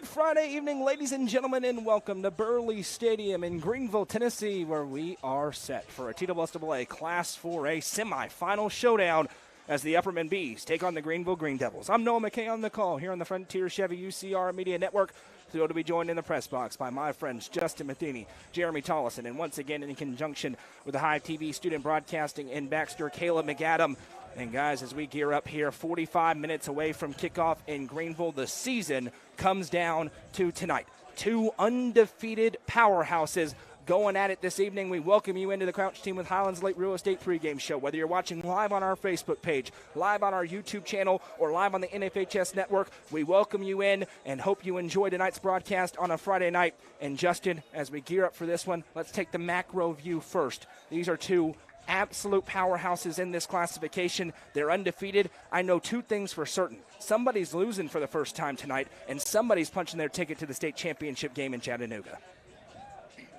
Good Friday evening, ladies and gentlemen, and welcome to Burley Stadium in Greeneville, Tennessee, where we are set for a TSSAA Class 4A semifinal showdown as the Upperman Bees take on the Greeneville Green Devils. I'm Noah McKay on the call here on the Frontier Chevy UCR Media Network. Thrilled to be joined in the press box by my friends Justin Matheny, Jeremy Tollison, and once again in conjunction with the Hive TV Student Broadcasting in Baxter, Caleb McAdam. And guys, as we gear up here, 45 minutes away from kickoff in Greeneville, the season comes down to tonight. Two undefeated powerhouses going at it this evening. We welcome you into the Crouch Team with Highlands Lake Real Estate pregame show. Whether you're watching live on our Facebook page, live on our YouTube channel, or live on the NFHS network, we welcome you in and hope you enjoy tonight's broadcast on a Friday night. And Justin, as we gear up for this one, let's take the macro view first. These are two absolute powerhouses in this classification. They're undefeated. I know two things for certain. Somebody's losing for the first time tonight, and somebody's punching their ticket to the state championship game in Chattanooga.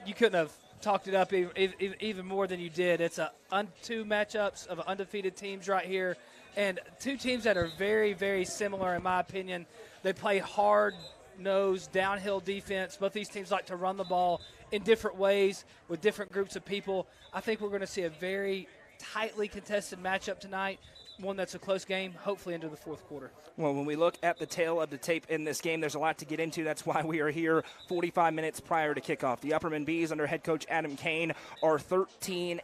You couldn't have talked it up even more than you did. It's two matchups of undefeated teams right here, and two teams that are very, very similar in my opinion. They play hard-nosed, downhill defense. Both these teams like to run the ball in different ways with different groups of people. I think we're going to see a very tightly contested matchup tonight, one that's a close game, hopefully into the fourth quarter. Well, when we look at the tail of the tape in this game, there's a lot to get into. That's why we are here 45 minutes prior to kickoff. The Upperman Bees under head coach Adam Kane are 13-0.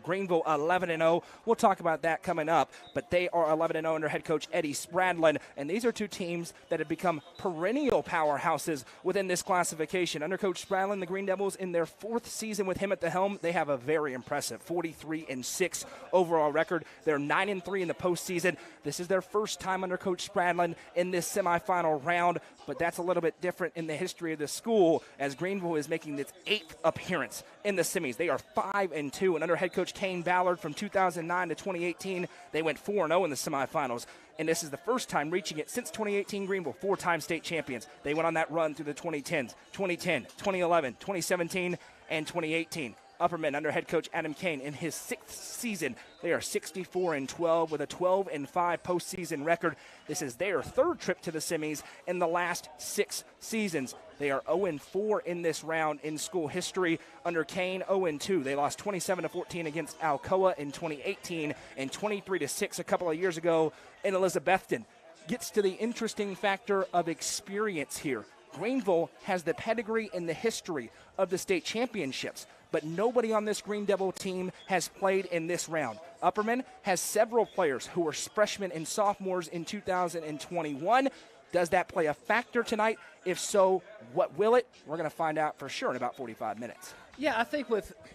Greeneville 11-0. We'll talk about that coming up, but they are 11-0 under head coach Eddie Spradlin, and these are two teams that have become perennial powerhouses within this classification. Under Coach Spradlin, the Green Devils, in their fourth season with him at the helm, they have a very impressive 43-6 overall record. They're 9-3 in the postseason. This is their first time under Coach Spradlin in this semifinal round, but that's a little bit different in the history of the school as Greeneville is making its 8th appearance in the semis. They are 5-2, and under head coach Kane Ballard from 2009 to 2018, they went 4-0 in the semifinals. And this is the first time reaching it since 2018. Greeneville, 4-time state champions. They went on that run through the 2010s, 2010, 2011, 2017, and 2018. Upperman under head coach Adam Kane in his 6th season. They are 64-12 with a 12-5 postseason record. This is their 3rd trip to the semis in the last 6 seasons. They are 0-4 in this round in school history. Under Kane, 0-2. They lost 27-14 against Alcoa in 2018 and 23-6 a couple of years ago in Elizabethton. Gets to the interesting factor of experience here. Greeneville has the pedigree and the history of the state championships, but nobody on this Green Devil team has played in this round. Upperman has several players who were freshmen and sophomores in 2021. Does that play a factor tonight? If so, what will it? We're going to find out for sure in about 45 minutes. Yeah, I think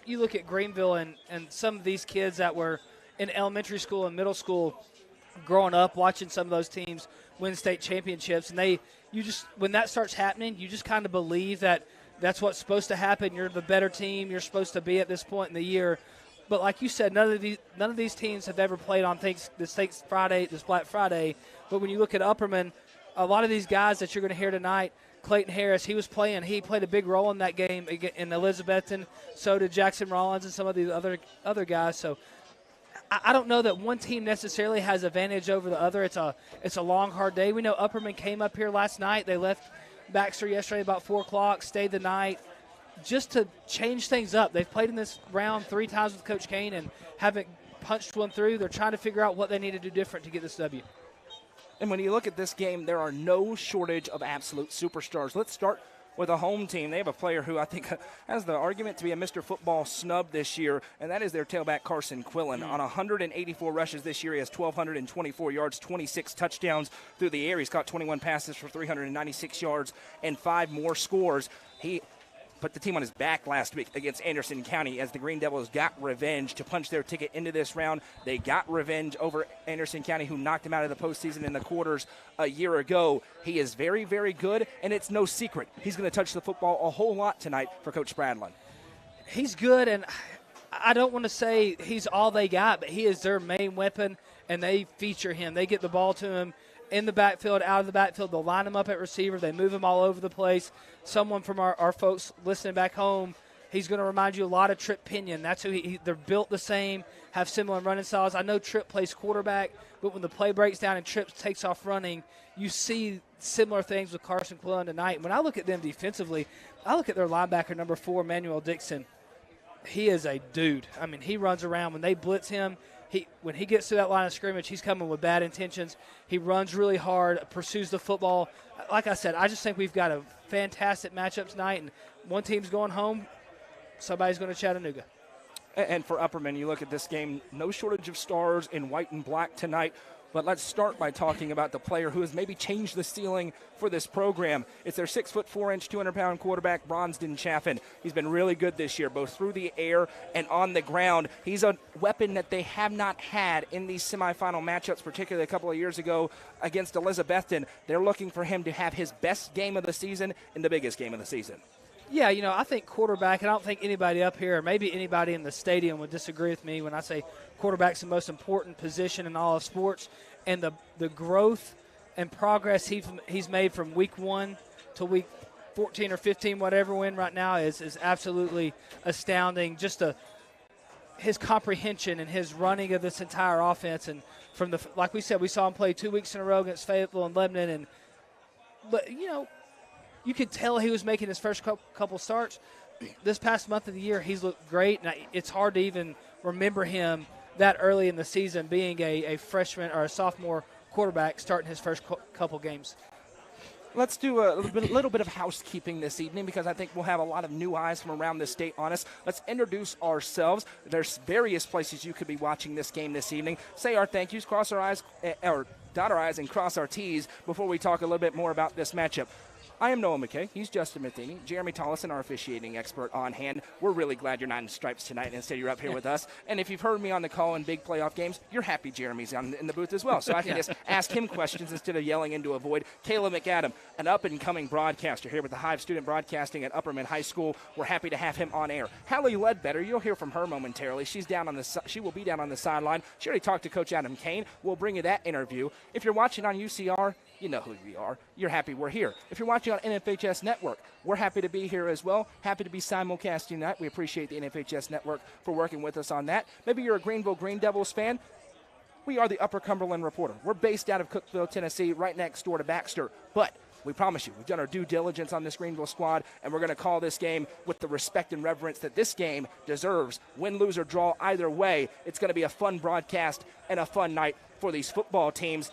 you look at Greeneville and some of these kids that were in elementary school and middle school growing up, watching some of those teams win state championships, and when that starts happening, you just kind of believe that that's what's supposed to happen. You're the better team. You're supposed to be at this point in the year. But like you said, none of these teams have ever played on this Black Friday. But when you look at Upperman, a lot of these guys that you're going to hear tonight, Clayton Harris, he played a big role in that game in Elizabethton. So did Jackson Rollins and some of these other guys. So I don't know that one team necessarily has advantage over the other. It's a long, hard day. We know Upperman came up here last night. They left Baxter yesterday about 4 o'clock, stayed the night just to change things up. They've played in this round 3 times with Coach Kane and haven't punched one through. They're trying to figure out what they need to do different to get this W. And when you look at this game, there are no shortage of absolute superstars. Let's start with a home team. They have a player who I think has the argument to be a Mr. Football snub this year, and that is their tailback Carson Quillen. On 184 rushes this year, he has 1,224 yards, 26 touchdowns through the air. He's caught 21 passes for 396 yards and 5 more scores. He put the team on his back last week against Anderson County as the Green Devils got revenge to punch their ticket into this round. They got revenge over Anderson County, who knocked him out of the postseason in the quarters a year ago. He is very, very good, and it's no secret he's going to touch the football a whole lot tonight for Coach Spradlin. He's good, and I don't want to say he's all they got, but he is their main weapon, and they feature him. They get the ball to him in the backfield, out of the backfield. They'll line him up at receiver. They move him all over the place. Someone from our folks listening back home He's going to remind you a lot of Trip Pinion. That's who they're built the same, have similar running styles. I know Trip plays quarterback, but when the play breaks down and Trip takes off running, you see similar things with Carson Quillen tonight. When I look at them defensively, I look at their linebacker, number 4, Manuel Dixon. He is a dude. I mean, he runs around. When they blitz him, when he gets to that line of scrimmage, he's coming with bad intentions. He runs really hard, pursues the football. Like I said, I just think we've got a fantastic matchup tonight, and one team's going home. Somebody's going to Chattanooga. And for Upperman, you look at this game, no shortage of stars in white and black tonight. But let's start by talking about the player who has maybe changed the ceiling for this program. It's their 6'4", 200-pound quarterback, Bronston Chaffin. He's been really good this year, both through the air and on the ground. He's a weapon that they have not had in these semifinal matchups, particularly a couple of years ago against Elizabethton. They're looking for him to have his best game of the season and the biggest game of the season. Yeah, I think quarterback, and I don't think anybody up here or maybe anybody in the stadium would disagree with me when I say quarterback's the most important position in all of sports. And the growth and progress he's made from week 1 to week 14 or 15, whatever we're in right now, is absolutely astounding. Just his comprehension and his running of this entire offense. And like we said, we saw him play 2 weeks in a row against Fayetteville and Lebanon. But you could tell he was making his first couple starts. This past month of the year, he's looked great, and it's hard to even remember him that early in the season being a freshman or a sophomore quarterback starting his first couple games. Let's do a little bit of housekeeping this evening because I think we'll have a lot of new eyes from around the state on us. Let's introduce ourselves. There's various places you could be watching this game this evening. Say our thank yous, cross our I's, or dot our I's and cross our T's before we talk a little bit more about this matchup. I am Noah McKay. He's Justin Matheny. Jeremy Tollison, our officiating expert, on hand. We're really glad you're not in stripes tonight and instead you're up here with us. And if you've heard me on the call in big playoff games, you're happy Jeremy's in the booth as well. So I can just ask him questions instead of yelling into a void. Kayla McAdam, an up-and-coming broadcaster here with the Hive Student Broadcasting at Upperman High School. We're happy to have him on air. Hallie Ledbetter, you'll hear from her momentarily. She will be down on the sideline. She already talked to Coach Adam Kane. We'll bring you that interview. If you're watching on UCR, you know who we are. You're happy we're here. If you're watching on NFHS Network, we're happy to be here as well. Happy to be simulcasting that. We appreciate the NFHS Network for working with us on that. Maybe you're a Greeneville Green Devils fan. We are the Upper Cumberland Reporter. We're based out of Cookeville, Tennessee, right next door to Baxter. But we promise you, we've done our due diligence on this Greeneville squad, and we're going to call this game with the respect and reverence that this game deserves. Win, lose, or draw, either way, it's going to be a fun broadcast and a fun night for these football teams.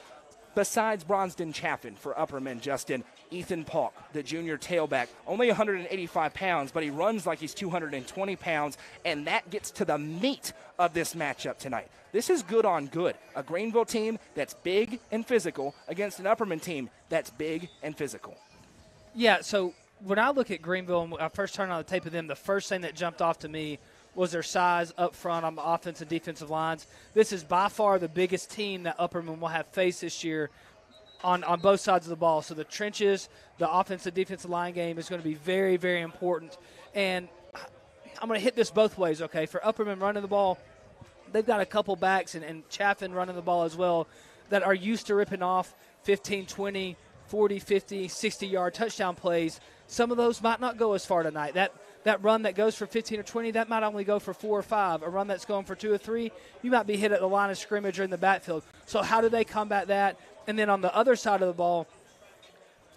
Besides Bronston Chaffin for Upperman, Justin, Ethan Paulk, the junior tailback, only 185 pounds, but he runs like he's 220 pounds, and that gets to the meat of this matchup tonight. This is good on good. A Greeneville team that's big and physical against an Upperman team that's big and physical. Yeah, so when I look at Greeneville and I first turned on the tape of them, the first thing that jumped off to me was their size up front on the offensive and defensive lines. This is by far the biggest team that Upperman will have faced this year on both sides of the ball. So the trenches, the offensive defensive line game is going to be very, very important. And I'm going to hit this both ways, okay? For Upperman running the ball, they've got a couple backs and Chaffin running the ball as well that are used to ripping off 15, 20, 40, 50, 60-yard touchdown plays. Some of those might not go as far tonight. That run that goes for 15 or 20, that might only go for 4 or 5. A run that's going for 2 or 3, you might be hit at the line of scrimmage or in the backfield. So how do they combat that? And then on the other side of the ball,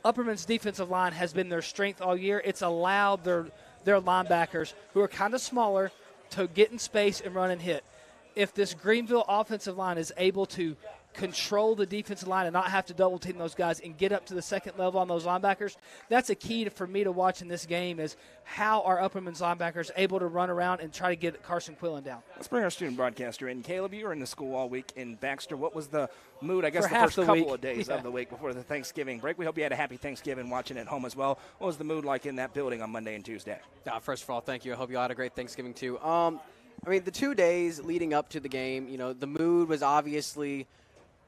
Upperman's defensive line has been their strength all year. It's allowed their linebackers, who are kind of smaller, to get in space and run and hit. If this Greeneville offensive line is able to control the defensive line and not have to double team those guys and get up to the second level on those linebackers, that's a key for me to watch in this game is how are Upperman's linebackers able to run around and try to get Carson Quillen down. Let's bring our student broadcaster in. Caleb, you were in the school all week in Baxter. What was the mood, I guess, for the first couple week of days of the week before the Thanksgiving break? We hope you had a happy Thanksgiving watching at home as well. What was the mood like in that building on Monday and Tuesday? First of all, thank you. I hope you all had a great Thanksgiving too. The 2 days leading up to the game, the mood was obviously,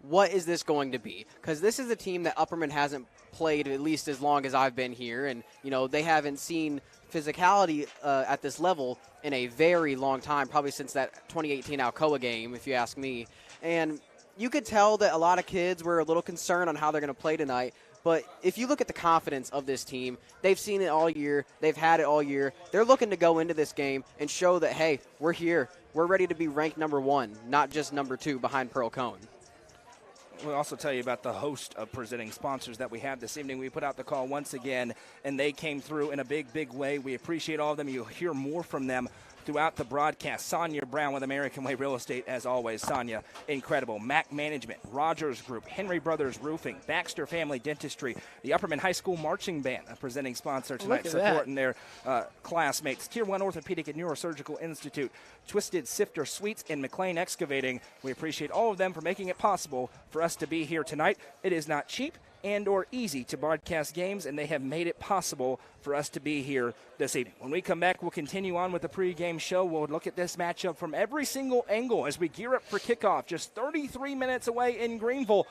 what is this going to be? Because this is a team that Upperman hasn't played at least as long as I've been here. And, they haven't seen physicality at this level in a very long time, probably since that 2018 Alcoa game, if you ask me. And you could tell that a lot of kids were a little concerned on how they're going to play tonight. But if you look at the confidence of this team, they've seen it all year. They've had it all year. They're looking to go into this game and show that, hey, we're here. We're ready to be ranked number 1, not just number 2 behind Pearl Cone. We'll also tell you about the host of presenting sponsors that we have this evening. We put out the call once again, and they came through in a big, big way. We appreciate all of them. You'll hear more from them throughout the broadcast. Sonia Brown with American Way Real Estate, as always. Sonia, incredible. Mac Management, Rogers Group, Henry Brothers Roofing, Baxter Family Dentistry, the Upperman High School Marching Band, a presenting sponsor tonight, supporting their classmates. Tier 1 Orthopedic and Neurosurgical Institute, Twisted Sifter Suites, and McLean Excavating. We appreciate all of them for making it possible for us to be here tonight. It is not cheap and or easy to broadcast games, and they have made it possible for us to be here this evening. When we come back, we'll continue on with the pregame show. We'll look at this matchup from every single angle as we gear up for kickoff just 33 minutes away in Greeneville.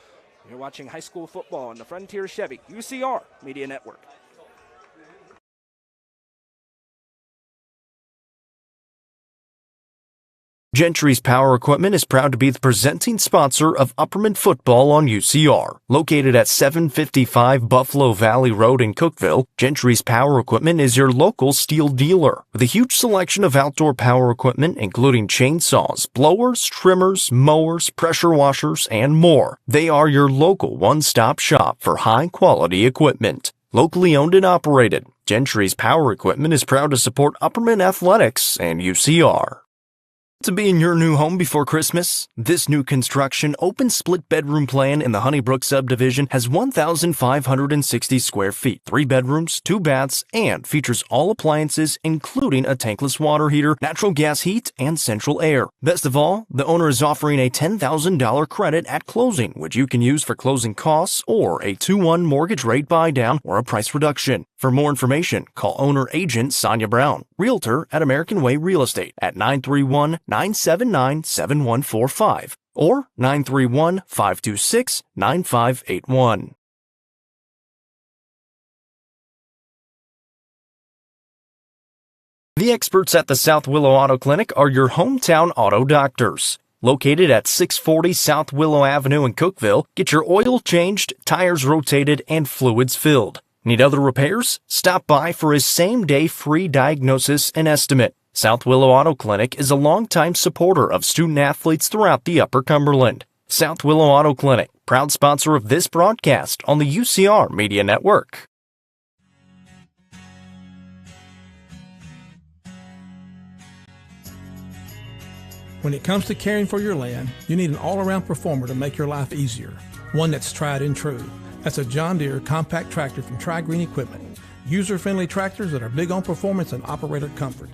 You're watching high school football on the Frontier Chevy UCR Media Network. Gentry's Power Equipment is proud to be the presenting sponsor of Upperman football on UCR. Located at 755 Buffalo Valley Road in Cookeville, Gentry's Power Equipment is your local steel dealer with a huge selection of outdoor power equipment including chainsaws, blowers, trimmers, mowers, pressure washers, and more. They are your local one-stop shop for high-quality equipment. Locally owned and operated, Gentry's Power Equipment is proud to support Upperman Athletics and UCR. To be in your new home before Christmas? This new construction open split bedroom plan in the Honeybrook subdivision has 1,560 square feet, 3 bedrooms, 2 baths, and features all appliances including a tankless water heater, natural gas heat, and central air. Best of all, the owner is offering a $10,000 credit at closing, which you can use for closing costs or a 2-1 mortgage rate buy down or a price reduction. For more information, call owner-agent Sonia Brown, realtor at American Way Real Estate at 931-979-7145 or 931-526-9581. The experts at the South Willow Auto Clinic are your hometown auto doctors. Located at 640 South Willow Avenue in Cookeville, get your oil changed, tires rotated, and fluids filled. Need other repairs? Stop by for his same-day free diagnosis and estimate. South Willow Auto Clinic is a longtime supporter of student-athletes throughout the Upper Cumberland. South Willow Auto Clinic, proud sponsor of this broadcast on the UCR Media Network. When it comes to caring for your land, you need an all-around performer to make your life easier. One that's tried and true. That's a John Deere compact tractor from Tri-Green Equipment. User-friendly tractors that are big on performance and operator comfort.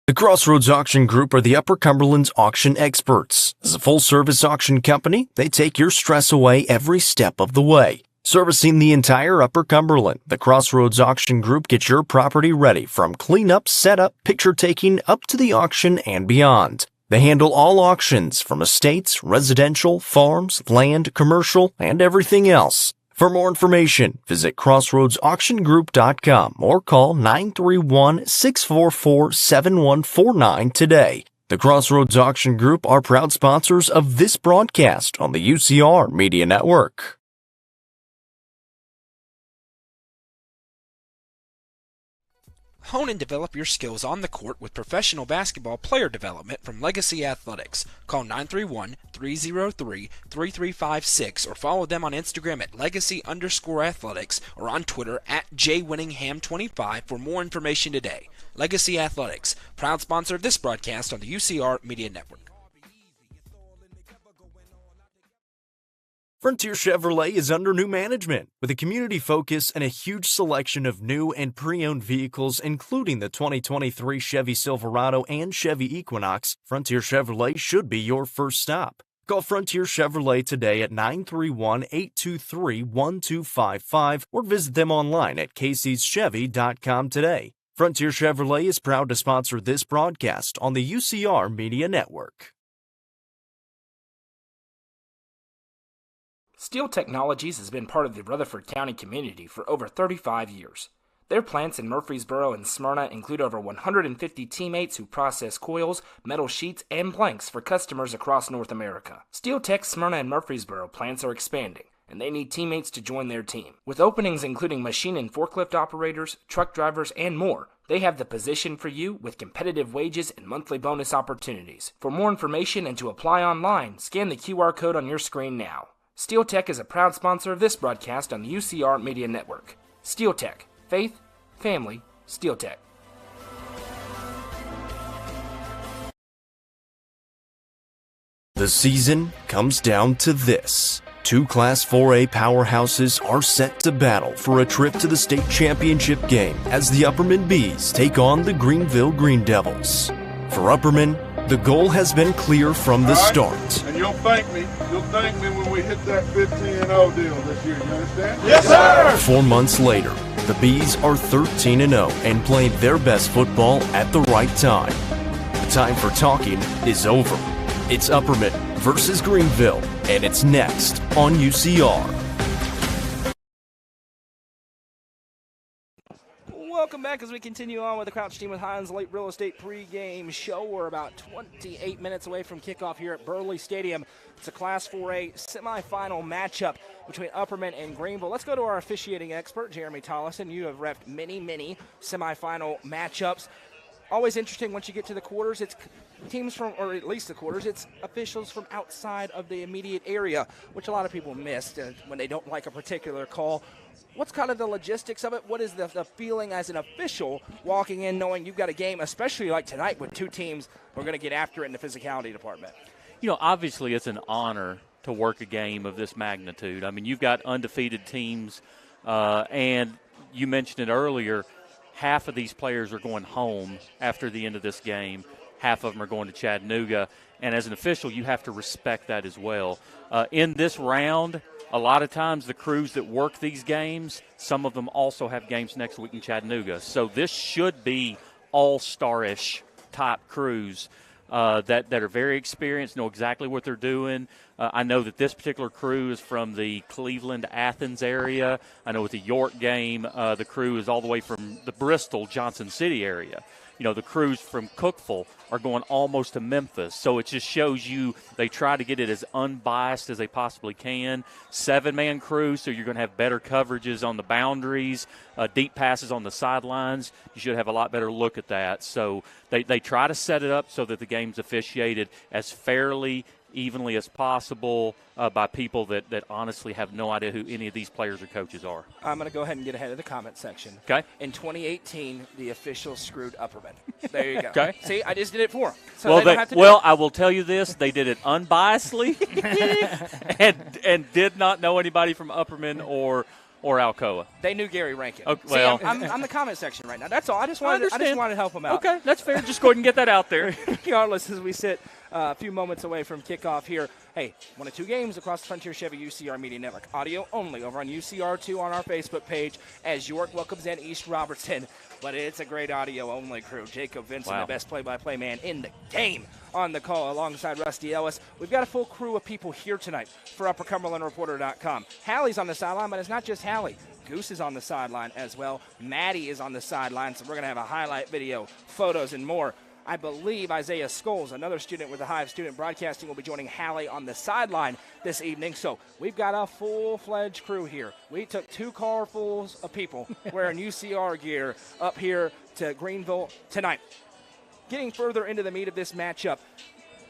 The Crossroads Auction Group are the Upper Cumberland's auction experts. As a full-service auction company, they take your stress away every step of the way. Servicing the entire Upper Cumberland, the Crossroads Auction Group gets your property ready from cleanup, setup, picture-taking, up to the auction and beyond. They handle all auctions from estates, residential, farms, land, commercial, and everything else. For more information, visit crossroadsauctiongroup.com or call 931-644-7149 today. The Crossroads Auction Group are proud sponsors of this broadcast on the UCR Media Network. Hone and develop your skills on the court with professional basketball player development from Legacy Athletics. Call 931-303-3356 or follow them on Instagram at legacy_athletics or on Twitter at jwinningham25 for more information today. Legacy Athletics, proud sponsor of this broadcast on the UCR Media Network. Frontier Chevrolet is under new management. With a community focus and a huge selection of new and pre-owned vehicles, including the 2023 Chevy Silverado and Chevy Equinox, Frontier Chevrolet should be your first stop. Call Frontier Chevrolet today at 931-823-1255 or visit them online at caseyschevy.com today. Frontier Chevrolet is proud to sponsor this broadcast on the UCR Media Network. Steel Technologies has been part of the Rutherford County community for over 35 years. Their plants in Murfreesboro and Smyrna include over 150 teammates who process coils, metal sheets, and planks for customers across North America. Steel Tech's Smyrna and Murfreesboro plants are expanding, and they need teammates to join their team. With openings including machine and forklift operators, truck drivers, and more, they have the position for you with competitive wages and monthly bonus opportunities. For more information and to apply online, scan the QR code on your screen now. Steel Tech is a proud sponsor of this broadcast on the UCR Media Network. Steel Tech. Faith, family, Steel Tech. The season comes down to this. Two Class 4A powerhouses are set to battle for a trip to the state championship game as the Upperman Bees take on the Greeneville Green Devils. For Upperman, the goal has been clear from the start. And you'll thank me when we hit that 15-0 deal this year, you understand? Yes, sir! 4 months later, the Bees are 13-0 and playing their best football at the right time. The time for talking is over. It's Upperman versus Greeneville, and it's next on UCR. Welcome back as we continue on with the Crouch Team with Hines Late Real Estate pregame show. We're about 28 minutes away from kickoff here at Burley Stadium. It's a Class 4A semifinal matchup between Upperman and Greeneville. Let's go to our officiating expert, Jeremy Tollison. You have reffed many semifinal matchups. Always interesting once you get to the quarters. It's teams from, or at least the quarters, it's officials from outside of the immediate area, which a lot of people miss when they don't like a particular call. What's kind of the logistics of it? What is the feeling as an official walking in knowing you've got a game, especially like tonight with two teams who are going to get after it in the physicality department? You know, obviously it's an honor to work a game of this magnitude. I mean, you've got undefeated teams, and you mentioned it earlier, half of these players are going home after the end of this game. Half of them are going to Chattanooga. And as an official, you have to respect that as well. In this round, a lot of times the crews that work these games, some of them also have games next week in Chattanooga. So this should be all-star-ish type crews that are very experienced, know exactly what they're doing. I know that this particular crew is from the Cleveland-Athens area. I know with the York game, the crew is all the way from the Bristol-Johnson City area. You know, the crews from Cookeville are going almost to Memphis. So it just shows you they try to get it as unbiased as they possibly can. 7-man crew, so you're going to have better coverages on the boundaries, deep passes on the sidelines. You should have a lot better look at that. So they try to set it up so that the game's officiated as fairly, evenly as possible by people that honestly have no idea who any of these players or coaches are. I'm going to go ahead and get ahead of the comment section. Okay. In 2018, the officials screwed Upperman. There you go. Okay. See, I just did it for them. So I will tell you this. They did it unbiasedly and did not know anybody from Upperman or Alcoa. They knew Gary Rankin. Okay, well, See, I'm the comment section right now. That's all. I just wanted to help them out. Okay, that's fair. Just go ahead and get that out there. Regardless, as we sit a few moments away from kickoff here, hey, one of two games across the Frontier Chevy UCR Media Network. Audio only over on UCR2 on our Facebook page as York welcomes in East Robertson. But it's a great audio-only crew. Jacob Vincent, the best play-by-play man in the game, on the call alongside Rusty Ellis. We've got a full crew of people here tonight for UpperCumberlandReporter.com. Hallie's on the sideline, but it's not just Hallie. Goose is on the sideline as well. Maddie is on the sideline, so we're going to have a highlight video, photos, and more. I believe Isaiah Scholes, another student with the Hive Student Broadcasting, will be joining Hallie on the sideline this evening. So we've got a full-fledged crew here. We took 2 carfuls of people wearing UCR gear up here to Greeneville tonight. Getting further into the meat of this matchup,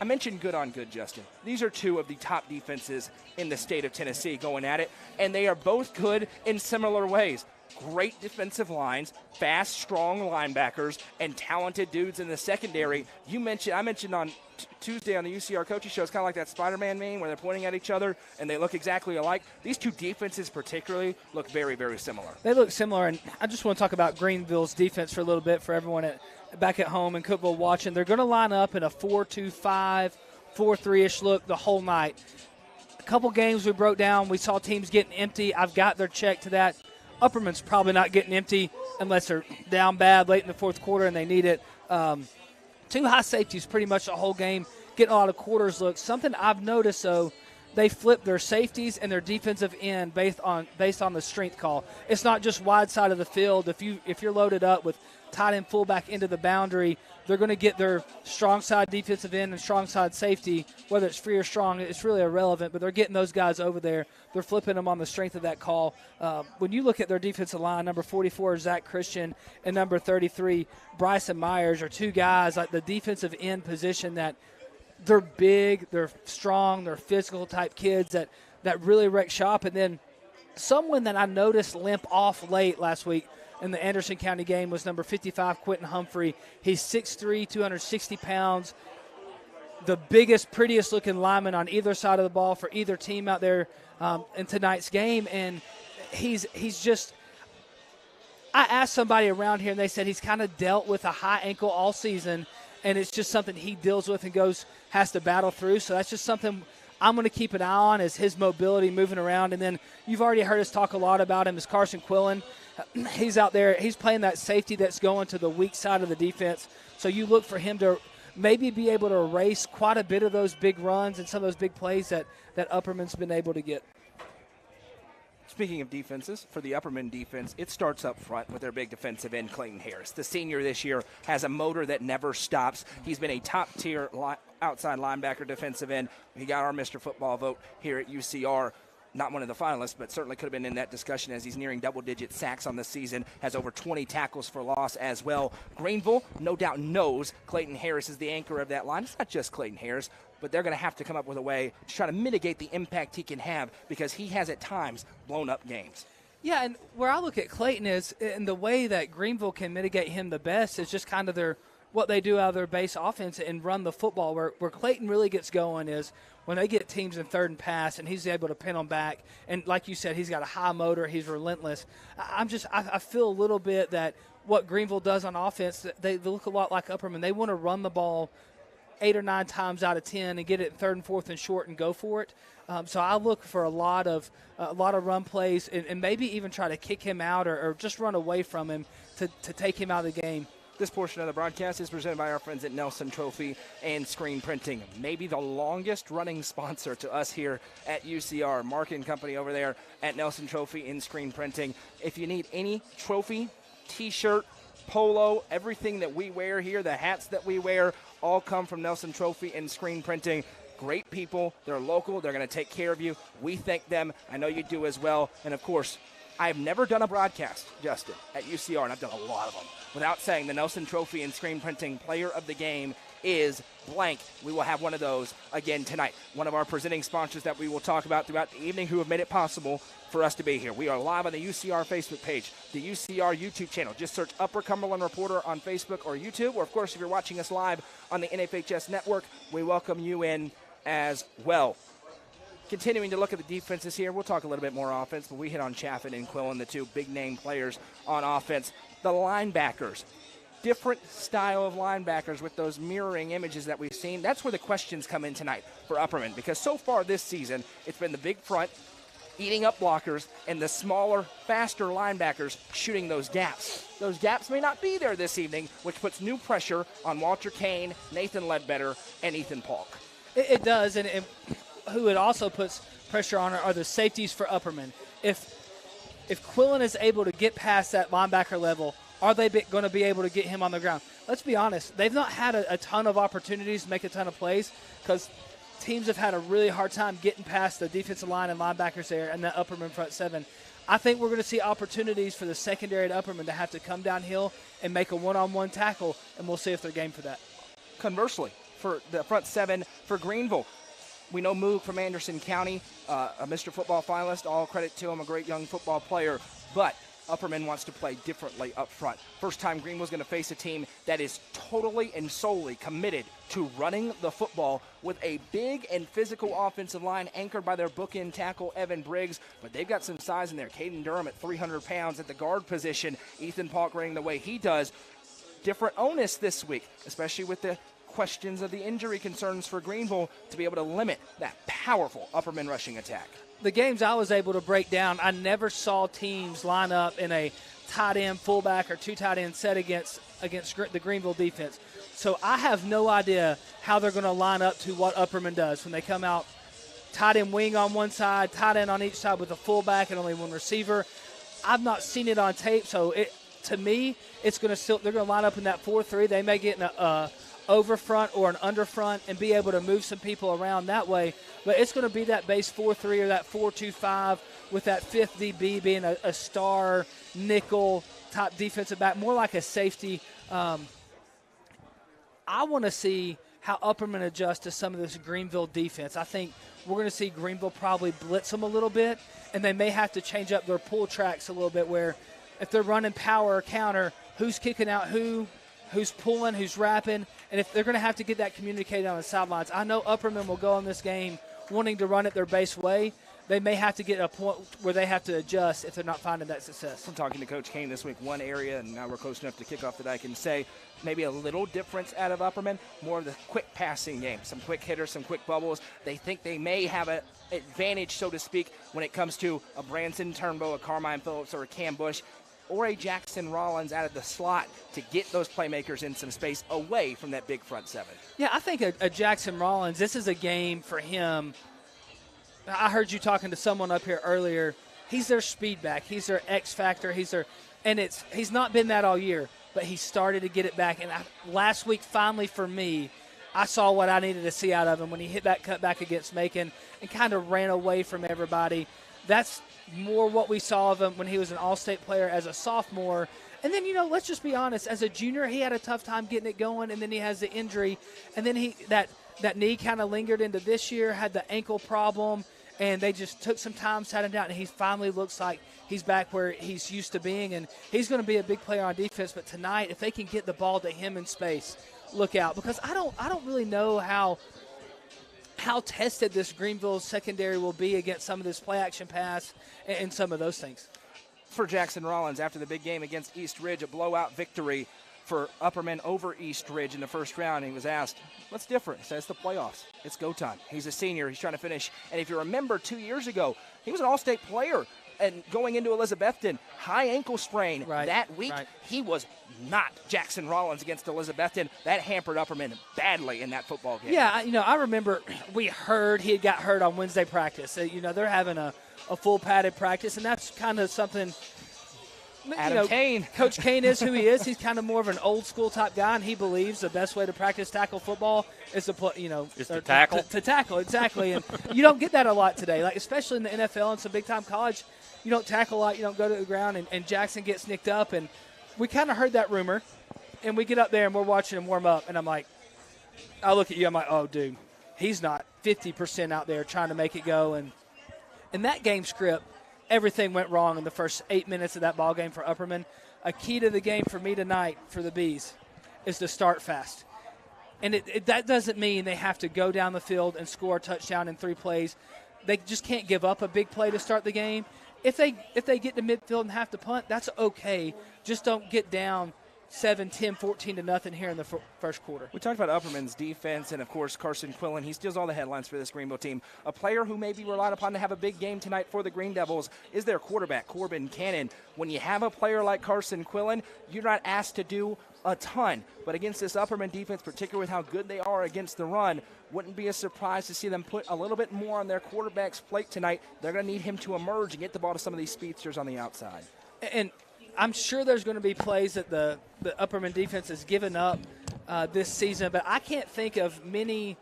I mentioned good on good, Justin. These are 2 of the top defenses in the state of Tennessee going at it, and they are both good in similar ways. Great defensive lines, fast, strong linebackers, and talented dudes in the secondary. I mentioned on Tuesday on the UCR Coaching Show, it's kind of like that Spider-Man meme where they're pointing at each other and they look exactly alike. These 2 defenses particularly look very, very similar. They look similar, and I just want to talk about Greeneville's defense for a little bit for everyone back at home in Cookeville watching. They're going to line up in a 4-2-5, 4-3-ish look the whole night. A couple games we broke down, we saw teams getting empty. I've got their check to that. Upperman's probably not getting empty unless they're down bad late in the fourth quarter and they need it. 2 high safeties pretty much the whole game, getting a lot of quarters looks. Something I've noticed, though, they flip their safeties and their defensive end based on the strength call. It's not just wide side of the field. If you're loaded up with tight end fullback into the boundary, they're going to get their strong side defensive end and strong side safety, whether it's free or strong, it's really irrelevant, but they're getting those guys over there. They're flipping them on the strength of that call. When you look at their defensive line, number 44 is Zach Christian and number 33, Bryson Myers, are two guys like the defensive end position that they're big, they're strong, they're physical type kids that really wreck shop. And then someone that I noticed limp off late last week in the Anderson County game was number 55, Quentin Humphrey. He's 6'3", 260 pounds, the biggest, prettiest looking lineman on either side of the ball for either team out there in tonight's game. And he's just – I asked somebody around here, and they said he's kind of dealt with a high ankle all season, and it's just something he deals with and has to battle through. So that's just something I'm going to keep an eye on, is his mobility moving around. And then you've already heard us talk a lot about him, is Carson Quillen. He's out there. He's playing that safety that's going to the weak side of the defense. So you look for him to maybe be able to erase quite a bit of those big runs and some of those big plays that Upperman's been able to get. Speaking of defenses, for the Upperman defense, it starts up front with their big defensive end, Clayton Harris. The senior this year has a motor that never stops. He's been a top-tier outside linebacker defensive end. He got our Mr. Football vote here at UCR. Not one of the finalists, but certainly could have been in that discussion as he's nearing double-digit sacks on the season, has over 20 tackles for loss as well. Greeneville, no doubt, knows Clayton Harris is the anchor of that line. It's not just Clayton Harris, but they're going to have to come up with a way to try to mitigate the impact he can have, because he has at times blown up games. Yeah, and where I look at Clayton is, and the way that Greeneville can mitigate him the best is just kind of what they do out of their base offense and run the football. Where Clayton really gets going is when they get teams in third and pass, and he's able to pin them back. And like you said, he's got a high motor. He's relentless. I feel a little bit that what Greeneville does on offense, they look a lot like Upperman. They want to run the ball 8 or 9 times out of 10 and get it third and fourth and short and go for it. So I look for a lot of run plays and maybe even try to kick him out or just run away from him to take him out of the game. This portion of the broadcast is presented by our friends at Nelson Trophy and Screen Printing, maybe the longest running sponsor to us here at UCR. Mark and company over there at Nelson Trophy and Screen Printing. If you need any trophy, T-shirt, polo, everything that we wear here, the hats that we wear, all come from Nelson Trophy and Screen Printing. Great people. They're local. They're going to take care of you. We thank them. I know you do as well. And, of course, I've never done a broadcast, Justin, at UCR, and I've done a lot of them, without saying the Nelson Trophy and Screen Printing player of the game is blank. We will have one of those again tonight. One of our presenting sponsors that we will talk about throughout the evening who have made it possible for us to be here. We are live on the UCR Facebook page, the UCR YouTube channel. Just search Upper Cumberland Reporter on Facebook or YouTube. Or, of course, if you're watching us live on the NFHS Network, we welcome you in as well. Continuing to look at the defenses here, we'll talk a little bit more offense, but we hit on Chaffin and Quillen, the two big-name players on offense. The linebackers, different style of linebackers with those mirroring images that we've seen. That's where the questions come in tonight for Upperman, because so far this season, it's been the big front eating up blockers and the smaller, faster linebackers shooting those gaps. Those gaps may not be there this evening, which puts new pressure on Walter Kane, Nathan Ledbetter, and Ethan Polk. It does, and who it also puts pressure on are the safeties for Upperman. If Quillen is able to get past that linebacker level, are they going to be able to get him on the ground? Let's be honest. They've not had a ton of opportunities to make a ton of plays because teams have had a really hard time getting past the defensive line and linebackers there and the Upperman front seven. I think we're going to see opportunities for the secondary at Upperman to have to come downhill and make a one-on-one tackle, and we'll see if they're game for that. Conversely, for the front seven for Greeneville, we know Moog from Anderson County, a Mr. Football finalist. All credit to him, a great young football player. But Upperman wants to play differently up front. First time Greeneville's going to face a team that is totally and solely committed to running the football with a big and physical offensive line anchored by their bookend tackle, Evan Briggs. But they've got some size in there. Caden Durham at 300 pounds at the guard position. Ethan Polk running the way he does. Different onus this week, especially with the questions of the injury concerns for Greeneville to be able to limit that powerful Upperman rushing attack. The games I was able to break down, I never saw teams line up in a tight end, fullback, or two tight end set against the Greeneville defense. So I have no idea how they're going to line up to what Upperman does when they come out tight end wing on one side, tight end on each side with a fullback and only one receiver. I've not seen it on tape, so to me, it's going to they're going to line up in that 4-3. They may get in a over front or an under front and be able to move some people around that way. But it's going to be that base 4-3 or that 4-2-5 with that fifth DB being a star nickel type defensive back, more like a safety. I want to see how Upperman adjusts to some of this Greeneville defense. I think we're going to see Greeneville probably blitz them a little bit, and they may have to change up their pull tracks a little bit where if they're running power or counter, who's kicking out who's pulling, who's wrapping, and if they're going to have to get that communicated on the sidelines. I know Upperman will go in this game wanting to run it their base way. They may have to get a point where they have to adjust if they're not finding that success. I'm talking to Coach Kane this week, one area, and now we're close enough to kick off that I can say maybe a little difference out of Upperman, more of the quick passing game, some quick hitters, some quick bubbles. They think they may have an advantage, so to speak, when it comes to a Branson Turnbow, a Carmine Phillips, or a Cam Bush, or a Jackson Rollins out of the slot to get those playmakers in some space away from that big front seven. Yeah, I think a Jackson Rollins, this is a game for him. I heard you talking to someone up here earlier. He's their speed back. He's their X factor. He's not been that all year, but he started to get it back. And last week, finally for me, I saw what I needed to see out of him when he hit that cutback against Macon and kind of ran away from everybody. That's more what we saw of him when he was an all-state player as a sophomore. And then, let's just be honest, as a junior, he had a tough time getting it going, and then he has the injury. And then that knee kind of lingered into this year, had the ankle problem, and they just took some time, sat him down, and he finally looks like he's back where he's used to being. And he's going to be a big player on defense. But tonight, if they can get the ball to him in space, look out. Because I don't really know how tested this Greeneville secondary will be against some of this play-action pass and some of those things. For Jackson Rollins, after the big game against East Ridge, a blowout victory for Upperman over East Ridge in the first round, he was asked, what's different? He says the playoffs. It's go time. He's a senior. He's trying to finish. And if you remember 2 years ago, he was an all-state player. And going into Elizabethton, high ankle sprain that week, he was not Jackson Rollins against Elizabethton. That hampered Upperman badly in that football game. Yeah, I remember we heard he had got hurt on Wednesday practice. They're having a full padded practice, and that's kind of something. Adam Kane. Coach Kane is who he is. He's kind of more of an old school type guy, and he believes the best way to practice tackle football is to to tackle. To tackle, exactly. And you don't get that a lot today, like especially in the NFL and some big time college. You don't tackle a lot. You don't go to the ground, and Jackson gets nicked up. And we kind of heard that rumor, and we get up there, and we're watching him warm up, and I'm like, I look at you, I'm like, oh, dude, he's not 50% out there trying to make it go. And in that game script, everything went wrong in the first 8 minutes of that ball game for Upperman. A key to the game for me tonight for the Bees is to start fast. And that doesn't mean they have to go down the field and score a touchdown in 3 plays. They just can't give up a big play to start the game. If they get to midfield and have to punt, that's okay. Just don't get down 7, 10, 14 to nothing here in the first quarter. We talked about Upperman's defense and, of course, Carson Quillen. He steals all the headlines for this Greeneville team. A player who may be relied upon to have a big game tonight for the Green Devils is their quarterback, Corbin Cannon. When you have a player like Carson Quillen, you're not asked to do a ton. But against this Upperman defense, particularly with how good they are against the run, wouldn't be a surprise to see them put a little bit more on their quarterback's plate tonight. They're going to need him to emerge and get the ball to some of these speedsters on the outside. And I'm sure there's going to be plays that the Upperman defense has given up this season, but I can't think of many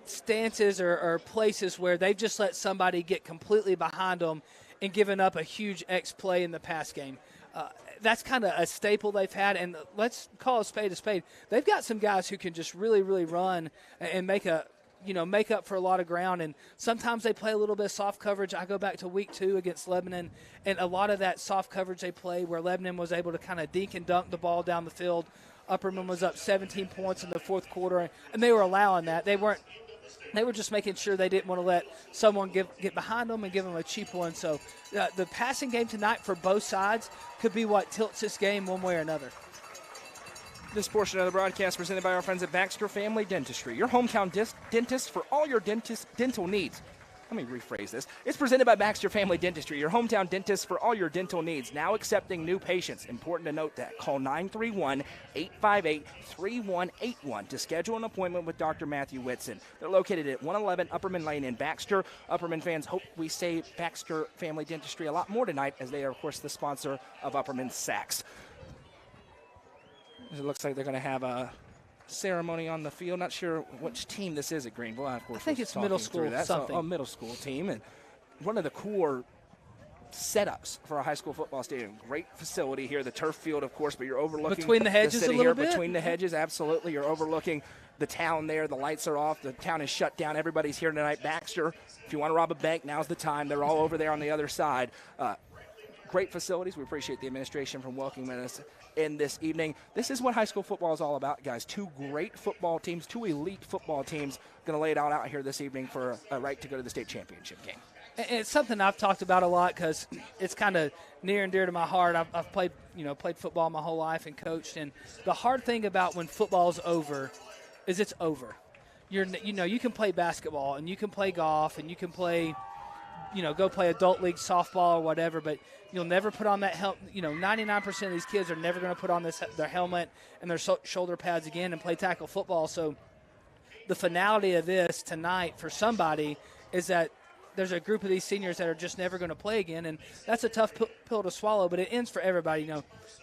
stances or places where they've just let somebody get completely behind them and given up a huge X play in the pass game. That's kind of a staple they've had, and let's call a spade a spade. They've got some guys who can just really, really run and make up for a lot of ground, and sometimes they play a little bit of soft coverage. I go back to week 2 against Lebanon, and a lot of that soft coverage they play where Lebanon was able to kind of dink and dunk the ball down the field. Upperman was up 17 points in the fourth quarter, and they were allowing that. They were just making sure they didn't want to let someone get behind them and give them a cheap one. So the passing game tonight for both sides could be what tilts this game one way or another. This portion of the broadcast presented by our friends at Baxter Family Dentistry, your hometown dentist for all your dental needs. Let me rephrase this. It's presented by Baxter Family Dentistry, your hometown dentist for all your dental needs. Now accepting new patients. Important to note that. Call 931-858-3181 to schedule an appointment with Dr. Matthew Whitson. They're located at 111 Upperman Lane in Baxter. Upperman fans hope we say Baxter Family Dentistry a lot more tonight, as they are, of course, the sponsor of Upperman Sacks. It looks like they're going to have a ceremony on the field. Not sure which team this is at Greeneville. I think it's middle school something. A middle school team, and one of the cooler setups for a high school football stadium. Great facility here. The turf field, of course, but you're overlooking between the hedges the city a little here. bit. Between the hedges, absolutely. You're overlooking the town there. The lights are off. The town is shut down. Everybody's here tonight. Baxter, if you want to rob a bank, now's the time. They're all over there on the other side. Great facilities. We appreciate the administration from welcoming us in this evening. This is what high school football is all about, guys. Two great football teams, two elite football teams, going to lay it all out here this evening for a right to go to the state championship game. And it's something I've talked about a lot because it's kind of near and dear to my heart. I've played football my whole life and coached. And the hard thing about when football's over is it's over. You can play basketball and you can play golf and you can play, go play adult league softball or whatever, but you'll never put on that helmet. 99% of these kids are never going to put on their helmet and their shoulder pads again and play tackle football. So the finality of this tonight for somebody is that there's a group of these seniors that are just never going to play again, and that's a tough pill to swallow, but it ends for everybody.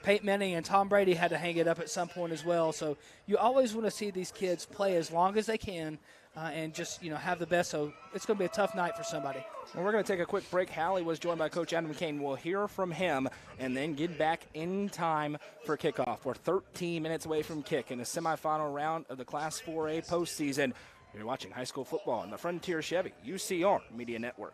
Peyton Manning and Tom Brady had to hang it up at some point as well. So you always want to see these kids play as long as they can and just, have the best. So it's going to be a tough night for somebody. Well, we're going to take a quick break. Hallie was joined by Coach Adam Kane. We'll hear from him and then get back in time for kickoff. We're 13 minutes away from kick in the semifinal round of the Class 4A postseason. You're watching high school football on the Frontier Chevy UCR Media Network.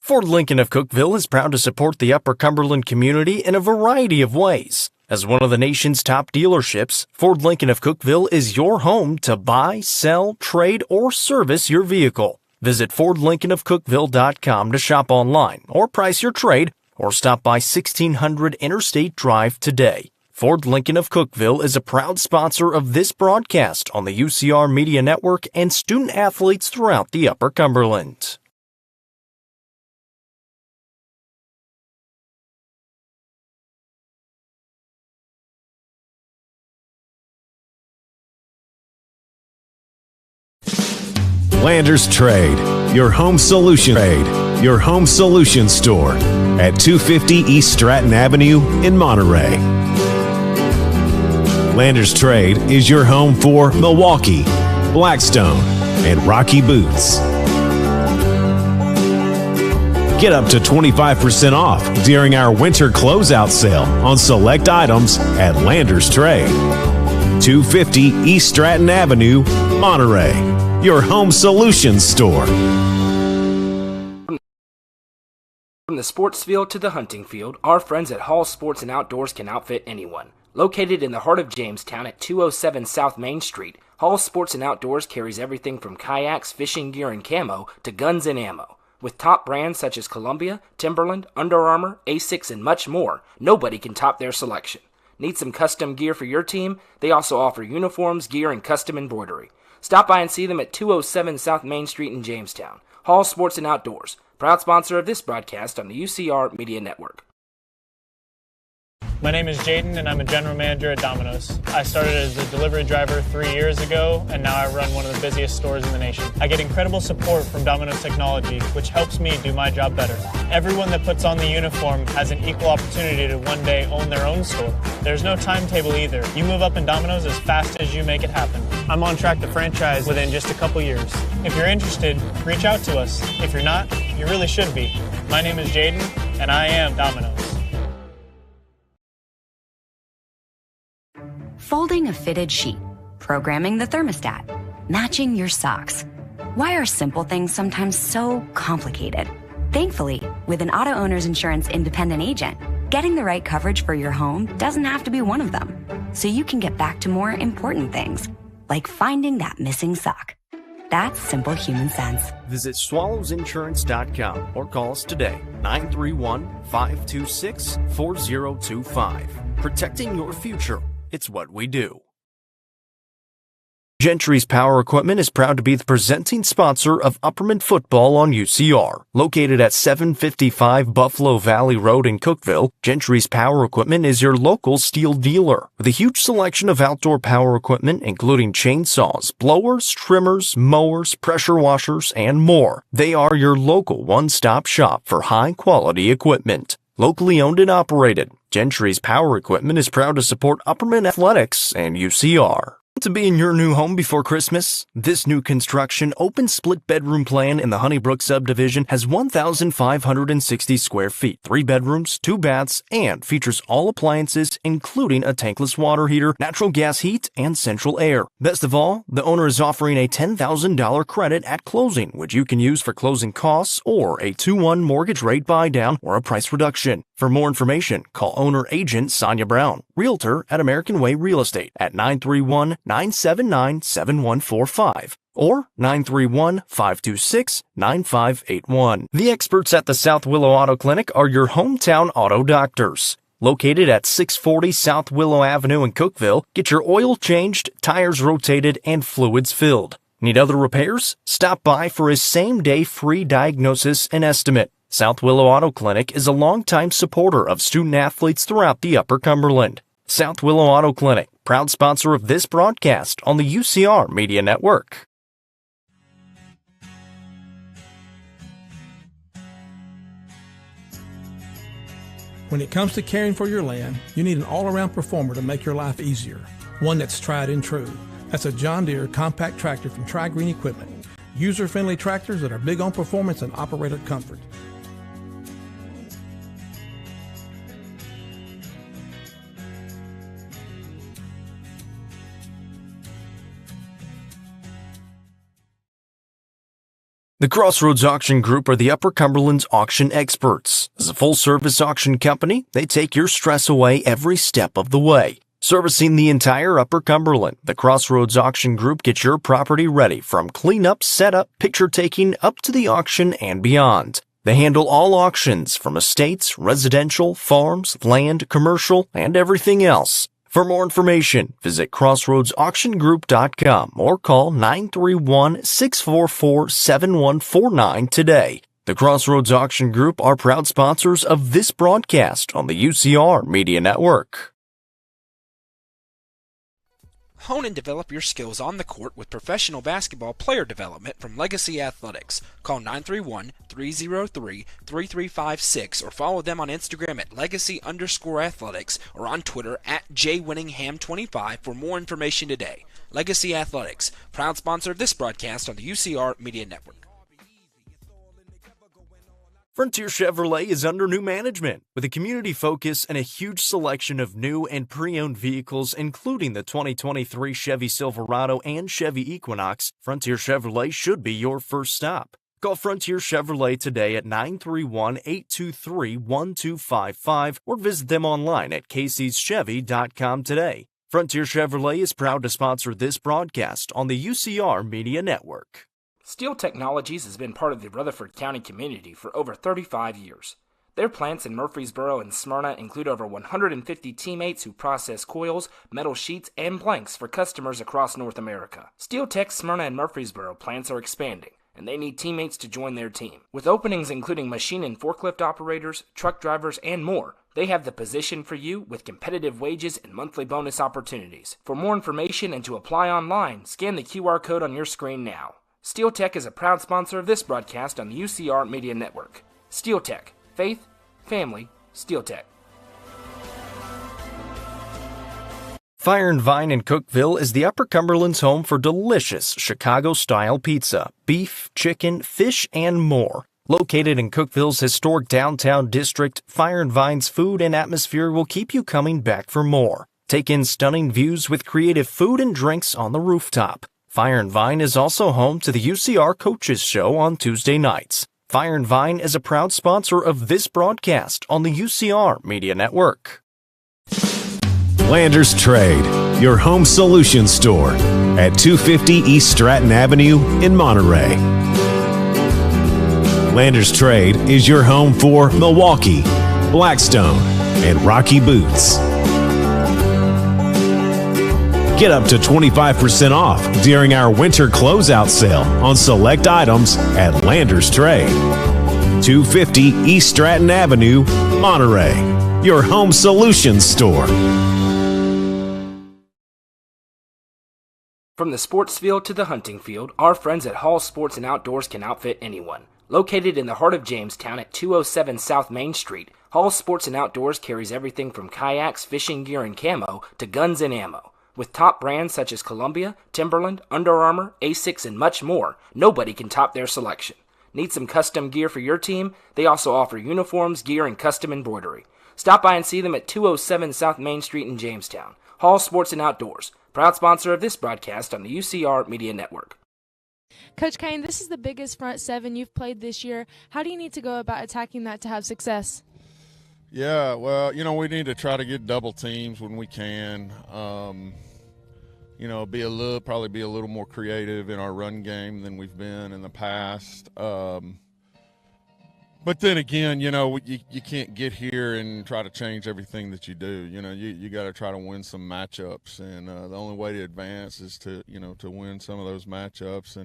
Ford Lincoln of Cookeville is proud to support the Upper Cumberland community in a variety of ways. As one of the nation's top dealerships, Ford Lincoln of Cookeville is your home to buy, sell, trade, or service your vehicle. Visit FordLincolnofCookeville.com to shop online or price your trade, or stop by 1600 Interstate Drive today. Ford Lincoln of Cookeville is a proud sponsor of this broadcast on the UCR Media Network and student athletes throughout the Upper Cumberland. Landers Trade, your home solution store at 250 East Stratton Avenue in Monterey. Landers Trade is your home for Milwaukee, Blackstone, and Rocky boots. Get up to 25% off during our winter closeout sale on select items at Landers Trade. 250 East Stratton Avenue, Monterey. Your home solutions store. From the sports field to the hunting field, our friends at Hall Sports and Outdoors can outfit anyone. Located in the heart of Jamestown at 207 South Main Street, Hall Sports and Outdoors carries everything from kayaks, fishing gear, and camo to guns and ammo. With top brands such as Columbia, Timberland, Under Armour, Asics, and much more, nobody can top their selection. Need some custom gear for your team? They also offer uniforms, gear, and custom embroidery. Stop by and see them at 207 South Main Street in Jamestown. Hall Sports and Outdoors, proud sponsor of this broadcast on the UCR Media Network. My name is Jaden, and I'm a general manager at Domino's. I started as a delivery driver 3 years ago, and now I run one of the busiest stores in the nation. I get incredible support from Domino's technology, which helps me do my job better. Everyone that puts on the uniform has an equal opportunity to one day own their own store. There's no timetable either. You move up in Domino's as fast as you make it happen. I'm on track to franchise within just a couple years. If you're interested, reach out to us. If you're not, you really should be. My name is Jaden, and I am Domino's. Folding a fitted sheet, programming the thermostat, matching your socks. Why are simple things sometimes so complicated? Thankfully, with an auto owner's insurance independent agent, getting the right coverage for your home doesn't have to be one of them. So you can get back to more important things, like finding that missing sock. That's simple human sense. Visit swallowsinsurance.com or call us today, 931-526-4025. Protecting your future, It's what we do. Gentry's Power Equipment is proud to be the presenting sponsor of Upperman football on UCR. Located at 755 Buffalo Valley Road in Cookeville, Gentry's Power Equipment is your local steel dealer. With a huge selection of outdoor power equipment, including chainsaws, blowers, trimmers, mowers, pressure washers, and more. They are your local one-stop shop for high-quality equipment. Locally owned and operated, Gentry's Power Equipment is proud to support Upperman Athletics and UCR. To be in your new home before Christmas? This new construction open split bedroom plan in the Honeybrook subdivision has 1,560 square feet, 3 bedrooms, 2 baths, and features all appliances including a tankless water heater, natural gas heat, and central air. Best of all, the owner is offering a $10,000 credit at closing, which you can use for closing costs or a 2-1 mortgage rate buy down or a price reduction. For more information, call owner-agent Sonia Brown, Realtor at American Way Real Estate at 931-979-7145 or 931-526-9581. The experts at the South Willow Auto Clinic are your hometown auto doctors. Located at 640 South Willow Avenue in Cookeville, get your oil changed, tires rotated, and fluids filled. Need other repairs? Stop by for a same-day free diagnosis and estimate. South Willow Auto Clinic is a longtime supporter of student-athletes throughout the Upper Cumberland. South Willow Auto Clinic, proud sponsor of this broadcast on the UCR Media Network. When it comes to caring for your land, you need an all-around performer to make your life easier. One that's tried and true. That's a John Deere compact tractor from Greeneville Equipment. User-friendly tractors that are big on performance and operator comfort. The Crossroads Auction Group are the Upper Cumberland's auction experts. As a full-service auction company, they take your stress away every step of the way. Servicing the entire Upper Cumberland, the Crossroads Auction Group gets your property ready from cleanup, setup, picture taking, up to the auction and beyond. They handle all auctions from estates, residential, farms, land, commercial, and everything else. For more information, visit crossroadsauctiongroup.com or call 931-644-7149 today. The Crossroads Auction Group are proud sponsors of this broadcast on the UCR Media Network. Hone and develop your skills on the court with professional basketball player development from Legacy Athletics. Call 931-303-3356 or follow them on Instagram at legacy_athletics or on Twitter at jwinningham25 for more information today. Legacy Athletics, proud sponsor of this broadcast on the UCR Media Network. Frontier Chevrolet is under new management with a community focus and a huge selection of new and pre-owned vehicles, including the 2023 Chevy Silverado and Chevy Equinox. Frontier Chevrolet should be your first stop. Call Frontier Chevrolet today at 931-823-1255 or visit them online at caseyschevy.com today. Frontier Chevrolet is proud to sponsor this broadcast on the UCR Media Network. Steel Technologies has been part of the Rutherford County community for over 35 years. Their plants in Murfreesboro and Smyrna include over 150 teammates who process coils, metal sheets, and blanks for customers across North America. Steel Tech's Smyrna and Murfreesboro plants are expanding, and they need teammates to join their team. With openings including machine and forklift operators, truck drivers, and more, they have the position for you with competitive wages and monthly bonus opportunities. For more information and to apply online, scan the QR code on your screen now. Steel Tech is a proud sponsor of this broadcast on the UCR Media Network. Steel Tech. Faith, family, Steel Tech. Fire and Vine in Cookeville is the Upper Cumberland's home for delicious Chicago-style pizza, beef, chicken, fish, and more. Located in Cookeville's historic downtown district, Fire and Vine's food and atmosphere will keep you coming back for more. Take in stunning views with creative food and drinks on the rooftop. Fire and Vine is also home to the UCR Coaches Show on Tuesday nights. Fire and Vine is a proud sponsor of this broadcast on the UCR Media Network. Landers Trade, your home solution store at 250 East Stratton Avenue in Monterey. Landers Trade is your home for Milwaukee, Blackstone, and Rocky Boots. Get up to 25% off during our winter closeout sale on select items at Landers Trade. 250 East Stratton Avenue, Monterey, your home solutions store. From the sports field to the hunting field, our friends at Hall Sports and Outdoors can outfit anyone. Located in the heart of Jamestown at 207 South Main Street, Hall Sports and Outdoors carries everything from kayaks, fishing gear, and camo to guns and ammo. With top brands such as Columbia, Timberland, Under Armour, Asics, and much more, nobody can top their selection. Need some custom gear for your team? They also offer uniforms, gear, and custom embroidery. Stop by and see them at 207 South Main Street in Jamestown. Hall Sports and Outdoors, proud sponsor of this broadcast on the UCR Media Network. Coach Kane, this is the biggest front seven you've played this year. How do you need to go about attacking that to have success? Yeah, well, we need to try to get double teams when we can. Probably be a little more creative in our run game than we've been in the past. But then again, you can't get here and try to change everything that you do. You got to try to win some matchups, and the only way to advance is to win some of those matchups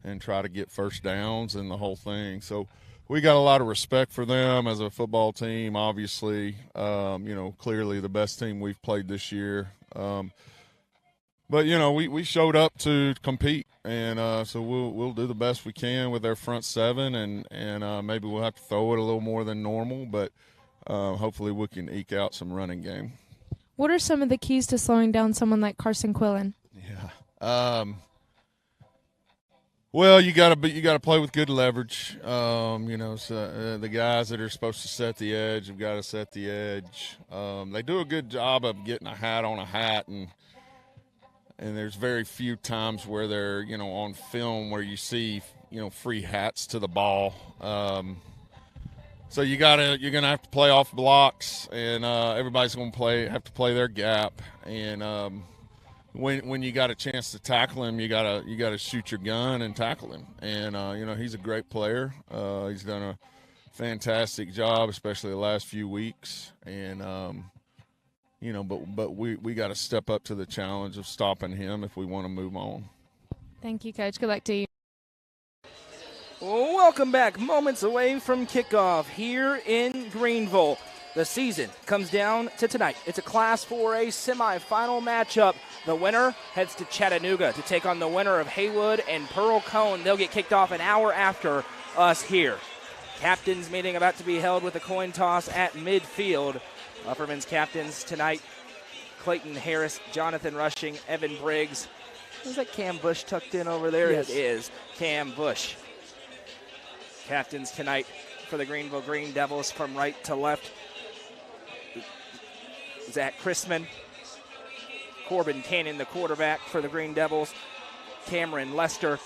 and try to get first downs and the whole thing. So we got a lot of respect for them as a football team. Obviously, clearly the best team we've played this year. But we showed up to compete, and so we'll do the best we can with our front seven, and maybe we'll have to throw it a little more than normal, but hopefully we can eke out some running game. What are some of the keys to slowing down someone like Carson Quillen? Yeah. Well, you got to play with good leverage. The guys that are supposed to set the edge have got to set the edge. They do a good job of getting a hat on a hat, and there's very few times where they're, on film where you see, free hats to the ball. So you're gonna have to play off blocks, and everybody's gonna have to play their gap. And when you got a chance to tackle him, you gotta shoot your gun and tackle him. And he's a great player. He's done a fantastic job, especially the last few weeks. And but we got to step up to the challenge of stopping him if we want to move on. Thank you, Coach. Good luck to you. Welcome back. Moments away from kickoff here in Greeneville. The season comes down to tonight. It's a Class 4A semifinal matchup. The winner heads to Chattanooga to take on the winner of Haywood and Pearl Cone. They'll get kicked off an hour after us here. Captains meeting about to be held with a coin toss at midfield. Upperman's captains tonight, Clayton Harris, Jonathan Rushing, Evan Briggs. Is that Cam Bush tucked in over there? Yes. It is Cam Bush. Captains tonight for the Greeneville Green Devils from right to left. Zach Chrisman, Corbin Cannon, the quarterback for the Green Devils, Cameron Lester,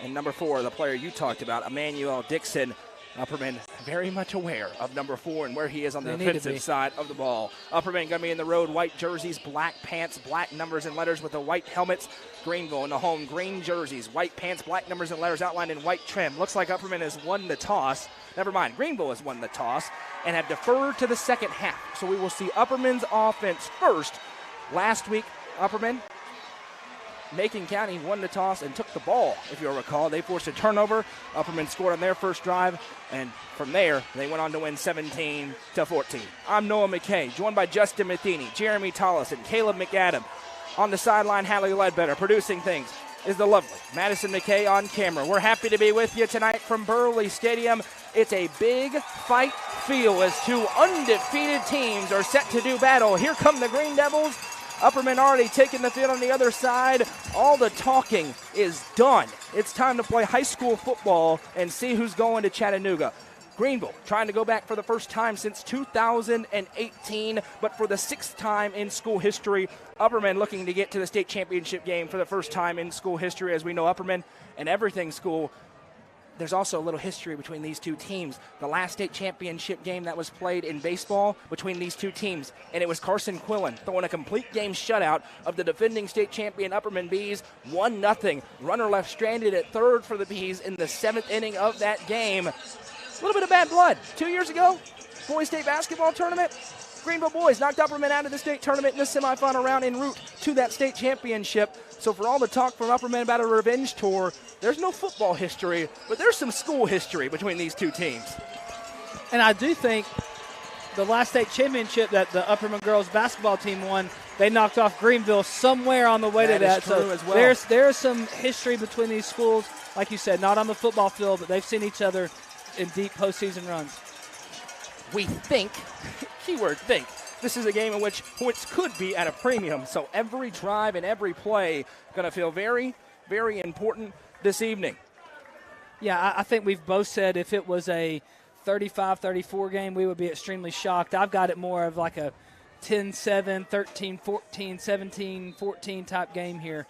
and number 4, the player you talked about, Emmanuel Dixon. Upperman very much aware of number 4 and where he is on the defensive side of the ball. Upperman going to be in the road, white jerseys, black pants, black numbers and letters with the white helmets. Greeneville in the home, green jerseys, white pants, black numbers and letters outlined in white trim. Looks like Upperman has won the toss. Never mind, Greeneville has won the toss and have deferred to the second half. So we will see Upperman's offense first. Last week, Upperman, Macon County won the toss and took the ball, if you'll recall. They forced a turnover. Upperman scored on their first drive, and from there, they went on to win 17-14. I'm Noah McKay, joined by Justin Matheny, Jeremy Tollis, and Caleb McAdam. On the sideline, Hallie Ledbetter. Producing things is the lovely Madison McKay on camera. We're happy to be with you tonight from Burley Stadium. It's a big fight feel as two undefeated teams are set to do battle. Here come the Green Devils. Upperman already taking the field on the other side. All the talking is done. It's time to play high school football and see who's going to Chattanooga. Greeneville trying to go back for the first time since 2018, but for the 6th time in school history. Upperman looking to get to the state championship game for the first time in school history. As we know, Upperman and everything school, there's also a little history between these two teams. The last state championship game that was played in baseball between these two teams, and it was Carson Quillen throwing a complete game shutout of the defending state champion Upperman Bees, 1-0. Runner left stranded at third for the Bees in the 7th inning of that game. A little bit of bad blood. 2 years ago, boys state basketball tournament, Greeneville boys knocked Upperman out of the state tournament in the semifinal round en route to that state championship. So for all the talk from Upperman about a revenge tour, there's no football history, but there's some school history between these two teams. And I do think the last state championship that the Upperman girls basketball team won, they knocked off Greeneville somewhere on the way to that. So as well. There's some history between these schools. Like you said, not on the football field, but they've seen each other in deep postseason runs. We think, keyword think, this is a game in which points could be at a premium. So every drive and every play going to feel very, very important this evening. Yeah, I think we've both said if it was a 35-34 game, we would be extremely shocked. I've got it more of like a 10-7, 13-14, 17-14 type game here.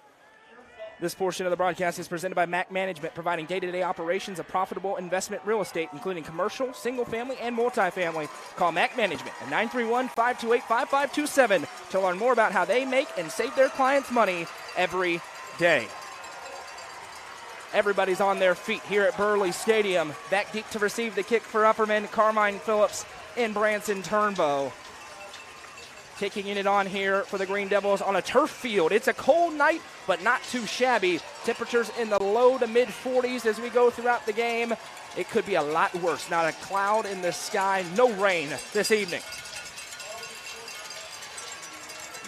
This portion of the broadcast is presented by Mac Management, providing day-to-day operations of profitable investment real estate, including commercial, single-family, and multifamily. Call Mac Management at 931-528-5527 to learn more about how they make and save their clients money every day. Everybody's on their feet here at Burley Stadium. Back deep to receive the kick for Upperman, Carmine Phillips and Branson Turnbow. Kicking it on here for the Green Devils on a turf field. It's a cold night, but not too shabby. Temperatures in the low to mid-40s as we go throughout the game. It could be a lot worse. Not a cloud in the sky, no rain this evening.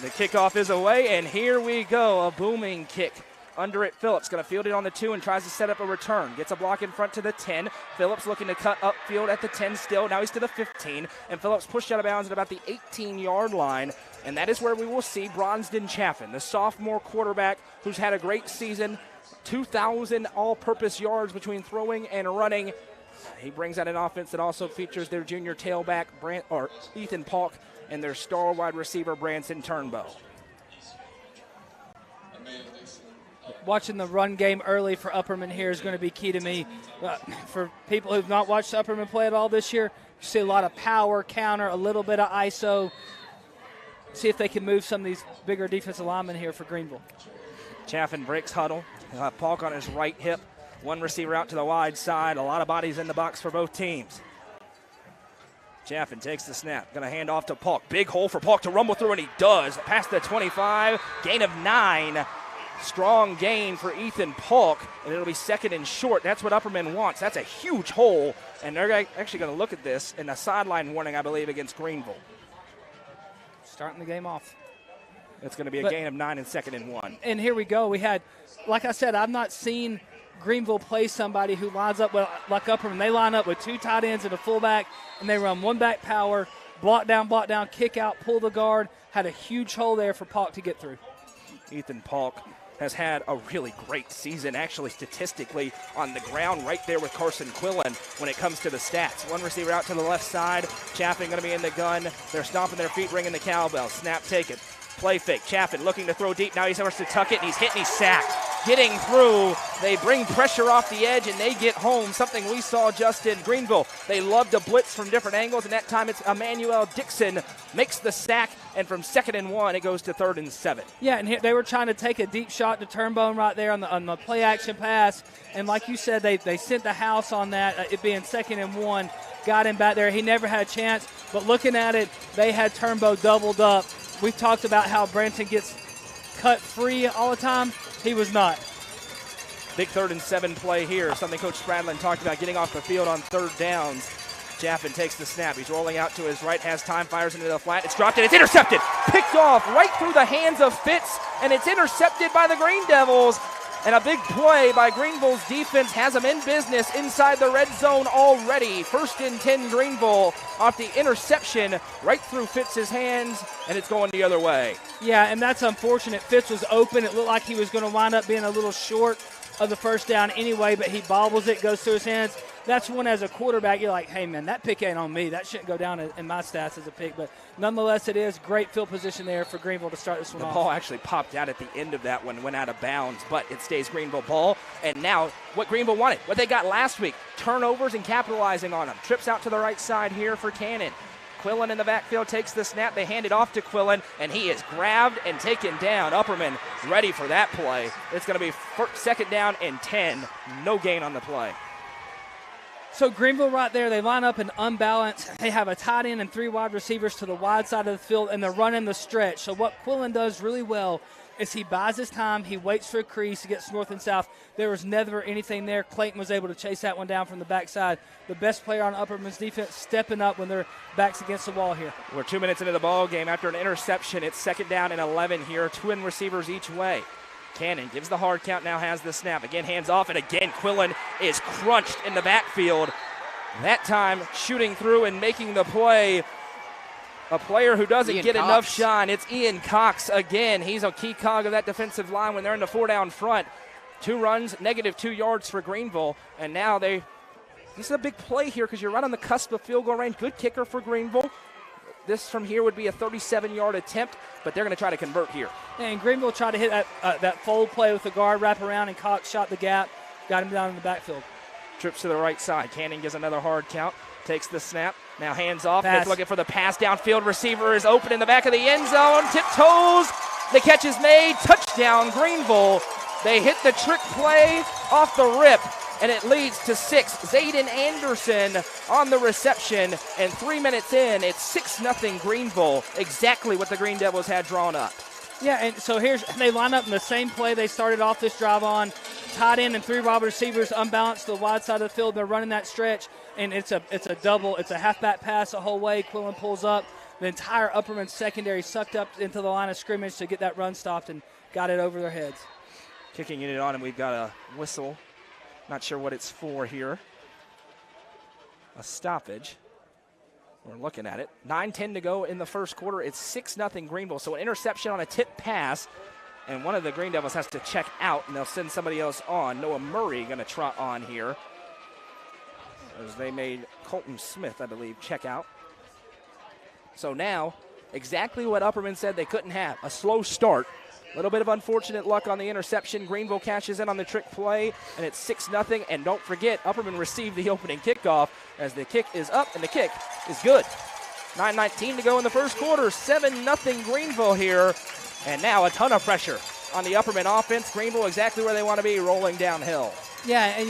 The kickoff is away, and here we go. A booming kick. Under it, Phillips going to field it on the 2 and tries to set up a return. Gets a block in front to the 10. Phillips looking to cut upfield at the 10 still. Now he's to the 15. And Phillips pushed out of bounds at about the 18-yard line. And that is where we will see Bronsden Chaffin, the sophomore quarterback who's had a great season. 2,000 all-purpose yards between throwing and running. He brings out an offense that also features their junior tailback, Ethan Polk, and their star wide receiver, Branson Turnbow. Watching the run game early for Upperman here is going to be key to me. For people who've not watched Upperman play at all this year, you see a lot of power, counter, a little bit of ISO. See if they can move some of these bigger defensive linemen here for Greeneville. Chaffin breaks huddle. He'll have Polk on his right hip. One receiver out to the wide side. A lot of bodies in the box for both teams. Chaffin takes the snap. Going to hand off to Polk. Big hole for Polk to rumble through, and he does. Past the 25. Gain of 9. Strong gain for Ethan Polk, and it'll be second and short. That's what Upperman wants. That's a huge hole, and they're actually going to look at this in a sideline warning, I believe, against Greeneville. Starting the game off. It's going to be a gain of 9 and second and 1. And here we go. We had, like I said, I've not seen Greeneville play somebody who lines up like Upperman. They line up with 2 tight ends and a fullback, and they run 1 back power, block down, kick out, pull the guard. Had a huge hole there for Polk to get through. Ethan Polk has had a really great season, actually statistically on the ground, right there with Carson Quillen when it comes to the stats. One receiver out to the left side. Chaffin going to be in the gun. They're stomping their feet, ringing the cowbell. Snap taken. Play fake. Chaffin looking to throw deep. Now he's forced to tuck it, and he's hit, and he's sacked. Getting through. They bring pressure off the edge, and they get home, something we saw just in Greeneville. They love to blitz from different angles, and that time it's Emmanuel Dixon makes the sack, and from 2nd and 1, it goes to 3rd and 7. Yeah, and they were trying to take a deep shot to Turnbow right there on the play-action pass, and like you said, they sent the house on that, it being 2nd and 1, got him back there. He never had a chance, but looking at it, they had Turnbow doubled up. We've talked about how Branson gets cut free all the time. He was not. Big 3rd and 7 play here, something Coach Spradlin talked about, getting off the field on 3rd downs. Chaffin takes the snap. He's rolling out to his right, has time, fires into the flat. It's dropped, and it's intercepted. Picked off right through the hands of Fitz, and it's intercepted by the Green Devils. And a big play by Greeneville's defense has them in business inside the red zone already. 1st and 10 Greeneville off the interception right through Fitz's hands, and it's going the other way. Yeah, and that's unfortunate. Fitz was open. It looked like he was going to wind up being a little short of the first down anyway, but he bobbles it, goes through his hands. That's when, as a quarterback, you're like, hey, man, that pick ain't on me. That shouldn't go down in my stats as a pick. But nonetheless, it is great field position there for Greeneville to start this one off. The ball actually popped out at the end of that one, went out of bounds, but it stays Greeneville ball. And now what Greeneville wanted, what they got last week, turnovers and capitalizing on them. Trips out to the right side here for Cannon. Quillen in the backfield takes the snap. They hand it off to Quillen, and he is grabbed and taken down. Upperman ready for that play. It's going to be 2nd down and 10. No gain on the play. So Greeneville right there, they line up in unbalanced. They have a tight end and 3 wide receivers to the wide side of the field, and they're running the stretch. So what Quillen does really well is he buys his time. He waits for a crease. He gets north and south. There was never anything there. Clayton was able to chase that one down from the backside. The best player on Upperman's defense stepping up when their back's against the wall here. We're 2 minutes into the ball game. After an interception, it's 2nd down and 11 here. Twin receivers each way. Cannon gives the hard count, now has the snap. Again, hands off, and again, Quillen is crunched in the backfield. That time, shooting through and making the play. A player who doesn't get enough shine. It's Ian Cox again. He's a key cog of that defensive line when they're in the 4-down front. 2 runs, -2 yards for Greeneville. And now this is a big play here because you're right on the cusp of field goal range. Good kicker for Greeneville. This from here would be a 37-yard attempt, but they're going to try to convert here. And Greeneville tried to hit that fold play with the guard wrap around, and Cox shot the gap, got him down in the backfield. Trips to the right side. Cannon gives another hard count, takes the snap. Now hands off. Pass. He's looking for the pass downfield. Receiver is open in the back of the end zone. Tiptoes. The catch is made. Touchdown, Greeneville. They hit the trick play off the rip, and it leads to 6. Zayden Anderson on the reception, and 3 minutes in, it's 6-0 Greeneville, exactly what the Green Devils had drawn up. Yeah, and so they line up in the same play they started off this drive on. Tight end and 3 wide receivers unbalanced to the wide side of the field. They're running that stretch, and it's a double. It's a halfback pass the whole way. Quillen pulls up. The entire Upperman secondary sucked up into the line of scrimmage to get that run stopped and got it over their heads. Kicking it on, and we've got a whistle. Not sure what it's for here. A stoppage. We're looking at it. 9:10 to go in the first quarter. It's 6-0 Greeneville. So an interception on a tip pass, and one of the Green Devils has to check out, and they'll send somebody else on. Noah Murray going to trot on here, as they made Colton Smith, I believe, check out. So now, exactly what Upperman said they couldn't have. A slow start. A little bit of unfortunate luck on the interception. Greeneville cashes in on the trick play, and it's 6-0. And don't forget, Upperman received the opening kickoff as the kick is up, and the kick is good. 9:19 to go in the first quarter. 7-0 Greeneville here. And now a ton of pressure on the Upperman offense. Greeneville exactly where they want to be, rolling downhill. Yeah, and,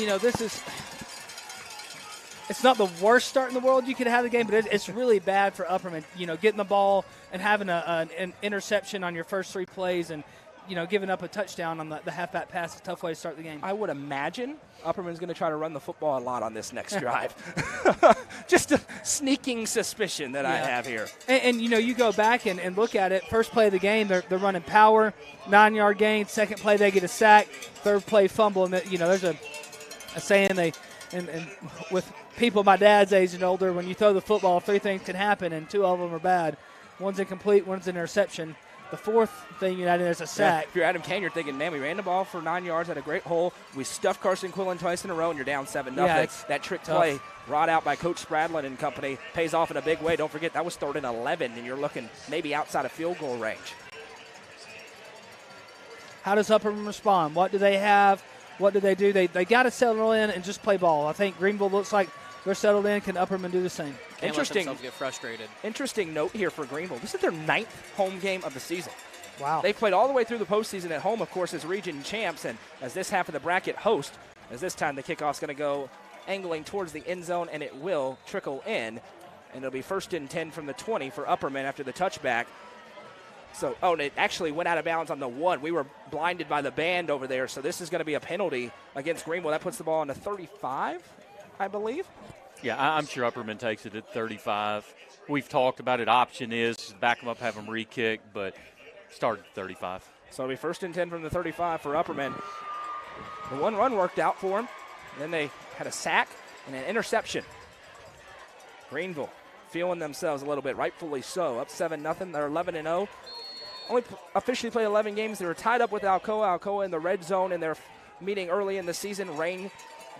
it's not the worst start in the world you could have the game, but it's really bad for Upperman. Getting the ball and having an interception on your first 3 plays and, giving up a touchdown on the halfback pass is a tough way to start the game. I would imagine Upperman's going to try to run the football a lot on this next drive. Just a sneaking suspicion that I have here. And you go back and look at it. First play of the game, they're running power, 9-yard gain. Second play, they get a sack. Third play, fumble. And, there's a saying and with people my dad's age and older, when you throw the football, 3 things can happen, and 2 of them are bad. One's incomplete, one's an interception. The 4th thing you add in there's a sack. Yeah, if you're Adam Kane, you're thinking, man, we ran the ball for 9 yards, had a great hole. We stuffed Carson Quillen twice in a row, and you're down 7-0. Yeah, that trick tough play brought out by Coach Spradlin and company pays off in a big way. Don't forget, that was 3rd and 11, and you're looking maybe outside of field goal range. How does Upperman respond? What do they have? What do? They got to settle in and just play ball. I think Greeneville looks like they're settled in. Can Upperman do the same? Can't let themselves get frustrated. Interesting note here for Greeneville. This is their 9th home game of the season. Wow. They've played all the way through the postseason at home, of course, as region champs, and as this half of the bracket host, as this time the kickoff's going to go angling towards the end zone, and it will trickle in, and it'll be 1st and 10 from the 20 for Upperman after the touchback. So, and it actually went out of bounds on the 1. We were blinded by the band over there, so this is going to be a penalty against Greeneville. That puts the ball on the 35, I believe. Yeah, I'm sure Upperman takes it at 35. We've talked about it. Option is back them up, have them re-kick, but start at 35. So it'll be 1st and 10 from the 35 for Upperman. The 1 run worked out for them. And then they had a sack and an interception. Greeneville feeling themselves a little bit, rightfully so. Up 7-0. They're 11-0. Only officially played 11 games. They were tied up with Alcoa in the red zone in their meeting early in the season. Rain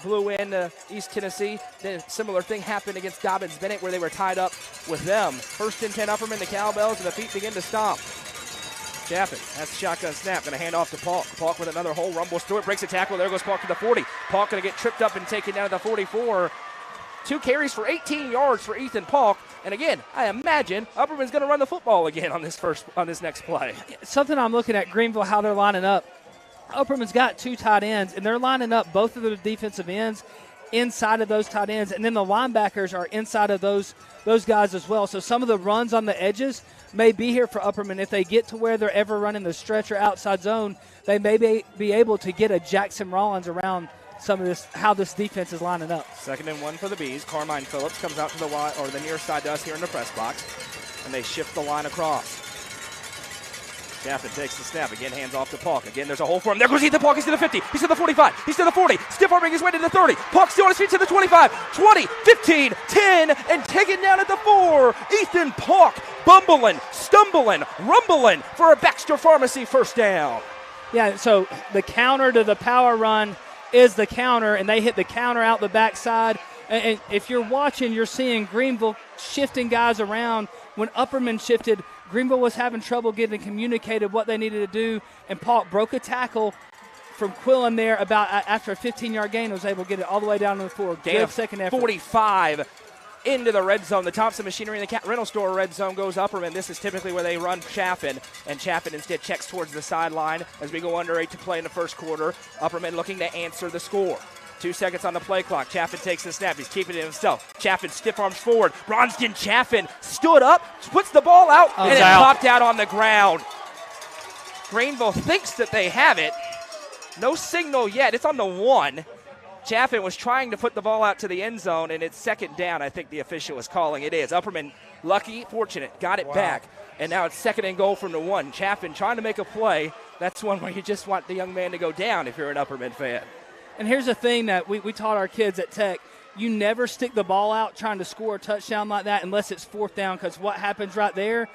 blew in East Tennessee. Then a similar thing happened against Dobbins-Bennett where they were tied up with them. 1st and 10 Upperman, the Cowbells, and the feet begin to stomp. Chaffin has the shotgun snap, going to hand off to Paulk. Paulk with another hole, rumble through it, breaks a tackle. There goes Paulk to the 40. Paulk going to get tripped up and taken down to the 44. 2 carries for 18 yards for Ethan Paulk. And again, I imagine Upperman's going to run the football again on this next play. Something I'm looking at Greeneville, how they're lining up. Upperman's got 2 tight ends, and they're lining up both of their defensive ends inside of those tight ends, and then the linebackers are inside of those guys as well. So some of the runs on the edges may be here for Upperman. If they get to where they're ever running the stretch or outside zone, they may be able to get a Jackson Rollins around some of this, how this defense is lining up. 2nd and 1 for the Bees. Carmine Phillips comes out to the wide, or the near side to us here in the press box, and they shift the line across. Chaffin takes the snap. Again, hands off to Paulk. Again, there's a hole for him. There goes Ethan Paulk. He's to the 50. He's to the 45. He's to the 40. Stiff arming his way to the 30. Paulk still on his feet to the 25, 20, 15, 10, and taken down at the 4. Ethan Paulk bumbling, stumbling, rumbling for a Baxter Pharmacy first down. Yeah, so the counter to the power run is the counter, and they hit the counter out the backside. And if you're watching, you're seeing Greeneville shifting guys around. When Upperman shifted, Greeneville was having trouble getting communicated what they needed to do, and Paulk broke a tackle from Quillen there about after a 15-yard gain, was able to get it all the way down to the 4. Good second effort. 45 into the red zone. The Thompson Machinery and the Cat Rental Store red zone goes Upperman. This is typically where they run Chaffin, and Chaffin instead checks towards the sideline as we go under 8 to play in the first quarter. Upperman looking to answer the score. 2 seconds on the play clock. Chaffin takes the snap. He's keeping it himself. Chaffin stiff arms forward. Bronston Chaffin stood up, puts the ball out, and it popped out on the ground. Greeneville thinks that they have it. No signal yet. It's on the 1. Chaffin was trying to put the ball out to the end zone, and it's 2nd down. I think the official was calling it is. Upperman, lucky, fortunate, got it back. And now it's 2nd and goal from the 1. Chaffin trying to make a play. That's one where you just want the young man to go down if you're an Upperman fan. And here's the thing that we taught our kids at Tech. You never stick the ball out trying to score a touchdown like that unless it's 4th down, because what happens right there,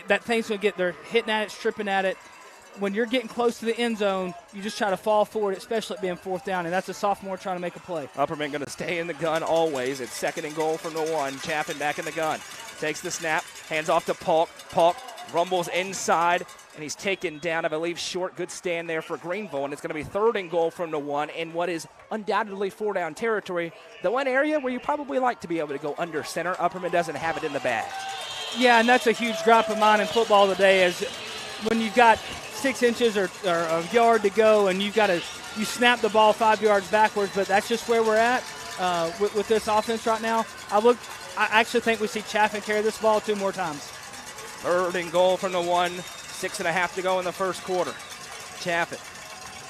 that thing's going to get, they're hitting at it, stripping at it. When you're getting close to the end zone, you just try to fall forward, especially it being 4th down, and that's a sophomore trying to make a play. Upperman going to stay in the gun always. It's 2nd and goal from the 1. Chaffin back in the gun. Takes the snap, hands off to Paulk. Paulk rumbles inside, and he's taken down, I believe, short. Good stand there for Greeneville, and it's going to be 3rd and goal from the 1 in what is undoubtedly 4-down territory. The one area where you probably like to be able to go under center. Upperman doesn't have it in the bag. Yeah, and that's a huge gripe of mine in football today is when you've got 6 inches or a yard to go, and you snap the ball 5 yards backwards, but that's just where we're at with this offense right now. I actually think we see Chaffin carry this ball 2 more times. 3rd and goal from the 1, 6.5 to go in the first quarter. Chaffin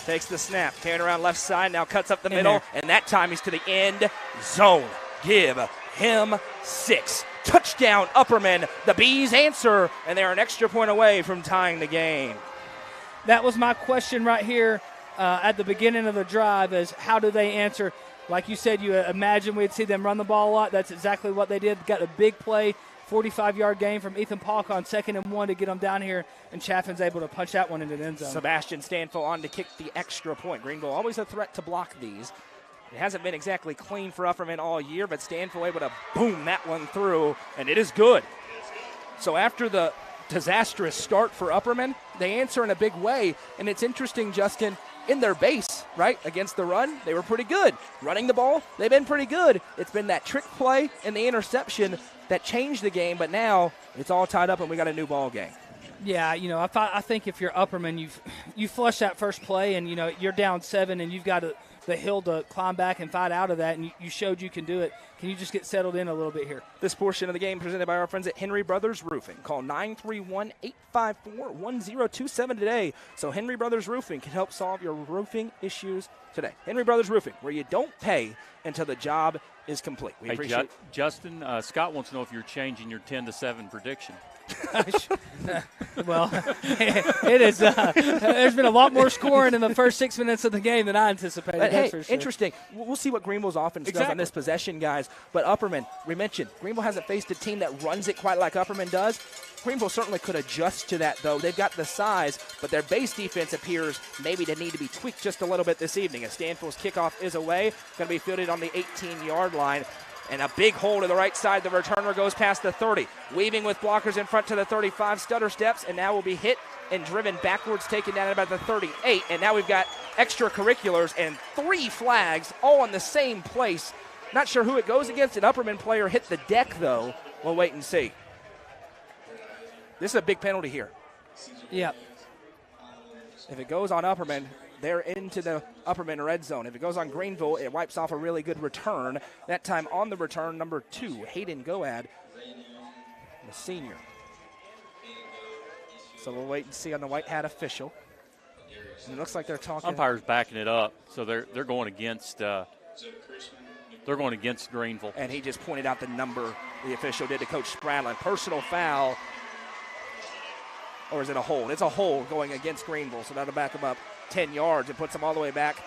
takes the snap, carrying around left side, now cuts up the middle, and that time he's to the end zone. Give him 6. Touchdown, Upperman. The Bees answer, and they're an extra point away from tying the game. That was my question right here at the beginning of the drive is how do they answer? Like you said, you imagine we'd see them run the ball a lot. That's exactly what they did. Got a big play, 45-yard gain from Ethan Paulk on 2nd and 1 to get them down here, and Chaffin's able to punch that one into the end zone. Sebastian Stanfill on to kick the extra point. Greeneville always a threat to block these. It hasn't been exactly clean for Upperman all year, but Stanfill able to boom that one through, and it is good. So after the disastrous start for Upperman, they answer in a big way, and it's interesting, Justin, in their base, right, against the run, they were pretty good. Running the ball, they've been pretty good. It's been that trick play and the interception that changed the game, but now it's all tied up and we got a new ball game. Yeah, I think if you're Upperman, you flush that first play and, you're down 7 and you've got the hill to climb back and fight out of that, and you showed you can do it. Can you just get settled in a little bit here? This portion of the game presented by our friends at Henry Brothers Roofing. Call 931-854-1027 today so Henry Brothers Roofing can help solve your roofing issues today. Henry Brothers Roofing, where you don't pay until the job is complete. We appreciate Justin, Scott wants to know if you're changing your 10-7 prediction. Well, it is. There's been a lot more scoring in the first 6 minutes of the game than I anticipated. But hey, for sure. Interesting. We'll see what Greeneville's offense does on this possession, guys. But Upperman, we mentioned, Greeneville hasn't faced a team that runs it quite like Upperman does. Greeneville certainly could adjust to that, though. They've got the size, but their base defense appears maybe to need to be tweaked just a little bit this evening. As Stanfield's kickoff is away, going to be fielded on the 18-yard line. And a big hole to the right side. The returner goes past the 30. Weaving with blockers in front to the 35. Stutter steps, and now will be hit and driven backwards, taken down at about the 38. And now we've got extracurriculars and 3 flags all in the same place. Not sure who it goes against. An Upperman player hit the deck, though. We'll wait and see. This is a big penalty here. Yeah. If it goes on Upperman, They're into the Upperman red zone. If it goes on Greeneville, it wipes off a really good return. That time on the return, number 2, Hayden Goad, the senior. So we'll wait and see on the white hat official. And it looks like they're talking. Umpire's backing it up, so they're going against Greeneville. And he just pointed out the number the official did to Coach Spradlin. Personal foul. Or is it a hold? It's a hold going against Greeneville, so that'll back them up 10 yards. It puts them all the way back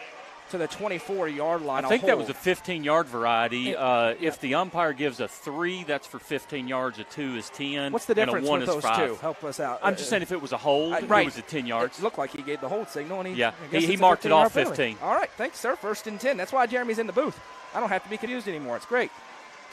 to the 24-yard line. I think that was a 15-yard variety. If the umpire gives a 3, that's for 15 yards. A 2 is 10. What's the difference and a 1 with is those 5. two? Help us out. I'm just saying if it was a hold, right. it was at 10 yards. It looked like he gave the hold signal. And he marked it off 15. All right, thanks, sir. 1st and 10. That's why Jeremy's in the booth. I don't have to be confused anymore. It's great.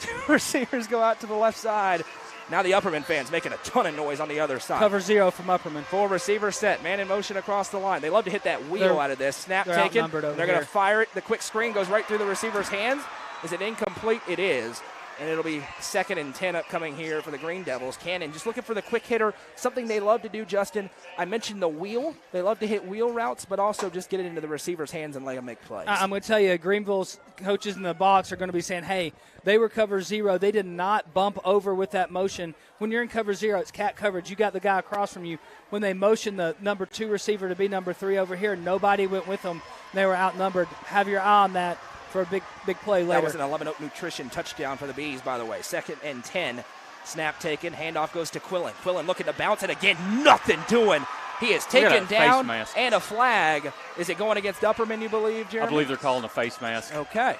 Two receivers go out to the left side. Now the Upperman fans making a ton of noise on the other side. Cover 0 from Upperman. 4 receiver set. Man in motion across the line. They love to hit that wheel out of this. Snap taken. They're going to fire it. The quick screen goes right through the receiver's hands. Is it incomplete? It is. And it'll be 2nd and 10 upcoming here for the Green Devils. Cannon just looking for the quick hitter, something they love to do, Justin. I mentioned the wheel. They love to hit wheel routes, but also just get it into the receiver's hands and let them make plays. I'm going to tell you, Greenville's coaches in the box are going to be saying, hey, they were cover 0. They did not bump over with that motion. When you're in cover 0, it's cat coverage. You got the guy across from you. When they motioned the number 2 receiver to be number 3 over here, nobody went with them. They were outnumbered. Have your eye on that for a big play later. That was an 11 Oak Nutrition touchdown for the Bees, by the way. 2nd and 10. Snap taken. Handoff goes to Quillen. Quillen looking to bounce it again. Nothing doing. He is taken down and a flag. Is it going against Upperman, you believe, Jeremy? I believe they're calling a face mask. Okay.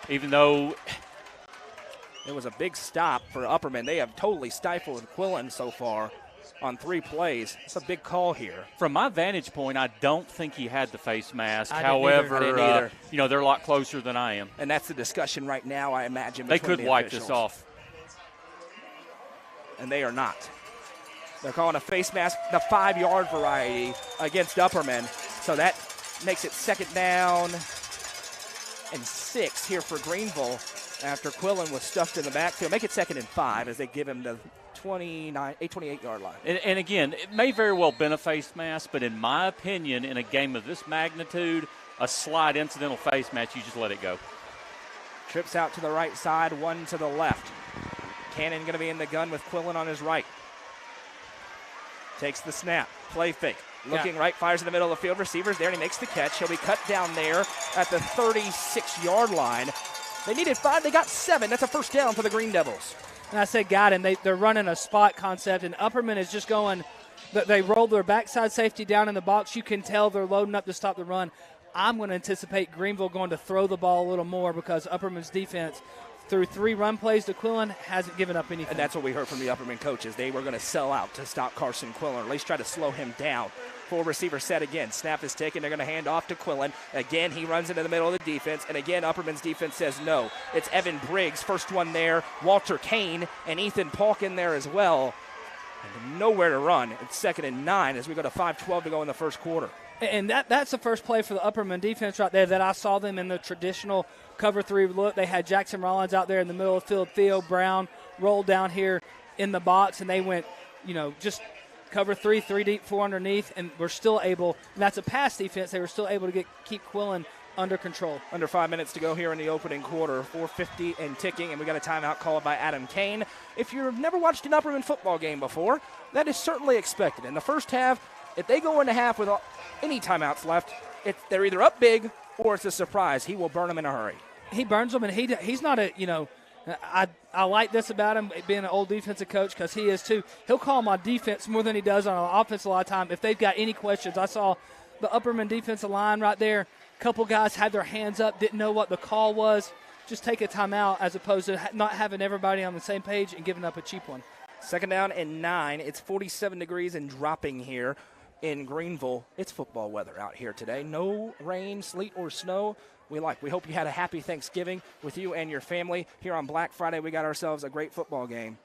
Even though it was a big stop for Upperman. They have totally stifled Quillen so far on 3 plays. It's a big call here. From my vantage point, I don't think he had the face mask. However, they're a lot closer than I am. And that's the discussion right now, I imagine. They could wipe officials. this off. And they are not. They're calling a face mask, the 5-yard variety against Upperman. So that makes it 2nd down and 6 here for Greeneville after Quillen was stuffed in the backfield. Make it 2nd and 5 as they give him the 28-yard line. And again, it may very well been a face mask, but in my opinion, in a game of this magnitude, a slight incidental face mask, you just let it go. Trips out to the right side, 1 to the left. Cannon going to be in the gun with Quillen on his right. Takes the snap, play fake. Looking right, fires in the middle of the field. Receivers there, and he makes the catch. He'll be cut down there at the 36-yard line. They needed 5. They got 7. That's a 1st down for the Green Devils. And I said, got him. They're running a spot concept, and Upperman is just going. They rolled their backside safety down in the box. You can tell they're loading up to stop the run. I'm going to anticipate Greeneville going to throw the ball a little more because Upperman's defense, through 3 run plays to Quillen, hasn't given up anything. And that's what we heard from the Upperman coaches. They were going to sell out to stop Carson Quillen, or at least try to slow him down. 4 receiver set again. Snap is taken. They're going to hand off to Quillen. Again, he runs into the middle of the defense. And again, Upperman's defense says no. It's Evan Briggs, first one there. Walter Kane and Ethan Polk in there as well. And nowhere to run. It's 2nd and 9 as we go to 5:12 to go in the first quarter. And that's the first play for the Upperman defense right there that I saw them in the traditional cover 3 look. They had Jackson Rollins out there in the middle of the field. Theo Brown rolled down here in the box, and they went, just cover 3 deep, 4 underneath, and we're still able, and that's a pass defense, they were still able to keep Quillen under control. Under 5 minutes to go here in the opening quarter, 4:50 and ticking, and we got a timeout called by Adam Kane. If you've never watched an Upperman football game before, that is certainly expected. In the first half, if they go into half with any timeouts left, they're either up big or it's a surprise. He will burn them in a hurry. He burns them, and he's not I like this about him, being an old defensive coach, because he is too. He'll call my defense more than he does on offense a lot of time. If they've got any questions, I saw the Upperman defensive line right there. A couple guys had their hands up, didn't know what the call was. Just take a timeout as opposed to not having everybody on the same page and giving up a cheap one. 2nd down and 9. It's 47 degrees and dropping here in Greeneville. It's football weather out here today. No rain, sleet, or snow. We hope you had a happy Thanksgiving with you and your family. Here on Black Friday, we got ourselves a great football game.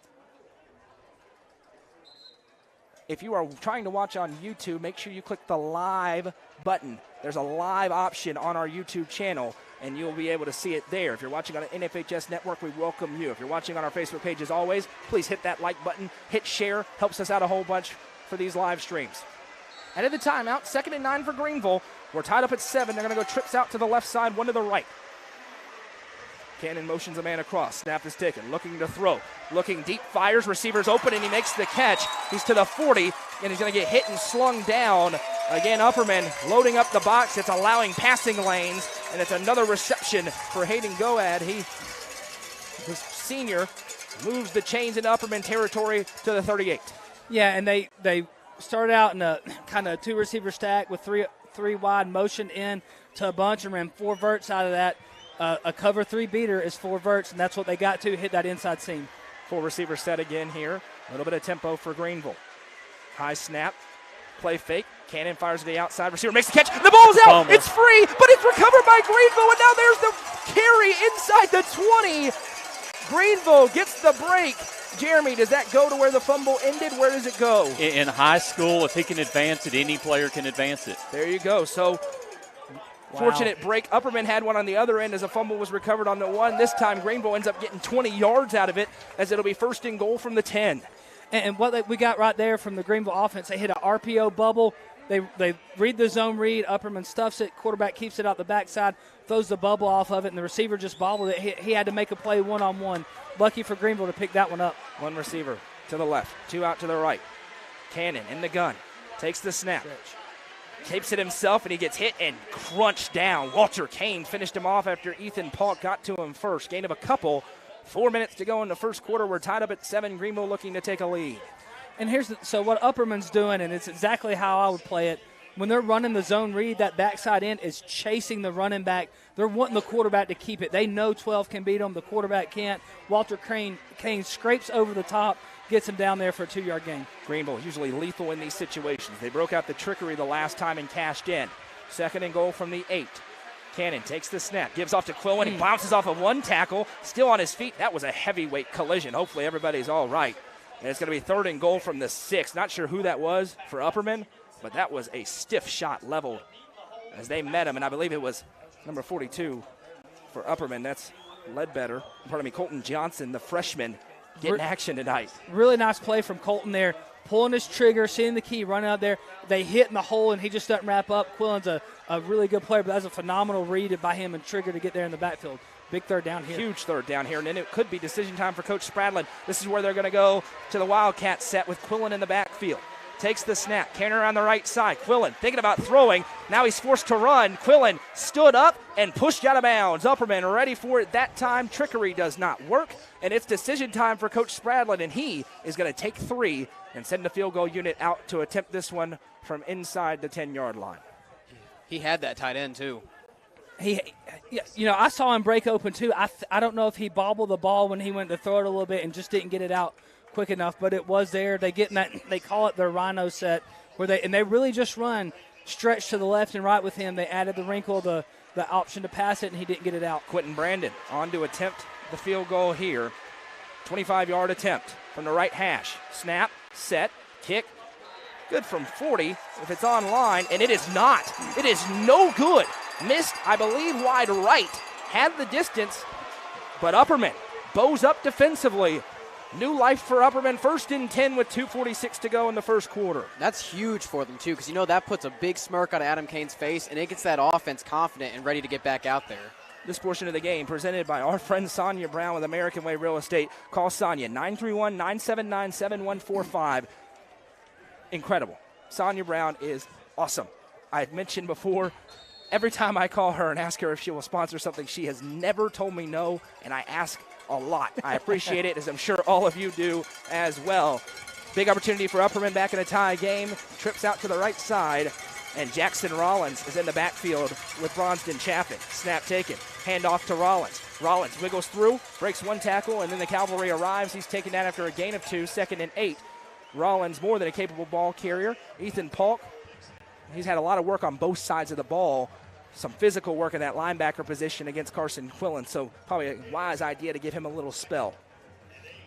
If you are trying to watch on YouTube, make sure you click the live button. There's a live option on our YouTube channel, and you'll be able to see it there. If you're watching on an NFHS network, we welcome you. If you're watching on our Facebook page, as always, please hit that like button, hit share, helps us out a whole bunch for these live streams. Out of the timeout, 2nd and 9 for Greeneville. We're tied up at 7. They're going to go trips out to the left side, one to the right. Cannon motions a man across. Snap is taken. Looking to throw. Looking deep. Fires. Receivers open, and he makes the catch. He's to the 40, and he's going to get hit and slung down. Again, Upperman loading up the box. It's allowing passing lanes, and it's another reception for Hayden Goad. He, the senior, moves the chains into Upperman territory to the 38. Yeah, and they started out in a kind of 2-receiver stack with three wide, motion in to a bunch and ran 4 verts out of that. A cover 3 beater is 4 verts, and that's what they got to hit that inside seam. 4-receiver set again here. A little bit of tempo for Greeneville. High snap, play fake. Cannon fires to the outside. Receiver makes the catch. The ball's out. Fumble. It's free, but it's recovered by Greeneville, and now there's the carry inside the 20. Greeneville gets the break. Jeremy, does that go to where the fumble ended? Where does it go? In high school, if he can advance it, any player can advance it. There you go. So, fortunate break. Upperman had one on the other end as a fumble was recovered on the 1. This time, Greeneville ends up getting 20 yards out of it as it'll be 1st and goal from the 10. And what we got right there from the Greeneville offense, they hit an RPO bubble. They read the zone read. Upperman stuffs it. Quarterback keeps it out the backside, throws the bubble off of it, and the receiver just bobbled it. He had to make a play one-on-one. Lucky for Greeneville to pick that one up. 1 receiver to the left, 2 out to the right. Cannon in the gun, takes the snap. Tapes it himself, and he gets hit and crunched down. Walter Kane finished him off after Ethan Paulk got to him first. Gain of a couple. 4 minutes to go in the first quarter. We're tied up at 7. Greeneville looking to take a lead. And so what Upperman's doing, and it's exactly how I would play it, when they're running the zone read, that backside end is chasing the running back. They're wanting the quarterback to keep it. They know 12 can beat them. The quarterback can't. Walter Kane scrapes over the top, gets him down there for a 2-yard gain. Greeneville usually lethal in these situations. They broke out the trickery the last time and cashed in. 2nd and goal from the 8. Cannon takes the snap, gives off to Quillen. He bounces off of 1 tackle, still on his feet. That was a heavyweight collision. Hopefully everybody's all right. And it's going to be 3rd and goal from the 6. Not sure who that was for Upperman, but that was a stiff shot leveled as they met him. And I believe it was number 42 for Upperman. That's Colton Johnson, the freshman, getting action tonight. Really nice play from Colton there. Pulling his trigger, seeing the key, running out there. They hit in the hole, and he just doesn't wrap up. Quillen's a really good player, but that's a phenomenal read by him and trigger to get there in the backfield. Big 3rd down here. Huge 3rd down here, and then it could be decision time for Coach Spradlin. This is where they're going to go to the Wildcat set with Quillen in the backfield. Takes the snap. Cannon on the right side. Quillen thinking about throwing. Now he's forced to run. Quillen stood up and pushed out of bounds. Upperman ready for it that time. Trickery does not work, and it's decision time for Coach Spradlin, and he is going to take 3 and send the field goal unit out to attempt this one from inside the 10-yard line. He had that tight end, too. I saw him break open, too. I don't know if he bobbled the ball when he went to throw it a little bit and just didn't get it out quick enough, but it was there. They get in that, they call it their rhino set, where they really just run stretch to the left and right with him. They added the wrinkle, the option to pass it, and he didn't get it out. Quentin Brandon on to attempt the field goal here. 25-yard attempt from the right hash. Snap, set, kick. Good from 40 if it's on line, and it is not. It is no good. Missed, I believe, wide right. Had the distance, but Upperman bows up defensively. New life for Upperman, 1st and 10 with 2:46 to go in the first quarter. That's huge for them, too, because, that puts a big smirk on Adam Kane's face, and it gets that offense confident and ready to get back out there. This portion of the game presented by our friend Sonia Brown with American Way Real Estate. Call Sonia, 931-979-7145. Incredible. Sonia Brown is awesome. I had mentioned before, every time I call her and ask her if she will sponsor something, she has never told me no, and I ask a lot. I appreciate it, as I'm sure all of you do as well. Big opportunity for Upperman back in a tie game. Trips out to the right side, and Jackson Rollins is in the backfield with Bronston Chaffin. Snap taken. Hand off to Rollins. Rollins wiggles through, breaks 1 tackle, and then the cavalry arrives. He's taken down after a gain of 2, 2nd and 8. Rollins more than a capable ball carrier. Ethan Paulk, he's had a lot of work on both sides of the ball. Some physical work in that linebacker position against Carson Quillen, so probably a wise idea to give him a little spell.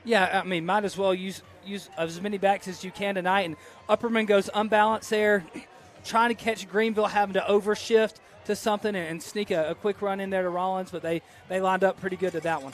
Yeah, might as well use as many backs as you can tonight. And Upperman goes unbalanced there, trying to catch Greeneville, having to overshift to something and sneak a quick run in there to Rollins, but they lined up pretty good to that one.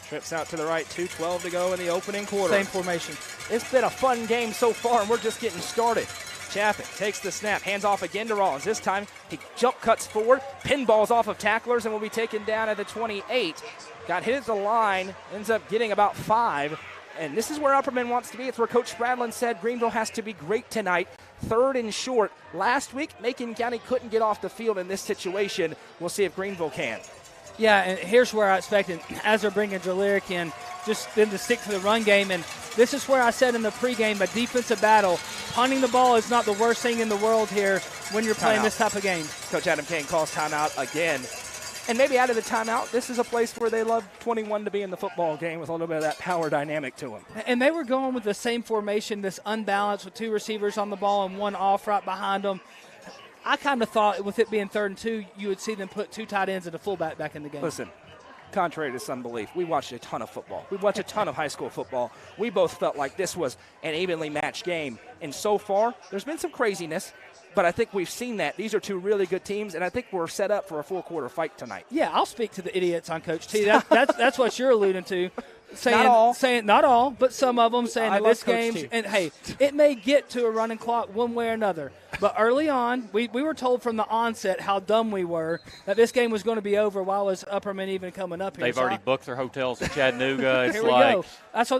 Trips out to the right, 2:12 to go in the opening quarter. Same formation. It's been a fun game so far, and we're just getting started. Chaffin takes the snap, hands off again to Rollins. This time he jump cuts forward, pinballs off of tacklers, and will be taken down at the 28. Got hit at the line, ends up getting about 5. And this is where Upperman wants to be. It's where Coach Spradlin said Greeneville has to be great tonight. 3rd and short. Last week, Macon County couldn't get off the field in this situation. We'll see if Greeneville can. Yeah, and here's where I expected, as they're bringing Jaleric in, just them to stick to the run game. And this is where I said in the pregame, a defensive battle. Punting the ball is not the worst thing in the world here when you're playing this type of game. Coach Adam Kane calls timeout again. And maybe out of the timeout, this is a place where they love 21 to be in the football game with a little bit of that power dynamic to them. And they were going with the same formation, this unbalanced with 2 receivers on the ball and 1 off right behind them. I kind of thought with it being 3rd and 2, you would see them put 2 tight ends and a fullback back in the game. Listen, contrary to some belief, we watched a ton of football. We watched a ton of high school football. We both felt like this was an evenly matched game. And so far, there's been some craziness. But I think we've seen that. These are 2 really good teams, and I think we're set up for a 4-quarter fight tonight. Yeah, I'll speak to the idiots on Coach T. That's what you're alluding to. Not all. Saying not all, but some of them saying I that this love Coach game, T. and hey, it may get to a running clock one way or another. But early on, we were told from the onset how dumb we were, that this game was going to be over while was Upperman even coming up here. They've already booked their hotels in Chattanooga. It's here we like, go.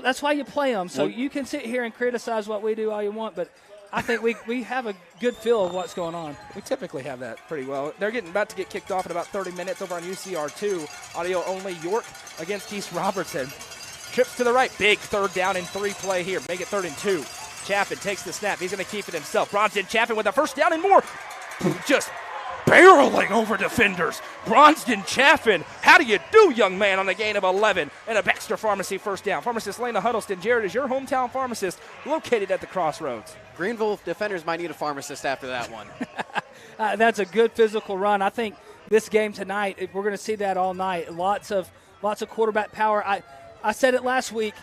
That's why you play them. So you can sit here and criticize what we do all you want, but I think we have a good feel of what's going on. We typically have that pretty well. They're about to get kicked off in about 30 minutes over on UCR2. Audio only. York against East Robertson. Trips to the right. Big 3rd down and 3 play here. Make it 3rd and 2. Chaffin takes the snap. He's going to keep it himself. Bronston Chaffin with a 1st down and more. Just barreling over defenders. Bronston Chaffin, how do you do, young man, on a gain of 11 and a Baxter Pharmacy 1st down. Pharmacist Lena Huddleston. Jared is your hometown pharmacist located at the Crossroads. Greeneville defenders might need a pharmacist after that one. That's a good physical run. I think this game tonight, we're going to see that all night. Lots of quarterback power. I said it last week.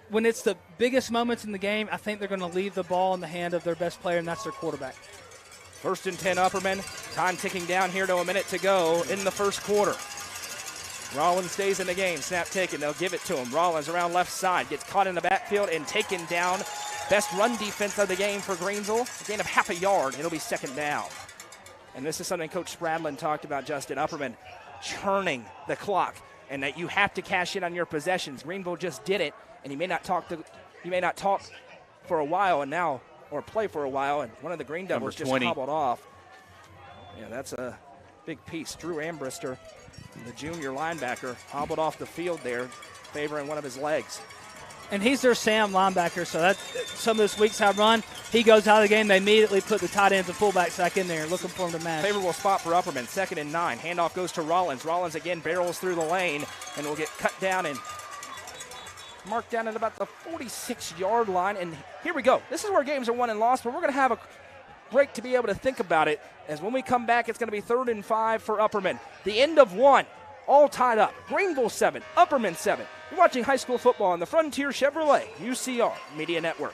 When it's the biggest moments in the game, I think they're going to leave the ball in the hand of their best player, and that's their quarterback. 1st and 10 Upperman. Time ticking down here to a minute to go in the 1st quarter. Rollins stays in the game. Snap taken. They'll give it to him. Rollins around left side. Gets caught in the backfield and taken down. Best run defense of the game for Greeneville. A gain of half a yard. It'll be 2nd down. And this is something Coach Spradlin talked about, Justin. Upperman churning the clock and that you have to cash in on your possessions. Greeneville just did it, and you may not talk for a while and now or play for a while, and one of the Green Devils just hobbled off. Yeah, that's a big piece. Drew Ambrister, the junior linebacker, hobbled off the field there, favoring one of his legs. And he's their Sam linebacker, so that some of those weeks I run, he goes out of the game, they immediately put the tight ends and fullbacks back in there, looking for him to match. Favorable spot for Upperman, 2nd and 9. Handoff goes to Rollins. Rollins again barrels through the lane and will get cut down and marked down at about the 46-yard line. And here we go. This is where games are won and lost, but we're going to have a break to be able to think about it, as when we come back, it's going to be 3rd and 5 for Upperman. The end of 1, all tied up. Greeneville 7, Upperman 7. You're watching high school football on the Frontier Chevrolet UCR Media Network.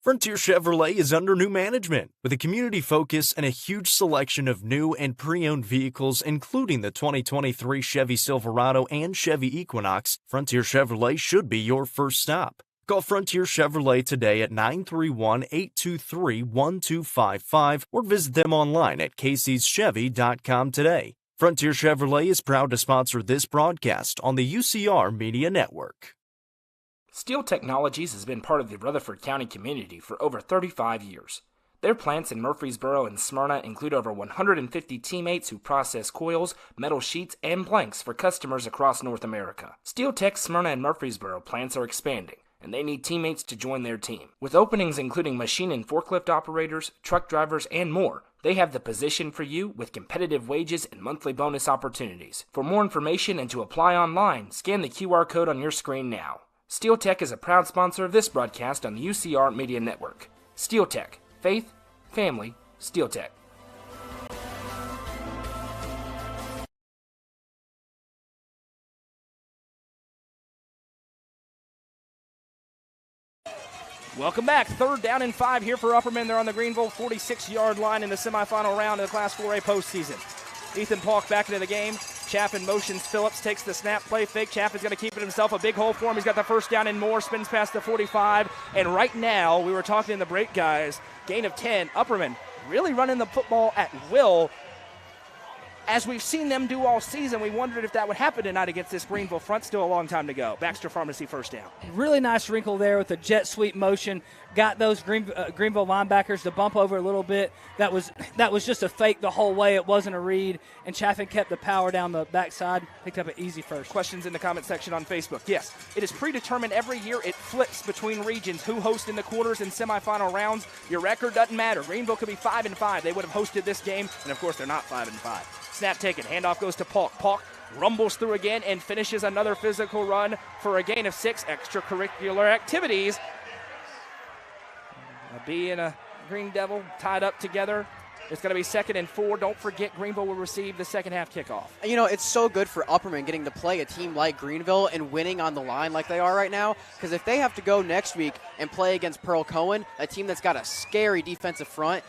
Frontier Chevrolet is under new management with a community focus and a huge selection of new and pre-owned vehicles, including the 2023 Chevy Silverado and Chevy Equinox. Frontier Chevrolet should be your first stop. Call Frontier Chevrolet today at 931-823-1255 or visit them online at caseyschevy.com today. Frontier Chevrolet is proud to sponsor this broadcast on the UCR Media Network. Steel Technologies has been part of the Rutherford County community for over 35 years. Their plants in Murfreesboro and Smyrna include over 150 teammates who process coils, metal sheets, and blanks for customers across North America. Steel Tech's Smyrna and Murfreesboro plants are expanding, and they need teammates to join their team. With openings including machine and forklift operators, truck drivers, and more, they have the position for you with competitive wages and monthly bonus opportunities. For more information and to apply online, scan the QR code on your screen now. Steel Tech is a proud sponsor of this broadcast on the UCR Media Network. Steel Tech. Faith, family, Steel Tech. Welcome back. 3rd down and 5 here for Upperman. They're on the Greeneville 46-yard line in the semifinal round of the Class 4A postseason. Ethan Polk back into the game. Chaffin motions Phillips, takes the snap, play fake. Chaffin's going to keep it himself. A big hole for him. He's got the first down and more. Spins past the 45. And right now, we were talking in the break, guys, gain of 10. Upperman really running the football at will. As we've seen them do all season, we wondered if that would happen tonight against this Greeneville front. Still a long time to go. Baxter Pharmacy first down. Really nice wrinkle there with the jet sweep motion. Got those Greeneville linebackers to bump over a little bit. That was just a fake the whole way. It wasn't a read. And Chaffin kept the power down the backside. Picked up an easy first. Questions in the comment section on Facebook. Yes, it is predetermined every year. It flips between regions. Who hosts in the quarters and semifinal rounds? Your record doesn't matter. Greeneville could be 5-5. They would have hosted this game. And, of course, they're not 5-5. Snap taken. Handoff goes to Polk. Polk rumbles through again and finishes another physical run for a gain of 6. Extracurricular activities. A B and a Green Devil tied up together. It's going to be 2nd and 4. Don't forget, Greeneville will receive the second half kickoff. You know, it's so good for Upperman getting to play a team like Greeneville and winning on the line like they are right now. Because if they have to go next week and play against Pearl Cohen, a team that's got a scary defensive front,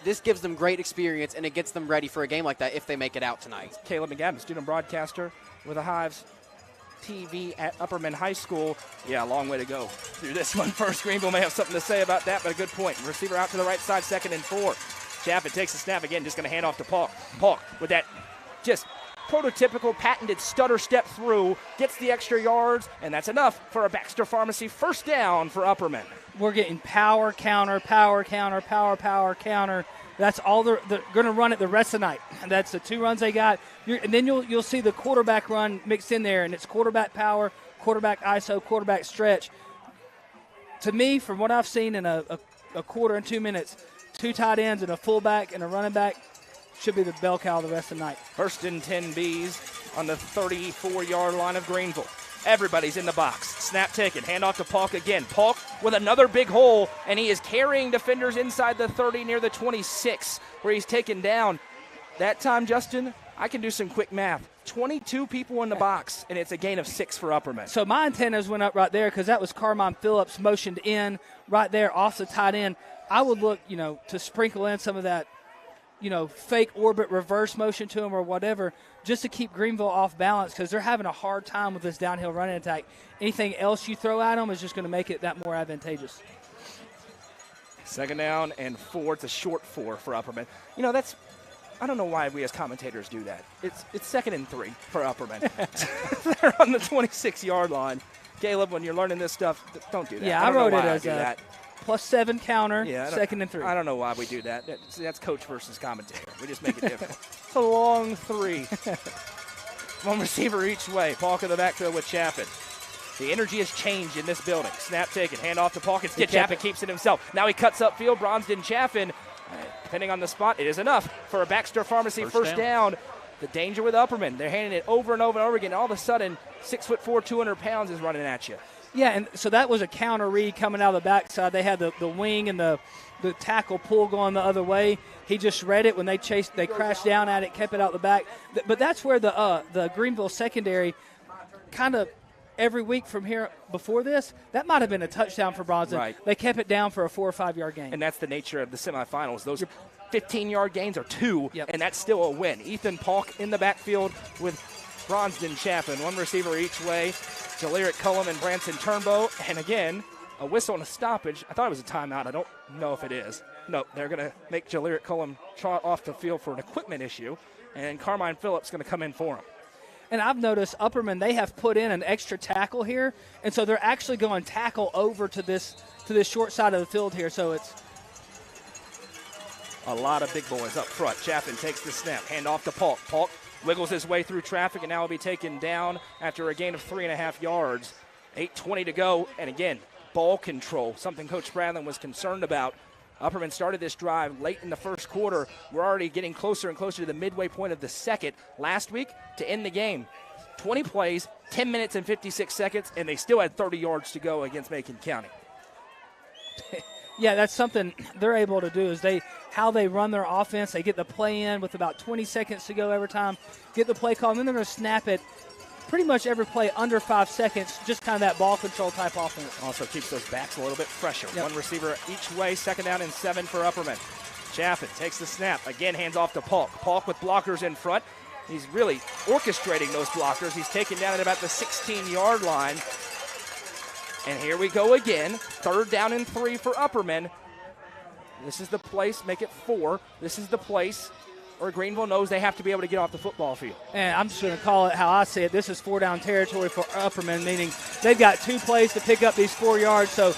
this gives them great experience, and it gets them ready for a game like that if they make it out tonight. Caleb McGavin, student broadcaster with the Hives TV at Upperman High School. Yeah, a long way to go through this one. First, Greeneville may have something to say about that, but a good point. Receiver out to the right side, 2nd and 4. Chaffin takes the snap again, just going to hand off to Polk. Polk with that just prototypical patented stutter step through, gets the extra yards, and that's enough for a Baxter Pharmacy first down for Upperman. We're getting power, counter, power, counter, power, power, counter. That's all they're going to run it the rest of the night. And that's the 2 runs they got. And then you'll see the quarterback run mixed in there, and it's quarterback power, quarterback ISO, quarterback stretch. To me, from what I've seen in a quarter and 2 minutes, 2 tight ends and a fullback and a running back should be the bell cow the rest of the night. 1st and 10 Bs on the 34-yard line of Greeneville. Everybody's in the box. Snap taken. Hand off to Polk again. Polk with another big hole, and he is carrying defenders inside the 30 near the 26 where he's taken down. That time, Justin, I can do some quick math. 22 people in the box, and it's a gain of 6 for Upperman. So my antennas went up right there because that was Carmine Phillips motioned in right there off the tight end. I would look, to sprinkle in some of that, fake orbit reverse motion to him or whatever, just to keep Greeneville off balance because they're having a hard time with this downhill running attack. Anything else you throw at them is just going to make it that more advantageous. 2nd down and 4. It's a short 4 for Upperman. I don't know why we as commentators do that. It's 2nd and 3 for Upperman. They're on the 26-yard line. Caleb, when you're learning this stuff, don't do that. Yeah, I wrote it as that. +7 counter, yeah, 2nd and 3. I don't know why we do that. That's coach versus commentator. We just make it different. It's a long 3. One receiver each way. Polk in the backfield with Chaffin. The energy has changed in this building. Snap taken. Hand off to Polk. Instead, Chaffin keeps it himself. Now he cuts upfield. Bronsden Chaffin, depending on the spot, it is enough for a Baxter Pharmacy first down. The danger with Upperman. They're handing it over and over and over again. All of a sudden, 6'4", 200 pounds is running at you. Yeah, and so that was a counter read coming out of the backside. They had the wing and the tackle pull going the other way. He just read it when they crashed down at it, kept it out the back. But that's where the Greeneville secondary kind of every week from here before this, that might have been a touchdown for Bronsden. Right. They kept it down for a 4 or 5 yard gain. And that's the nature of the semifinals. Those 15-yard gains are 2, and that's still a win. Ethan Polk in the backfield with Bronsden Chaffin. One receiver each way. Jaleric Cullum and Branson Turnbow. And again, a whistle and a stoppage. I thought it was a timeout. I don't know if it is. No, they're going to make Jaleric Cullum trot off the field for an equipment issue. And Carmine Phillips going to come in for him. And I've noticed Upperman, they have put in an extra tackle here. And so they're actually going tackle over to this short side of the field here. So it's a lot of big boys up front. Chaffin takes the snap. Hand off to Polk. Polk wiggles his way through traffic and now will be taken down after a gain of 3.5 yards. 8:20 to go. And again, ball control, something Coach Bradlin was concerned about. Upperman started this drive late in the first quarter. We're already getting closer and closer to the midway point of the second. Last week, to end the game, 20 plays, 10 minutes and 56 seconds, and they still had 30 yards to go against Macon County. Yeah, that's something they're able to do is how they run their offense. They get the play in with about 20 seconds to go every time, get the play call, and then they're going to snap it pretty much every play under 5 seconds, just kind of that ball control type offense. Also keeps those backs a little bit fresher. Yep. One receiver each way, 2nd down and 7 for Upperman. Chaffin takes the snap. Again, hands off to Polk. Polk with blockers in front. He's really orchestrating those blockers. He's taken down at about the 16-yard line. And here we go again. 3rd down and 3 for Upperman. This is the place, make it 4. This is the place where Greeneville knows they have to be able to get off the football field. And I'm just going to call it how I see it. This is 4-down territory for Upperman, meaning they've got 2 plays to pick up these 4 yards. So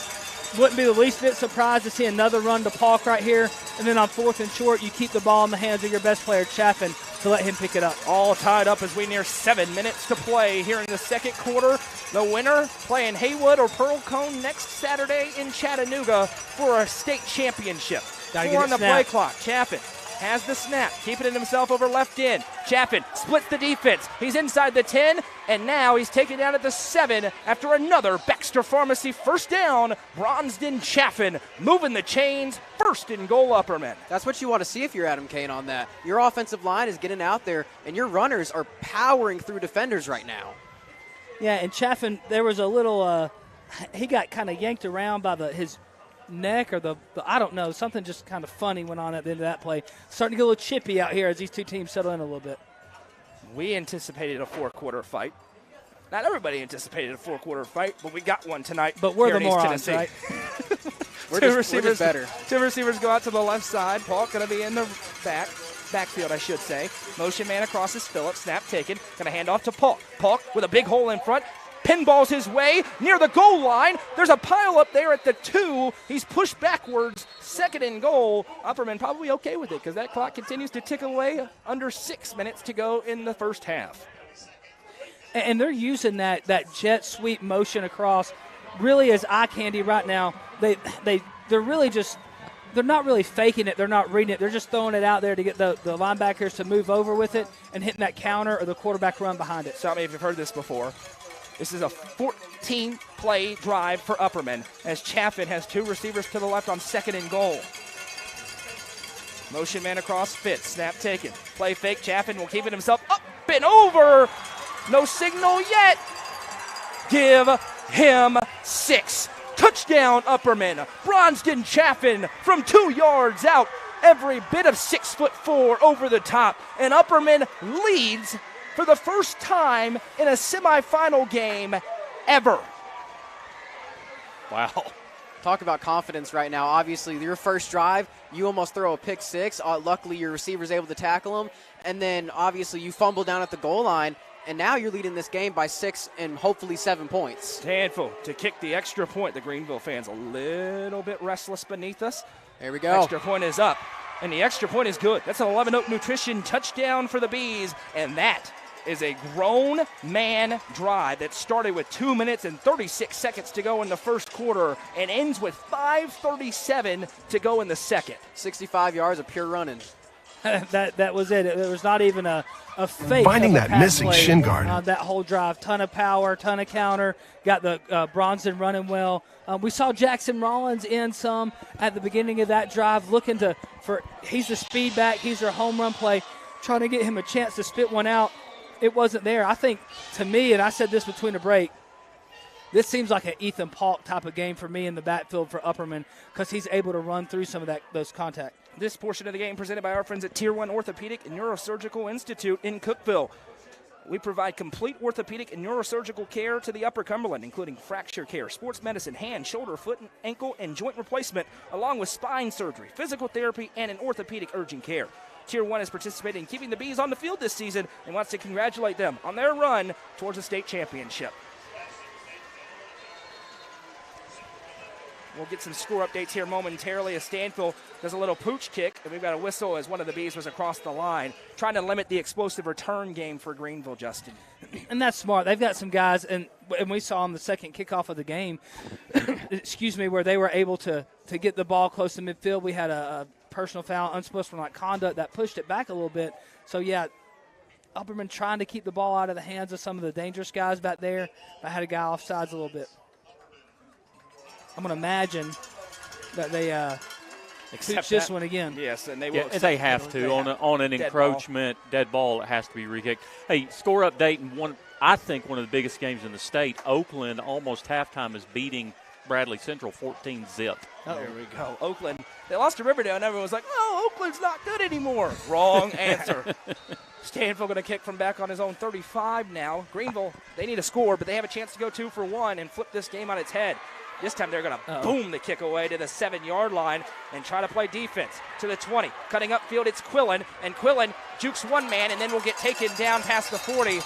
wouldn't be the least bit surprised to see another run to Polk right here. And then on 4th and short, you keep the ball in the hands of your best player, Chaffin, to let him pick it up. All tied up as we near 7 minutes to play here in the second quarter. The winner playing Haywood or Pearl Cone next Saturday in Chattanooga for a state championship. 4 on the play clock. Chaffin has the snap, keeping it himself over left end. Chaffin splits the defense. He's inside the 10, and now he's taken down at the 7 after another Baxter Pharmacy first down. Bronsden Chaffin moving the chains, 1st and goal Upperman. That's what you want to see if you're Adam Kane on that. Your offensive line is getting out there, and your runners are powering through defenders right now. Yeah, and Chaffin, there was a little, he got kind of yanked around by his neck or the I don't know, something just kind of funny went on at the end of that play. Starting to get a little chippy out here as these two teams settle in a little bit. We anticipated a 4-quarter fight. Not everybody anticipated a 4-quarter fight, but we got one tonight. But we're here the in East morons, Tennessee. right? We're just better. 2 receivers go out to the left side. Paul going to be in the backfield, I should say. Motion man across is Phillips. Snap taken. Going to hand off to Paul. Paul with a big hole in front. Pinballs his way near the goal line. There's a pile up there at the 2. He's pushed backwards. 2nd and goal. Upperman probably okay with it because that clock continues to tick away. Under 6 minutes to go in the first half. And they're using that jet sweep motion across really as eye candy right now. They're really just – they're not really faking it. They're not reading it. They're just throwing it out there to get the linebackers to move over with it and hitting that counter or the quarterback run behind it. Tell me if you've heard this before. This is a 14-play drive for Upperman as Chaffin has 2 receivers to the left on 2nd and goal. Motion man across, Fitz, snap taken. Play fake, Chaffin will keep it himself up and over. No signal yet. Give him 6. Touchdown, Upperman. Bronsden Chaffin from 2 yards out. Every bit of 6'4" over the top. And Upperman leads for the first time in a semifinal game ever. Wow. Talk about confidence right now. Obviously, your first drive, you almost throw a pick 6. Luckily, your receiver's able to tackle him. And then, obviously, you fumble down at the goal line. And now you're leading this game by 6 and hopefully 7 points. Handful to kick the extra point. The Greeneville fans a little bit restless beneath us. There we go. Extra point is up. And the extra point is good. That's an 11 Oak Nutrition touchdown for the Bees. And that is a grown man drive that started with 2 minutes and 36 seconds to go in the first quarter and ends with 5:37 to go in the second. 65 yards of pure running. that was it. There was not even a fake. Finding that missing shin guard. That whole drive, ton of power, ton of counter. Got the Bronsden running well. We saw Jackson Rollins in some at the beginning of that drive, looking he's the speed back. He's their home run play, trying to get him a chance to spit one out. It wasn't there. I think, to me, and I said this between the break, this seems like an Ethan Polk type of game for me in the backfield for Upperman because he's able to run through some of those contact. This portion of the game presented by our friends at Tier 1 Orthopedic and Neurosurgical Institute in Cookeville. We provide complete orthopedic and neurosurgical care to the Upper Cumberland, including fracture care, sports medicine, hand, shoulder, foot, ankle, and joint replacement, along with spine surgery, physical therapy, and an orthopedic urgent care. Tier 1 is participating in keeping the Bees on the field this season and wants to congratulate them on their run towards a state championship. We'll get some score updates here momentarily as Stanfield does a little pooch kick, and we've got a whistle as one of the Bees was across the line, trying to limit the explosive return game for Greeneville, Justin. And that's smart. They've got some guys, and we saw on the second kickoff of the game, where they were able to get the ball close to midfield. We had a personal foul, unsportsmanlike conduct that pushed it back a little bit. So, yeah, Upperman trying to keep the ball out of the hands of some of the dangerous guys back there. I had a guy offsides a little bit. I'm going to imagine that they accept this one again. Yes, and they will. Yeah, they have to. On an encroachment, dead ball, it has to be re-kicked. Hey, score update, and I think one of the biggest games in the state. Oakland almost halftime is beating Bradley Central 14-0. There we go. Oakland, they lost to Riverdale, and everyone was like, oh, Oakland's not good anymore. Wrong answer. Stanfield going to kick from back on his own 35 now. Greeneville, they need a score, but they have a chance to go 2 for 1 and flip this game on its head. This time they're going to boom the kick away to the 7-yard line and try to play defense to the 20. Cutting upfield, it's Quillen, and Quillen jukes one man and then will get taken down past the 40.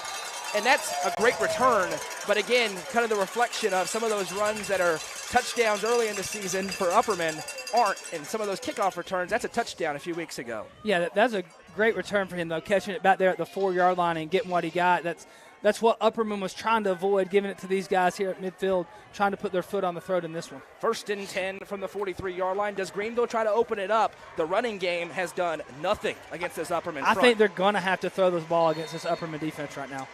And that's a great return, but again, kind of the reflection of some of those runs that are touchdowns early in the season for Upperman aren't, and some of those kickoff returns, that's a touchdown a few weeks ago. Yeah, that's a great return for him, though, catching it back there at the 4-yard line and getting what he got. That's what Upperman was trying to avoid, giving it to these guys here at midfield, trying to put their foot on the throat in this one. 1st and 10 from the 43-yard line. Does Greeneville try to open it up? The running game has done nothing against this Upperman front. I think they're going to have to throw this ball against this Upperman defense right now.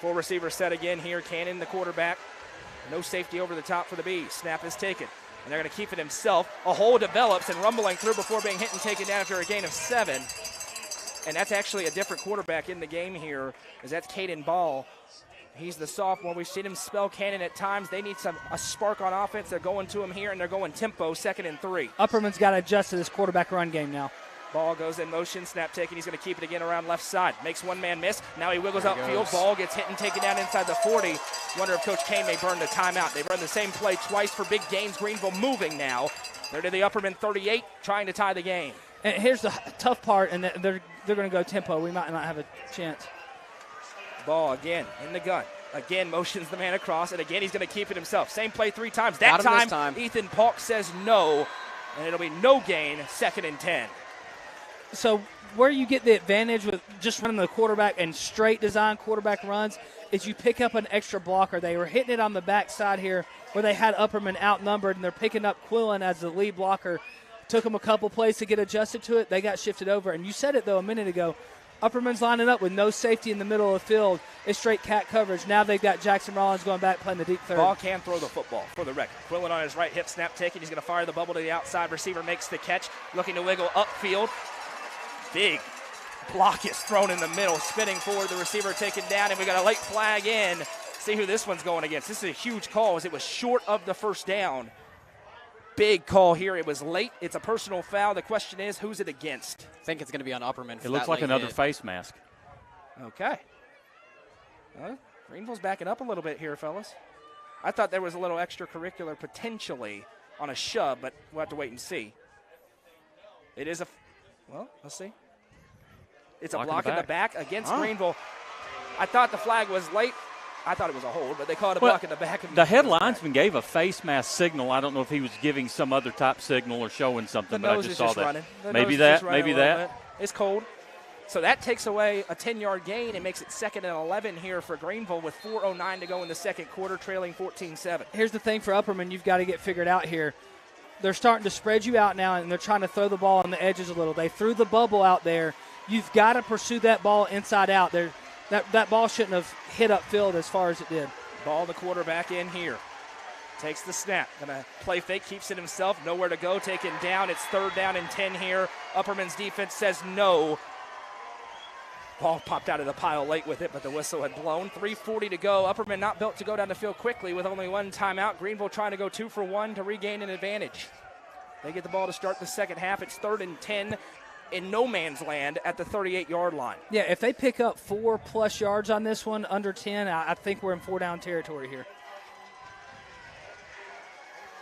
Full receiver set again here. Cannon, the quarterback. No safety over the top for the Bees. Snap is taken, and they're going to keep it himself. A hole develops and rumbling through before being hit and taken down after a gain of 7. And that's actually a different quarterback in the game here, as that's Caden Ball. He's the sophomore. We've seen him spell Cannon at times. They need a spark on offense. They're going to him here, and they're going tempo, 2nd and 3. Upperman's got to adjust to this quarterback run game now. Ball goes in motion, snap taken. He's going to keep it again around left side. Makes one man miss. Now he wiggles upfield. Ball gets hit and taken down inside the 40. Wonder if Coach Kane may burn the timeout. They've run the same play twice for big gains. Greeneville moving now. They're to the Upperman 38, trying to tie the game. And here's the tough part, and they're going to go tempo. We might not have a chance. Ball again in the gun. Again motions the man across, and again he's going to keep it himself. Same play 3 times. That time, Ethan Paulk says no, and it'll be no gain, 2nd and 10. So where you get the advantage with just running the quarterback and straight design quarterback runs is you pick up an extra blocker. They were hitting it on the backside here where they had Upperman outnumbered, and they're picking up Quillen as the lead blocker. Took them a couple plays to get adjusted to it. They got shifted over. And you said it, though, a minute ago. Upperman's lining up with no safety in the middle of the field. It's straight cat coverage. Now they've got Jackson Rollins going back playing the deep third. Ball can throw the football for the record. Quillen on his right hip, snap taken. He's going to fire the bubble to the outside. Receiver makes the catch, looking to wiggle upfield. Big block is thrown in the middle, spinning forward. The receiver taken down, and we got a late flag in. See who this one's going against. This is a huge call as it was short of the first down. Big call here. It was late. It's a personal foul. The question is, who's it against? I think it's going to be on Upperman. It looks like another face mask. Okay. Well, Greeneville's backing up a little bit here, fellas. I thought there was a little extracurricular potentially on a shove, but we'll have to wait and see. It is well, let's see. It's a block in the back against Greeneville. I thought the flag was late. I thought it was a hold, but they called a block in the back. The head linesman gave a face mask signal. I don't know if he was giving some other type signal or showing something, but I just saw that. Maybe that. It's cold. So that takes away a 10-yard gain and makes it 2nd and 11 here for Greeneville with 4:09 to go in the second quarter, trailing 14-7. Here's the thing for Upperman you've got to get figured out here. They're starting to spread you out now, and they're trying to throw the ball on the edges a little. They threw the bubble out there. You've got to pursue that ball inside out. That ball shouldn't have hit upfield as far as it did. Ball the quarterback in here. Takes the snap. Gonna play fake, keeps it himself. Nowhere to go, taken down. It's 3rd down and 10 here. Upperman's defense says no. Ball popped out of the pile late with it, but the whistle had blown. 3:40 to go. Upperman not built to go down the field quickly with only one timeout. Greeneville trying to go 2 for 1 to regain an advantage. They get the ball to start the second half. It's 3rd and 10 in no man's land at the 38-yard line. Yeah, if they pick up 4+ yards on this one, under 10, I think we're in 4-down territory here.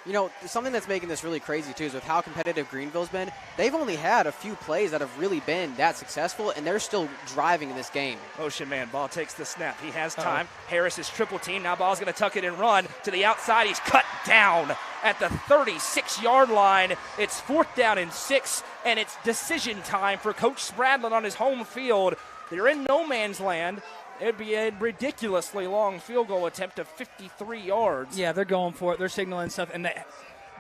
You know, something that's making this really crazy, too, is with how competitive Greeneville's been, they've only had a few plays that have really been that successful, and they're still driving in this game. Motion man, ball takes the snap. He has time. Harris is triple team. Now ball's going to tuck it and run to the outside. He's cut down at the 36-yard line. It's 4th down and 6, and it's decision time for Coach Spradlin on his home field. They're in no man's land. It'd be a ridiculously long field goal attempt of 53 yards. Yeah, they're going for it. They're signaling stuff. And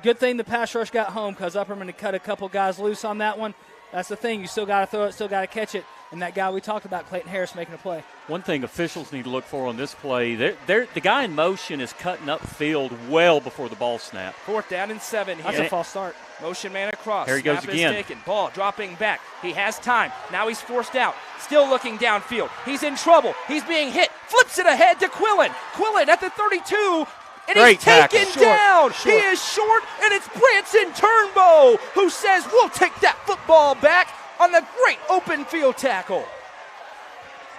good thing the pass rush got home because Upperman had cut a couple guys loose on that one. That's the thing. You still got to throw it, still got to catch it. And that guy we talked about, Clayton Harris, making a play. One thing officials need to look for on this play, the guy in motion is cutting up field well before the ball snap. 4th down and 7 here. That's a false start. Motion man across. Here he goes again. Taken. Ball dropping back. He has time. Now he's forced out. Still looking downfield. He's in trouble. He's being hit. Flips it ahead to Quillen. Quillen at the 32. And Great he's taken tackle. down. He is short, and it's Branson Turnbow who says, we'll take that football back on the great open field tackle.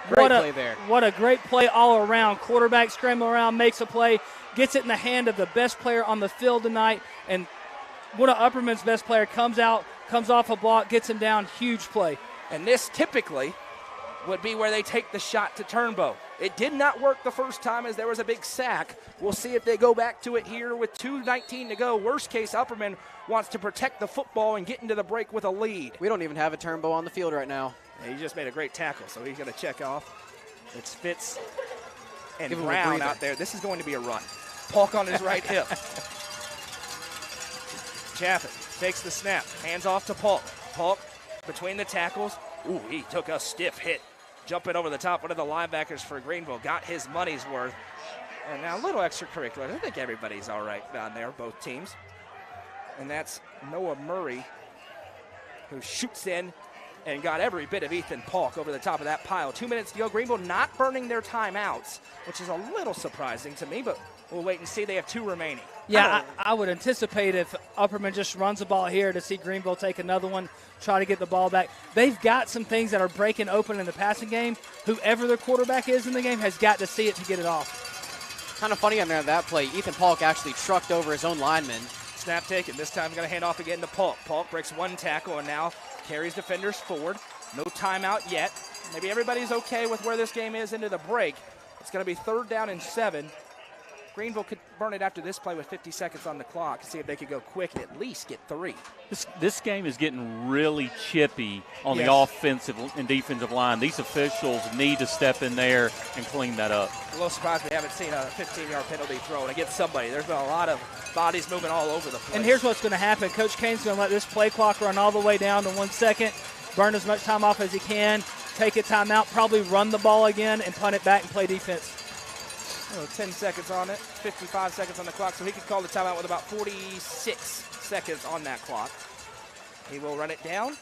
Great play there. What a great play all around. Quarterback scramble around, makes a play, gets it in the hand of the best player on the field tonight, and one of Upperman's best player comes out, comes off a block, gets him down. Huge play. And this typically would be where they take the shot to Turnbow. It did not work the first time as there was a big sack. We'll see if they go back to it here with 2:19 to go. Worst case, Upperman wants to protect the football and get into the break with a lead. We don't even have a Turnbow on the field right now. Yeah, he just made a great tackle, so he's going to check off. It's Fitz and Give him a Brown breather. out there. This is going to be a run. Polk on his right hip. Chaffin takes the snap, hands off to Polk. Polk between the tackles. Ooh, he took a stiff hit, jumping over the top. One of the linebackers for Greeneville got his money's worth. And now a little extracurricular. I think everybody's all right down there, both teams. And that's Noah Murray, who shoots in and got every bit of Ethan Polk over the top of that pile. 2 minutes to go. Greeneville not burning their timeouts, which is a little surprising to me, but we'll wait and see. They have 2 remaining. Yeah, I would anticipate if Upperman just runs the ball here to see Greeneville take another one, try to get the ball back. They've got some things that are breaking open in the passing game. Whoever their quarterback is in the game has got to see it to get it off. Kind of funny on there that play. Ethan Polk actually trucked over his own lineman. Snap taken. This time going to hand off again to Polk. Polk breaks one tackle and now carries defenders forward. No timeout yet. Maybe everybody's okay with where this game is into the break. It's going to be 3rd down and 7. Greeneville could burn it after this play with 50 seconds on the clock and see if they could go quick and at least get 3. This game is getting really chippy on the offensive and defensive line. These officials need to step in there and clean that up. A little surprised we haven't seen a 15-yard penalty thrown against somebody. There's been a lot of bodies moving all over the place. And here's what's going to happen. Coach Kane's going to let this play clock run all the way down to 1 second, burn as much time off as he can, take a timeout, probably run the ball again, and punt it back and play defense. 10 seconds on it, 55 seconds on the clock, so he could call the timeout with about 46 seconds on that clock. He will run it down,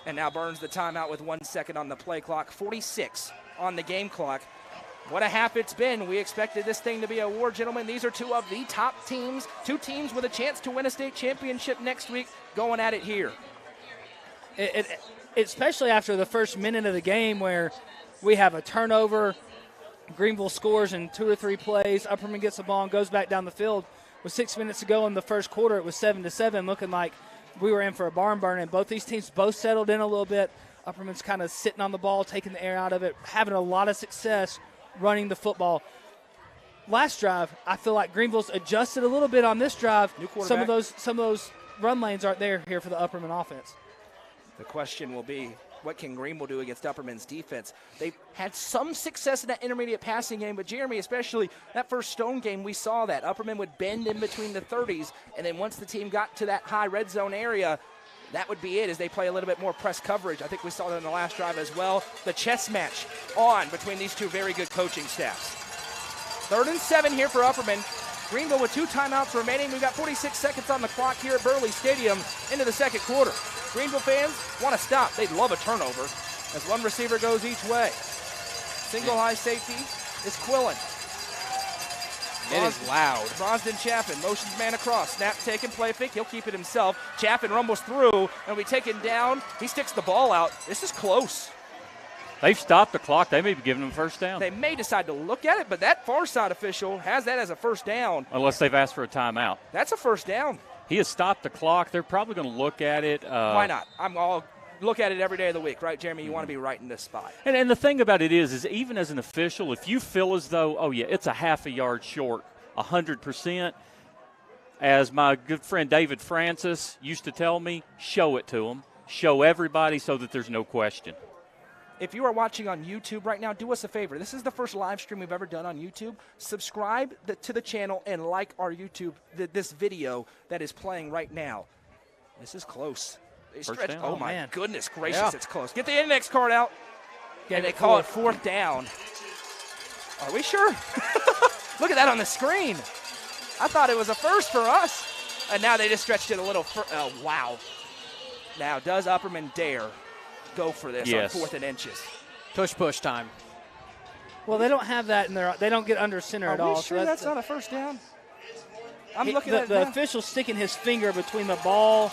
and now burns the timeout with 1 second on the play clock, 46 on the game clock. What a half it's been. We expected this thing to be a war, gentlemen. These are 2 of the top teams, 2 teams with a chance to win a state championship next week, going at it here. Especially after the first minute of the game where we have a turnover, Greeneville scores in 2 or 3 plays. Upperman gets the ball and goes back down the field. With 6 minutes to go in the first quarter, it was 7-7, looking like we were in for a barn burner. And both these teams both settled in a little bit. Upperman's kind of sitting on the ball, taking the air out of it, having a lot of success running the football. Last drive, I feel like Greeneville's adjusted a little bit on this drive. New quarterback. Some of those run lanes aren't there here for the Upperman offense. The question will be, what can Greeneville do against Upperman's defense? They've had some success in that intermediate passing game, but Jeremy, especially that first Stone game, we saw that. Upperman would bend in between the 30s, and then once the team got to that high red zone area, that would be it as they play a little bit more press coverage. I think we saw that in the last drive as well. The chess match on between these 2 very good coaching staffs. 3rd and 7 here for Upperman. Greeneville with 2 timeouts remaining. We've got 46 seconds on the clock here at Burley Stadium into the second quarter. Greeneville fans want to stop. They'd love a turnover as one receiver goes each way. Single high safety is Quillen. It is loud. Brosden Chaffin motions man across. Snap taken, play fake. He'll keep it himself. Chaffin rumbles through and we taken down. He sticks the ball out. This is close. They've stopped the clock. They may be giving them first down. They may decide to look at it, but that far side official has that as a first down. Unless they've asked for a timeout. That's a first down. He has stopped the clock. They're probably going to look at it. Why not? I'll look at it every day of the week, right, Jeremy? You want to be right in this spot. And the thing about it is even as an official, if you feel as though, oh, yeah, it's a half a yard short, 100%, as my good friend David Francis used to tell me, show it to them. Show everybody so that there's no question. If you are watching on YouTube right now, do us a favor. This is the first live stream we've ever done on YouTube. Subscribe to the channel and like our YouTube, this video that is playing right now. This is close. Oh, my goodness gracious, It's close. Get the index card out. And they call it 4th down. Are we sure? Look at that on the screen. I thought it was a first for us. And now they just stretched it a little. Wow. Now, does Upperman dare go for this on 4th and inches? Push time. Well, they don't have that in their – they don't get under center at all. Are we sure that's not a first down? I'm looking at the official sticking his finger between the ball.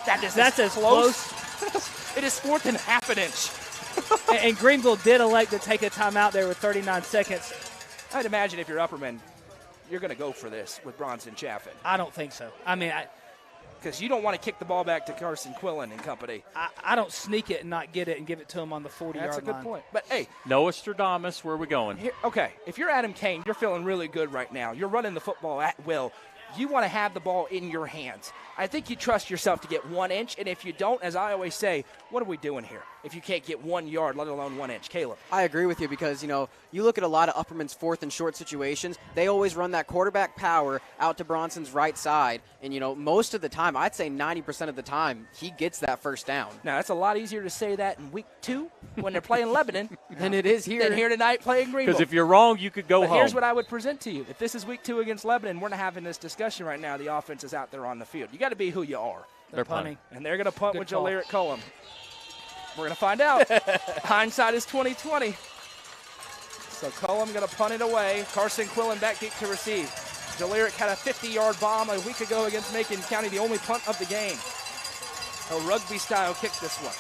That's as close. It is 4th and half an inch. And Greeneville did elect to take a timeout there with 39 seconds. I'd imagine if you're Upperman, you're going to go for this with Bronson Chaffin. I don't think so. I mean, because you don't want to kick the ball back to Carson Quillen and company. I don't sneak it and not get it and give it to him on the 40-yard line. That's a good point. But, hey. Nostradamus, where are we going? Okay, if you're Adam Kane, you're feeling really good right now. You're running the football at will. You want to have the ball in your hands. I think you trust yourself to get 1 inch, and if you don't, as I always say, what are we doing here if you can't get 1 yard, let alone 1 inch? Caleb. I agree with you because, you look at a lot of Upperman's 4th and short situations, they always run that quarterback power out to Bronson's right side, and, most of the time, I'd say 90% of the time, he gets that first down. Now, that's a lot easier to say that in week 2 when they're playing Lebanon than it is here. Than here tonight playing Greeneville. Because if you're wrong, you could go home. Here's what I would present to you. If this is week 2 against Lebanon, we're not having this discussion right now. The offense is out there on the field. You got to be who you are. They're punting. And they're going to punt Good with call. Jaleric Cullum. We're going to find out. Hindsight is 20/20. So Cullum going to punt it away. Carson Quillen back deep to receive. Jaleric had a 50-yard bomb a week ago against Macon County, the only punt of the game. A rugby-style kick this one.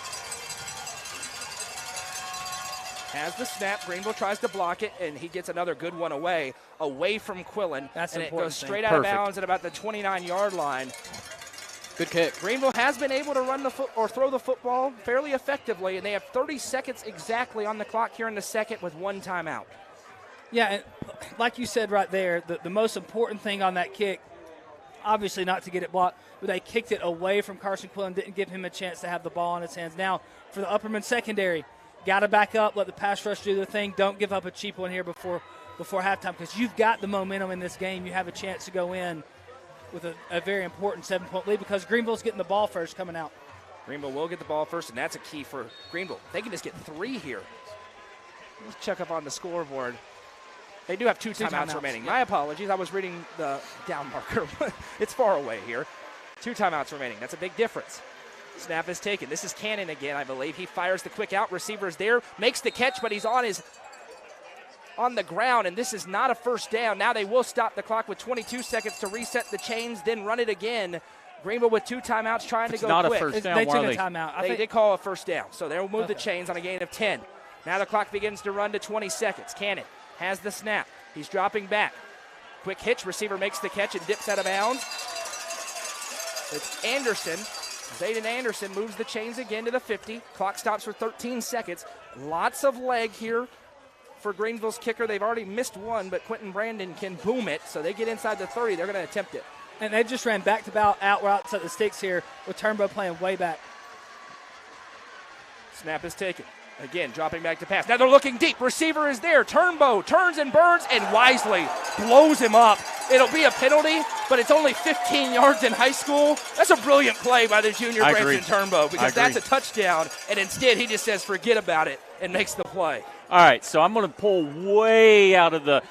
Has the snap. Greeneville tries to block it, and he gets another good one away from Quillen. That's and important. It goes straight out of bounds at about the 29-yard line. Good kick. Greeneville has been able to run the throw the football fairly effectively, and they have 30 seconds exactly on the clock here in the second with 1 timeout. Yeah, and like you said right there, the most important thing on that kick, obviously not to get it blocked, but they kicked it away from Carson Quillen, didn't give him a chance to have the ball in his hands. Now, for the Upperman secondary, got to back up, let the pass rush do their thing. Don't give up a cheap one here before halftime because you've got the momentum in this game. You have a chance to go in with a very important 7-point lead because Greeneville's getting the ball first coming out. Greeneville will get the ball first, and that's a key for Greeneville. They can just get 3 here. Let's check up on the scoreboard. They do have 2 timeouts remaining. My apologies. I was reading the down marker. It's far away here. 2 timeouts remaining. That's a big difference. Snap is taken. This is Cannon again, I believe. He fires the quick out. Receiver is there. Makes the catch, but he's on the ground, and this is not a first down. Now they will stop the clock with 22 seconds to reset the chains, then run it again. Greeneville with 2 timeouts trying to go not quick. A first down. They took a timeout. They did call a first down, so they'll move the chains on a gain of 10. Now the clock begins to run to 20 seconds. Cannon has the snap. He's dropping back. Quick hitch. Receiver makes the catch and dips out of bounds. It's Anderson. Zayden Anderson moves the chains again to the 50. Clock stops for 13 seconds. Lots of leg here for Greeneville's kicker. They've already missed one, but Quentin Brandon can boom it, so they get inside the 30. They're going to attempt it. And they just ran back-to-back out routes at the sticks here with Turnbow playing way back. Snap is taken. Again, dropping back to pass. Now they're looking deep. Receiver is there. Turnbow turns and burns and wisely blows him up. It'll be a penalty, but it's only 15 yards in high school. That's a brilliant play by the junior Branson Turnbow because that's a touchdown, and instead he just says forget about it and makes the play. All right, so I'm going to pull way out of the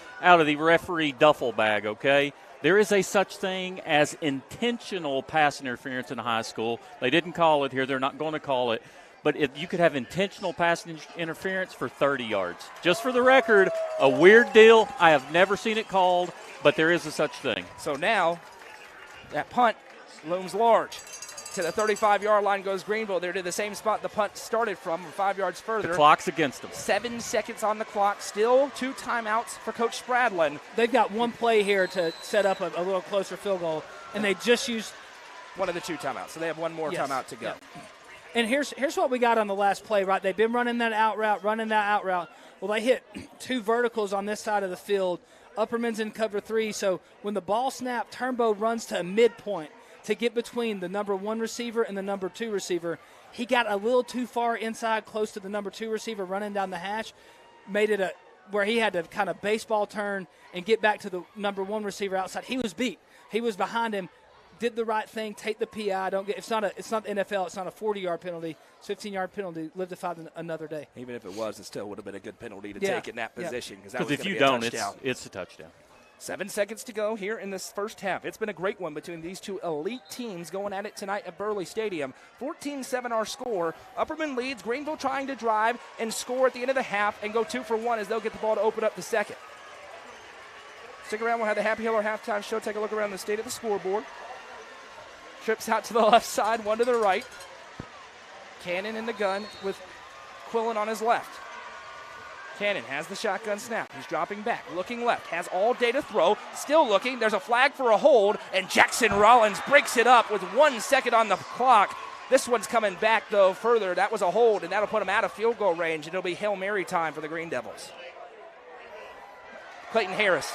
referee duffel bag, okay? There is a such thing as intentional pass interference in high school. They didn't call it here. They're not going to call it. But if you could have intentional pass interference for 30 yards. Just for the record, a weird deal. I have never seen it called, but there is a such thing. So now that punt looms large. To the 35-yard line goes Greeneville. They're to the same spot the punt started from, 5 yards further. The clock's against them. 7 seconds on the clock. Still 2 timeouts for Coach Spradlin. They've got one play here to set up a little closer field goal, and they just used one of the 2 timeouts. So they have one more timeout to go. Yep. And here's what we got on the last play, right? They've been running that out route. Well, they hit 2 verticals on this side of the field. Upperman's in cover 3, so when the ball snapped, Turnbow runs to a midpoint to get between the number 1 receiver and the number 2 receiver. He got a little too far inside, close to the number 2 receiver running down the hash, made it where he had to kind of baseball turn and get back to the number 1 receiver outside. He was beat. He was behind him. Did the right thing, take the PI. It's not the NFL. It's not a 40-yard penalty. It's 15-yard penalty. Live to fight another day. Even if it was, it still would have been a good penalty to take in that position because if you don't, it's a touchdown. 7 seconds to go here in this first half. It's been a great one between these two elite teams going at it tonight at Burley Stadium. 14-7 our score. Upperman leads. Greeneville trying to drive and score at the end of the half and go 2 for 1 as they'll get the ball to open up the second. Stick around. We'll have the Happy Hiller halftime show. Take a look around the state of the scoreboard. Trips out to the left side, one to the right. Cannon in the gun with Quillen on his left. Cannon has the shotgun snap. He's dropping back, looking left, has all day to throw, still looking. There's a flag for a hold, and Jackson Rollins breaks it up with 1 second on the clock. This one's coming back, though, further. That was a hold, and that'll put him out of field goal range, and it'll be Hail Mary time for the Green Devils. Clayton Harris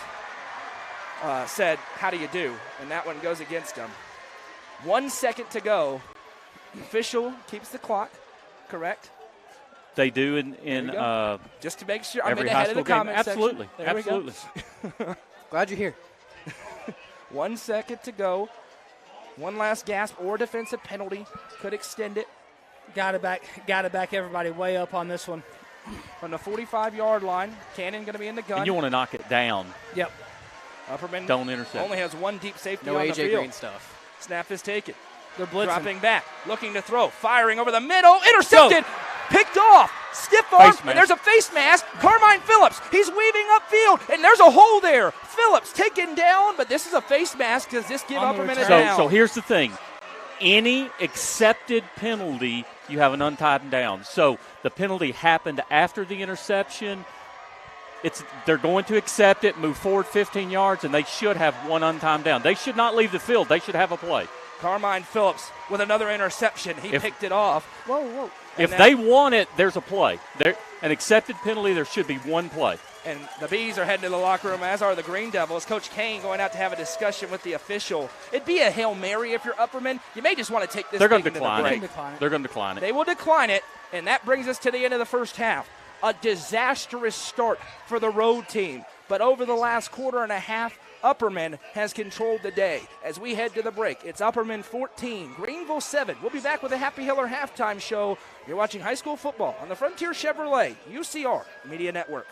said, "How do you do?" And that one goes against him. 1 second to go. The official keeps the clock, correct? They do in just to make sure I'm every ahead of the comment Absolutely, section. absolutely. Glad you're here. 1 second to go. One last gasp or defensive penalty could extend it. Got to back everybody way up on this one. From the 45-yard line, Cannon going to be in the gun. And you want to knock it down. Yep. Upperman don't intercept. Only has one deep safety no on AJ the field. Green stuff. Snap is taken. They're blitzing. Dropping back, looking to throw, firing over the middle, intercepted, picked off, stiff arm, and there's a face mask. Carmine Phillips, he's weaving upfield, and there's a hole there. Phillips taken down, but this is a face mask. Does this give Upperman a down? So here's the thing. Any accepted penalty, you have an untied down. So the penalty happened after the interception. They're going to accept it, move forward 15 yards, and they should have one untimed down. They should not leave the field. They should have a play. Carmine Phillips with another interception. He picked it off. Whoa. If they want it, there's a play. An accepted penalty, there should be one play. And the Bees are heading to the locker room, as are the Green Devils. Coach Kane going out to have a discussion with the official. It'd be a Hail Mary if you're Upperman. You may just want to take this They're going to into decline the it. break. They're going to decline it. They will decline it, and that brings us to the end of the first half. A disastrous start for the road team. But over the last quarter and a half, Upperman has controlled the day. As we head to the break, it's Upperman 14, Greeneville 7. We'll be back with a Happy Hiller halftime show. You're watching high school football on the Frontier Chevrolet UCR Media Network.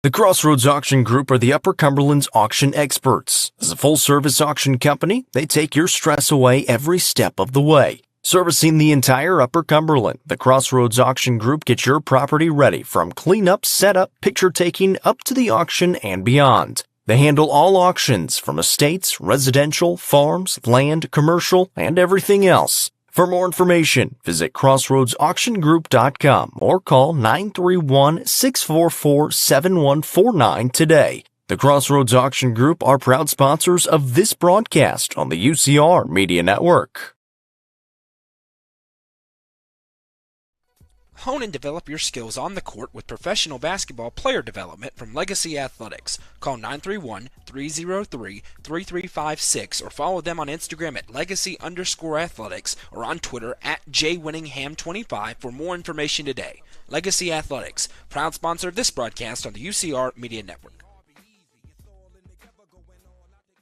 The Crossroads Auction Group are the Upper Cumberland's auction experts. As a full-service auction company, they take your stress away every step of the way. Servicing the entire Upper Cumberland, the Crossroads Auction Group gets your property ready from cleanup, setup, picture taking, up to the auction and beyond. They handle all auctions from estates, residential, farms, land, commercial, and everything else. For more information, visit crossroadsauctiongroup.com or call 931-644-7149 today. The Crossroads Auction Group are proud sponsors of this broadcast on the UCR Media Network. Hone and develop your skills on the court with professional basketball player development from Legacy Athletics. Call 931-303-3356 or follow them on Instagram at legacy_athletics or on Twitter at jwinningham25 for more information today. Legacy Athletics, proud sponsor of this broadcast on the UCR Media Network.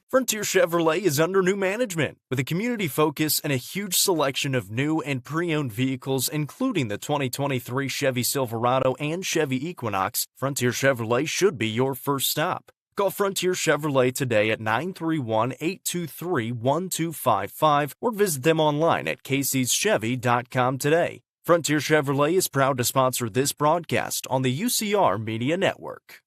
Frontier Chevrolet is under new management with a community focus and a huge selection of new and pre-owned vehicles, including the 2023 Chevy Silverado and Chevy Equinox. Frontier Chevrolet should be your first stop. Call Frontier Chevrolet today at 931-823-1255 or visit them online at caseyschevy.com today. Frontier Chevrolet is proud to sponsor this broadcast on the UCR Media Network.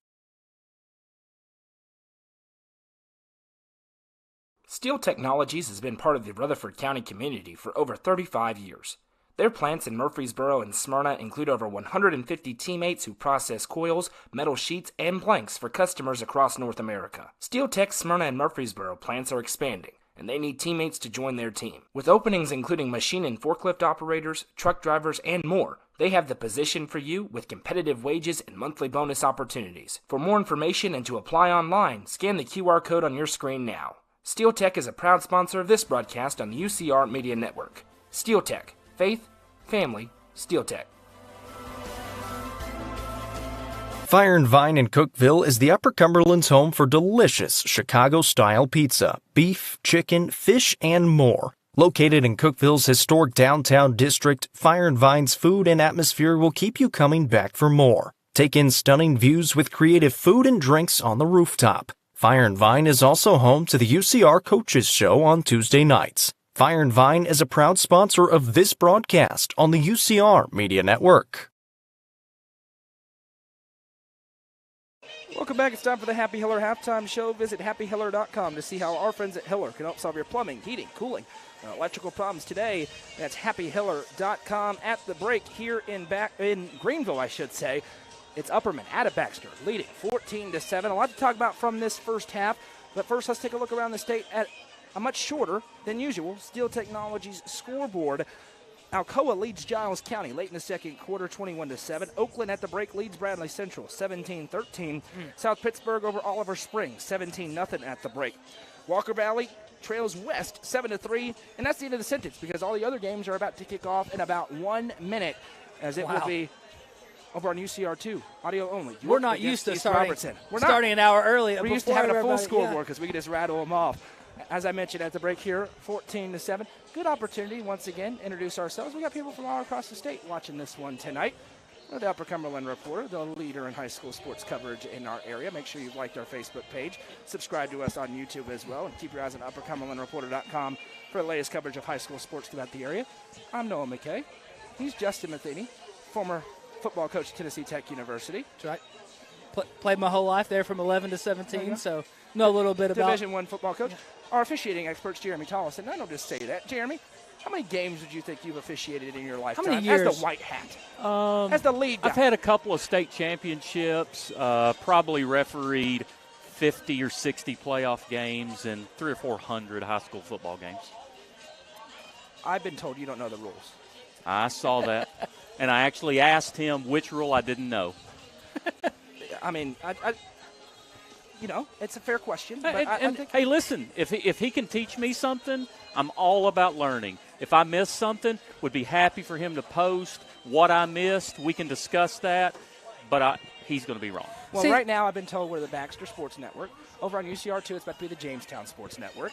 Steel Technologies has been part of the Rutherford County community for over 35 years. Their plants in Murfreesboro and Smyrna include over 150 teammates who process coils, metal sheets, and planks for customers across North America. Steel Tech's Smyrna and Murfreesboro plants are expanding, and they need teammates to join their team. With openings including machine and forklift operators, truck drivers, and more, they have the position for you with competitive wages and monthly bonus opportunities. For more information and to apply online, scan the QR code on your screen now. Steel Tech is a proud sponsor of this broadcast on the UCR Media Network. Steel Tech. Faith, family, Steel Tech. Fire and Vine in Cookeville is the Upper Cumberland's home for delicious Chicago-style pizza, beef, chicken, fish, and more. Located in Cookville's historic downtown district, Fire and Vine's food and atmosphere will keep you coming back for more. Take in stunning views with creative food and drinks on the rooftop. Fire and Vine is also home to the UCR Coaches Show on Tuesday nights. Fire and Vine is a proud sponsor of this broadcast on the UCR Media Network. Welcome back. It's time for the Happy Hiller halftime show. Visit happyhiller.com to see how our friends at Hiller can help solve your plumbing, heating, cooling, and electrical problems today. That's happyhiller.com. At the break here in Greeneville, I should say, it's Upperman out of Baxter, leading 14-7. A lot to talk about from this first half. But first, let's take a look around the state at a much shorter than usual Steel Technologies scoreboard. Alcoa leads Giles County late in the second quarter, 21-7. Oakland at the break leads Bradley Central, 17-13. South Pittsburgh over Oliver Springs, 17-0 at the break. Walker Valley trails West, 7-3. And that's the end of the sentence because all the other games are about to kick off in about 1 minute, as it will be over on UCR2, audio only. We're not used to starting an hour early. We're used to having a full scoreboard because we can just rattle them off. As I mentioned at the break here, 14-7. Good opportunity, once again, introduce ourselves. We got people from all across the state watching this one tonight. We're the Upper Cumberland Reporter, the leader in high school sports coverage in our area. Make sure you've liked our Facebook page. Subscribe to us on YouTube as well. And keep your eyes on uppercumberlandreporter.com for the latest coverage of high school sports throughout the area. I'm Noah McKay. He's Justin Matheny, former football coach at Tennessee Tech University. That's right. Played my whole life there from 11 to 17, so know a little bit about Division I football coach. Yeah. Our officiating expert's Jeremy Tollison. And I don't just say that. Jeremy, how many games would you think you've officiated in your lifetime? How many years? As the white hat. As the lead guy. I've had a couple of state championships, probably refereed 50 or 60 playoff games and 300 or 400 high school football games. I've been told you don't know the rules. I saw that. And I actually asked him which rule I didn't know. I mean, it's a fair question. But I think, hey, listen, if he can teach me something, I'm all about learning. If I miss something, would be happy for him to post what I missed. We can discuss that, but he's going to be wrong. Well, right now I've been told we're the Baxter Sports Network. Over on UCR2, it's about to be the Jamestown Sports Network.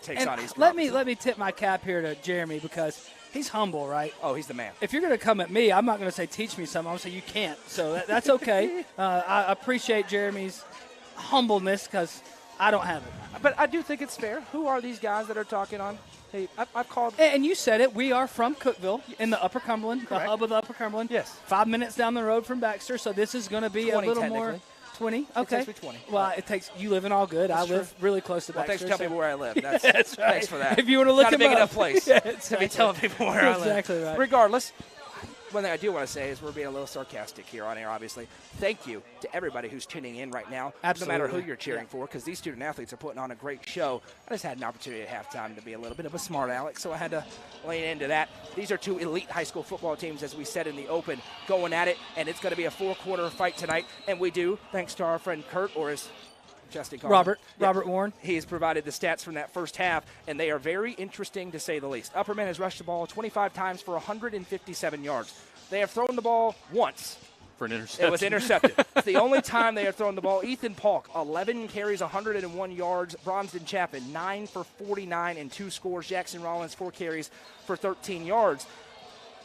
Takes on East let me tip my cap here to Jeremy because he's humble, right? Oh, he's the man. If you're going to come at me, I'm not going to say teach me something. I'm going to say you can't. So that's okay. I appreciate Jeremy's humbleness because I don't have it. But I do think it's fair. Who are these guys that are talking on? Hey, I've called. And you said it. We are from Cookville in the Upper Cumberland, the hub of the Upper Cumberland. Yes. 5 minutes down the road from Baxter, so this is going to be a little more. 20? Okay. It takes me 20. Well, you live in Allgood. I live really close to Baxter. Thanks for telling me where I live. That's right. Thanks for that. If you want to look at it up. Not a big up. enough place to be telling people where I live. Exactly right. Regardless, one thing I do want to say is we're being a little sarcastic here on air, obviously. Thank you to everybody who's tuning in right now, Absolutely. no matter who you're cheering for, because these student-athletes are putting on a great show. I just had an opportunity at halftime to be a little bit of a smart aleck, so I had to lean into that. These are two elite high school football teams, as we said in the open, going at it, and it's going to be a four-quarter fight tonight, and we do, thanks to our friend Kurt, or his Justin Robert Warren. He's provided the stats from that first half, and they are very interesting to say the least. Upperman has rushed the ball 25 times for 157 yards. They have thrown the ball once. For an interception. It was intercepted. It's the only time they have thrown the ball. Ethan Polk, 11 carries, 101 yards. Bronston Chapin, 9 for 49 and 2 scores. Jackson Rollins, 4 carries for 13 yards.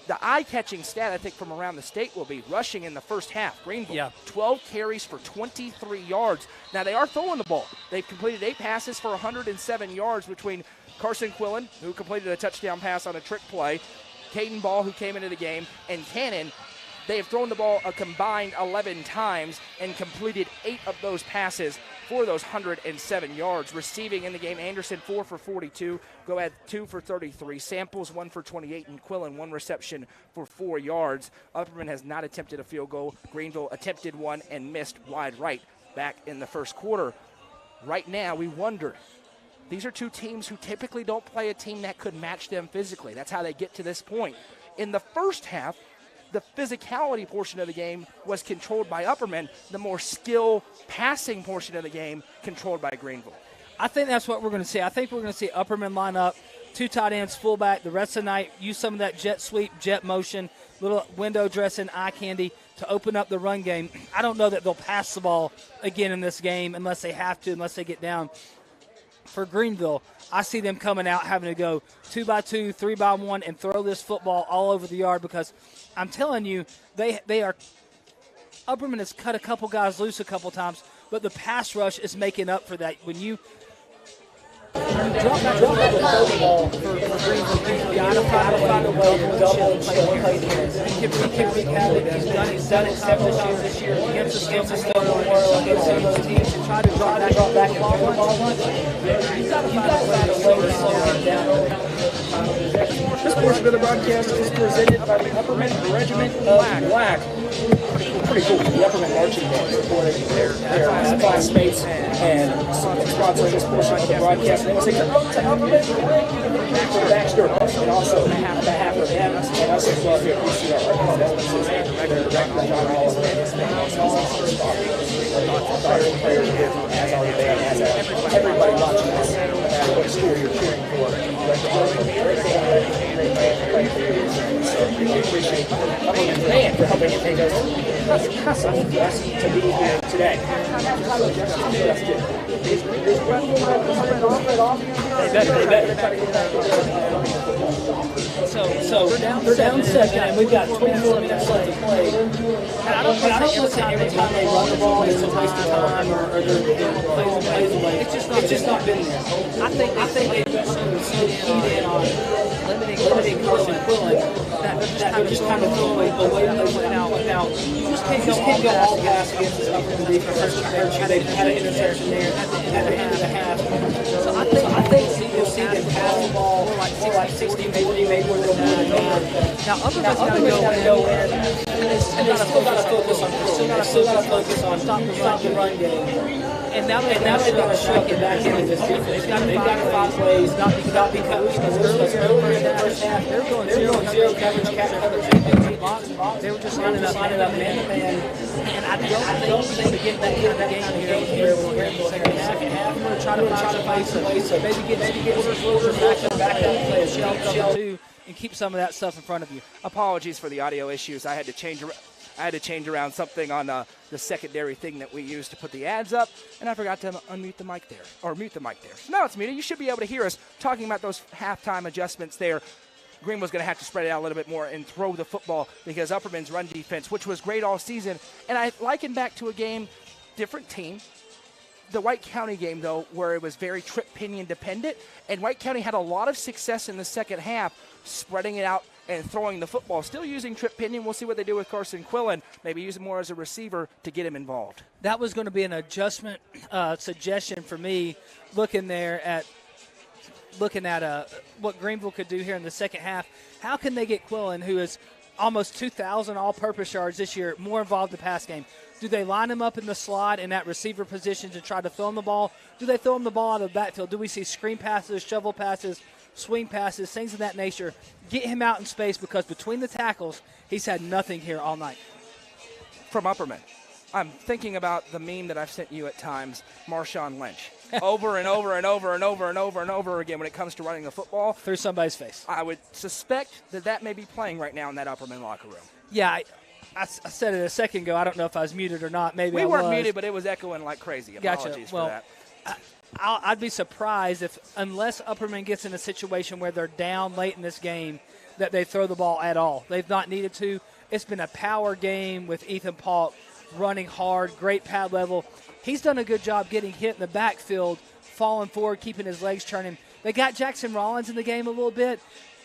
The eye-catching stat, I think, from around the state will be rushing in the first half. Greeneville, 12 carries for 23 yards. Now, they are throwing the ball. They've completed 8 passes for 107 yards between Carson Quillen, who completed a touchdown pass on a trick play, Caden Ball, who came into the game, and Cannon. They have thrown the ball a combined 11 times and completed 8 of those passes for those 107 yards. Receiving in the game, Anderson 4 for 42, Goad 2 for 33, Samples 1 for 28, and Quillen 1 reception for 4 yards. Upperman has not attempted a field goal. Greeneville attempted one and missed wide right back in the first quarter. Right now, we wonder, these are two teams who typically don't play a team that could match them physically. That's how they get to this point. In the first half, the physicality portion of the game was controlled by Upperman. The more skill passing portion of the game controlled by Greeneville. I think that's what we're going to see. I think we're going to see Upperman line up, 2 tight ends, fullback, the rest of the night, use some of that jet sweep, jet motion, little window dressing, eye candy to open up the run game. I don't know that they'll pass the ball again in this game unless they have to, unless they get down for Greeneville, I see them coming out having to go 2-by-2, 3-by-1, and throw this football all over the yard because I'm telling you, they are – Upperman has cut a couple guys loose a couple times, but the pass rush is making up for that. When you drop back the ball for Greeneville, you got to find a way to double and play defense. He can wreak havoc. He's done it several times this year against the world, against some of those teams, and try to drop back and ball once. You've got to find a way to slow him down. This portion of the broadcast is presented by the Upperman Regiment of Black. Pretty cool. The Upperman marching band supporting their classmates and sponsoring this portion of the broadcast. They will sing Upperman for Baxter and also on behalf of them and us as well here at UCR. They're directly on all of this. As our band, as everybody watching us, no matter what school you're cheering for. We appreciate Upperman's band for helping to take us to be here today. They better. So they're down 7, and we've got 24 minutes left to play. And I don't think every time they run the ball it's a waste of time or they're plays away. It's just not been there. I think they've got so keyed in on limiting Carson Quillen that just kind of throw away plays now. You just can't go all pass against this Upperman defense. They've had an interception there at the end of the half. So I think you'll see them pass the ball like 60, maybe more than that. Now Upperman's got to go in, and they still got to focus on stop the run game. And now they've got to shake it back into this defense. They've got 5 plays, not because earlier in the first half, they're going zero coverage, catch coverage. They were just lining up man-to-man. And I don't think they get that kind of game here we're in the second half. We're going to try to find some ways to maybe get quarters back up, play a shell cover too, and keep some of that stuff in front of you. Apologies for the audio issues. I had to change around something on the secondary thing that we use to put the ads up, and I forgot to unmute the mic there, or mute the mic there. So now it's muted. You should be able to hear us talking about those halftime adjustments there. Green was going to have to spread it out a little bit more and throw the football because Upperman's run defense, which was great all season, and I liken back to a game, different team, the White County game, though, where it was very trip pinion dependent, and White County had a lot of success in the second half spreading it out and throwing the football. Still using trip pinion. We'll see what they do with Carson Quillen. Maybe use him more as a receiver to get him involved. That was going to be an adjustment suggestion for me looking at what Greeneville could do here in the second half. How can they get Quillen, who is almost 2,000 all-purpose yards this year, more involved in the pass game? Do they line him up in the slot in that receiver position to try to throw him the ball? Do they throw him the ball out of the backfield? Do we see screen passes, shovel passes, swing passes, things of that nature? Get him out in space because between the tackles, he's had nothing here all night. From Upperman, I'm thinking about the meme that I've sent you at times, Marshawn Lynch. Over and over and over and over and over and over again when it comes to running the football. Through somebody's face. I would suspect that may be playing right now in that Upperman locker room. Yeah, I said it a second ago. I don't know if I was muted or not. Maybe we I weren't was. muted, but it was echoing like crazy. Apologies for that. I'd be surprised unless Upperman gets in a situation where they're down late in this game, that they throw the ball at all. They've not needed to. It's been a power game with Ethan Paulk running hard, great pad level. He's done a good job getting hit in the backfield, falling forward, keeping his legs turning. They got Jackson Rollins in the game a little bit.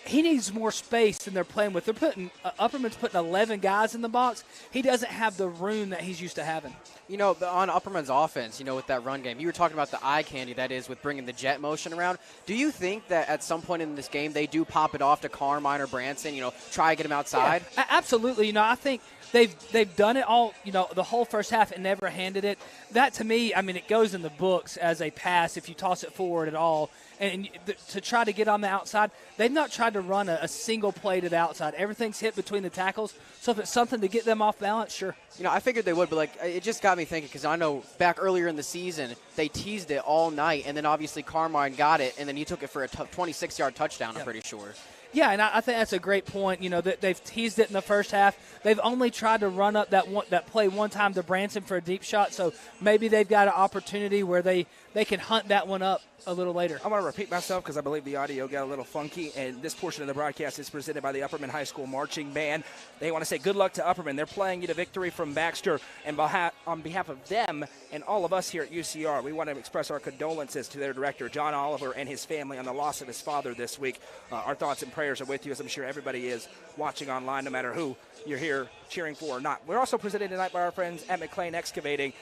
He needs more space than they're playing with. Upperman's putting 11 guys in the box. He doesn't have the room that he's used to having. You know, on Upperman's offense, with that run game, you were talking about the eye candy that is with bringing the jet motion around. Do you think that at some point in this game they do pop it off to Carmine or Branson, try to get him outside? Yeah, absolutely. I think they've done it all, the whole first half and never handed it. That, to me, it goes in the books as a pass if you toss it forward at all. And to try to get on the outside, they've not tried to run a single play to the outside. Everything's hit between the tackles. So if it's something to get them off balance, sure. I figured they would, but it just got me thinking because I know back earlier in the season they teased it all night, and then obviously Carmine got it, and then he took it for a 26-yard touchdown. I'm pretty sure. Yeah, and I think that's a great point. You know, that they've teased it in the first half. They've only tried to run up that play one time to Branson for a deep shot, so maybe they've got an opportunity where they can hunt that one up a little later. I want to repeat myself because I believe the audio got a little funky, and this portion of the broadcast is presented by the Upperman High School Marching Band. They want to say good luck to Upperman. They're playing you to victory from Baxter, and on behalf of them and all of us here at UCR, we want to express our condolences to their director, John Oliver, and his family on the loss of his father this week. Our thoughts and prayers are with you, as I'm sure everybody is watching online, no matter who you're here cheering for or not. We're also presented tonight by our friends at McLean Excavating.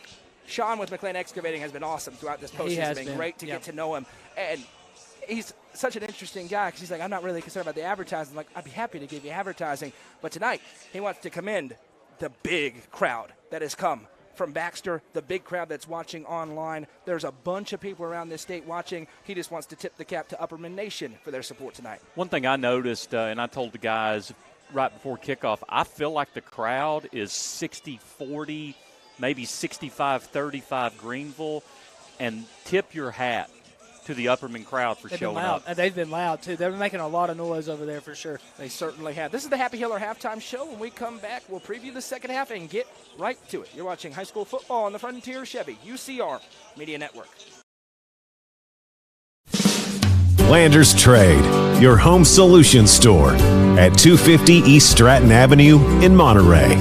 Sean with McLean Excavating has been awesome throughout this postseason. It's been great to get to know him. And he's such an interesting guy because he's like, I'm not really concerned about the advertising. I'm like, I'd be happy to give you advertising. But tonight, he wants to commend the big crowd that has come from Baxter, the big crowd that's watching online. There's a bunch of people around this state watching. He just wants to tip the cap to Upperman Nation for their support tonight. One thing I noticed, and I told the guys right before kickoff, I feel like the crowd is 60-40, maybe 65-35 Greeneville, and tip your hat to the Upperman crowd for showing up. And they've been loud, too. They've been making a lot of noise over there for sure. They certainly have. This is the Happy Hiller halftime show. When we come back, we'll preview the second half and get right to it. You're watching high school football on the Frontier Chevy, UCR Media Network. Landers Trade, your home solution store at 250 East Stratton Avenue in Monterey.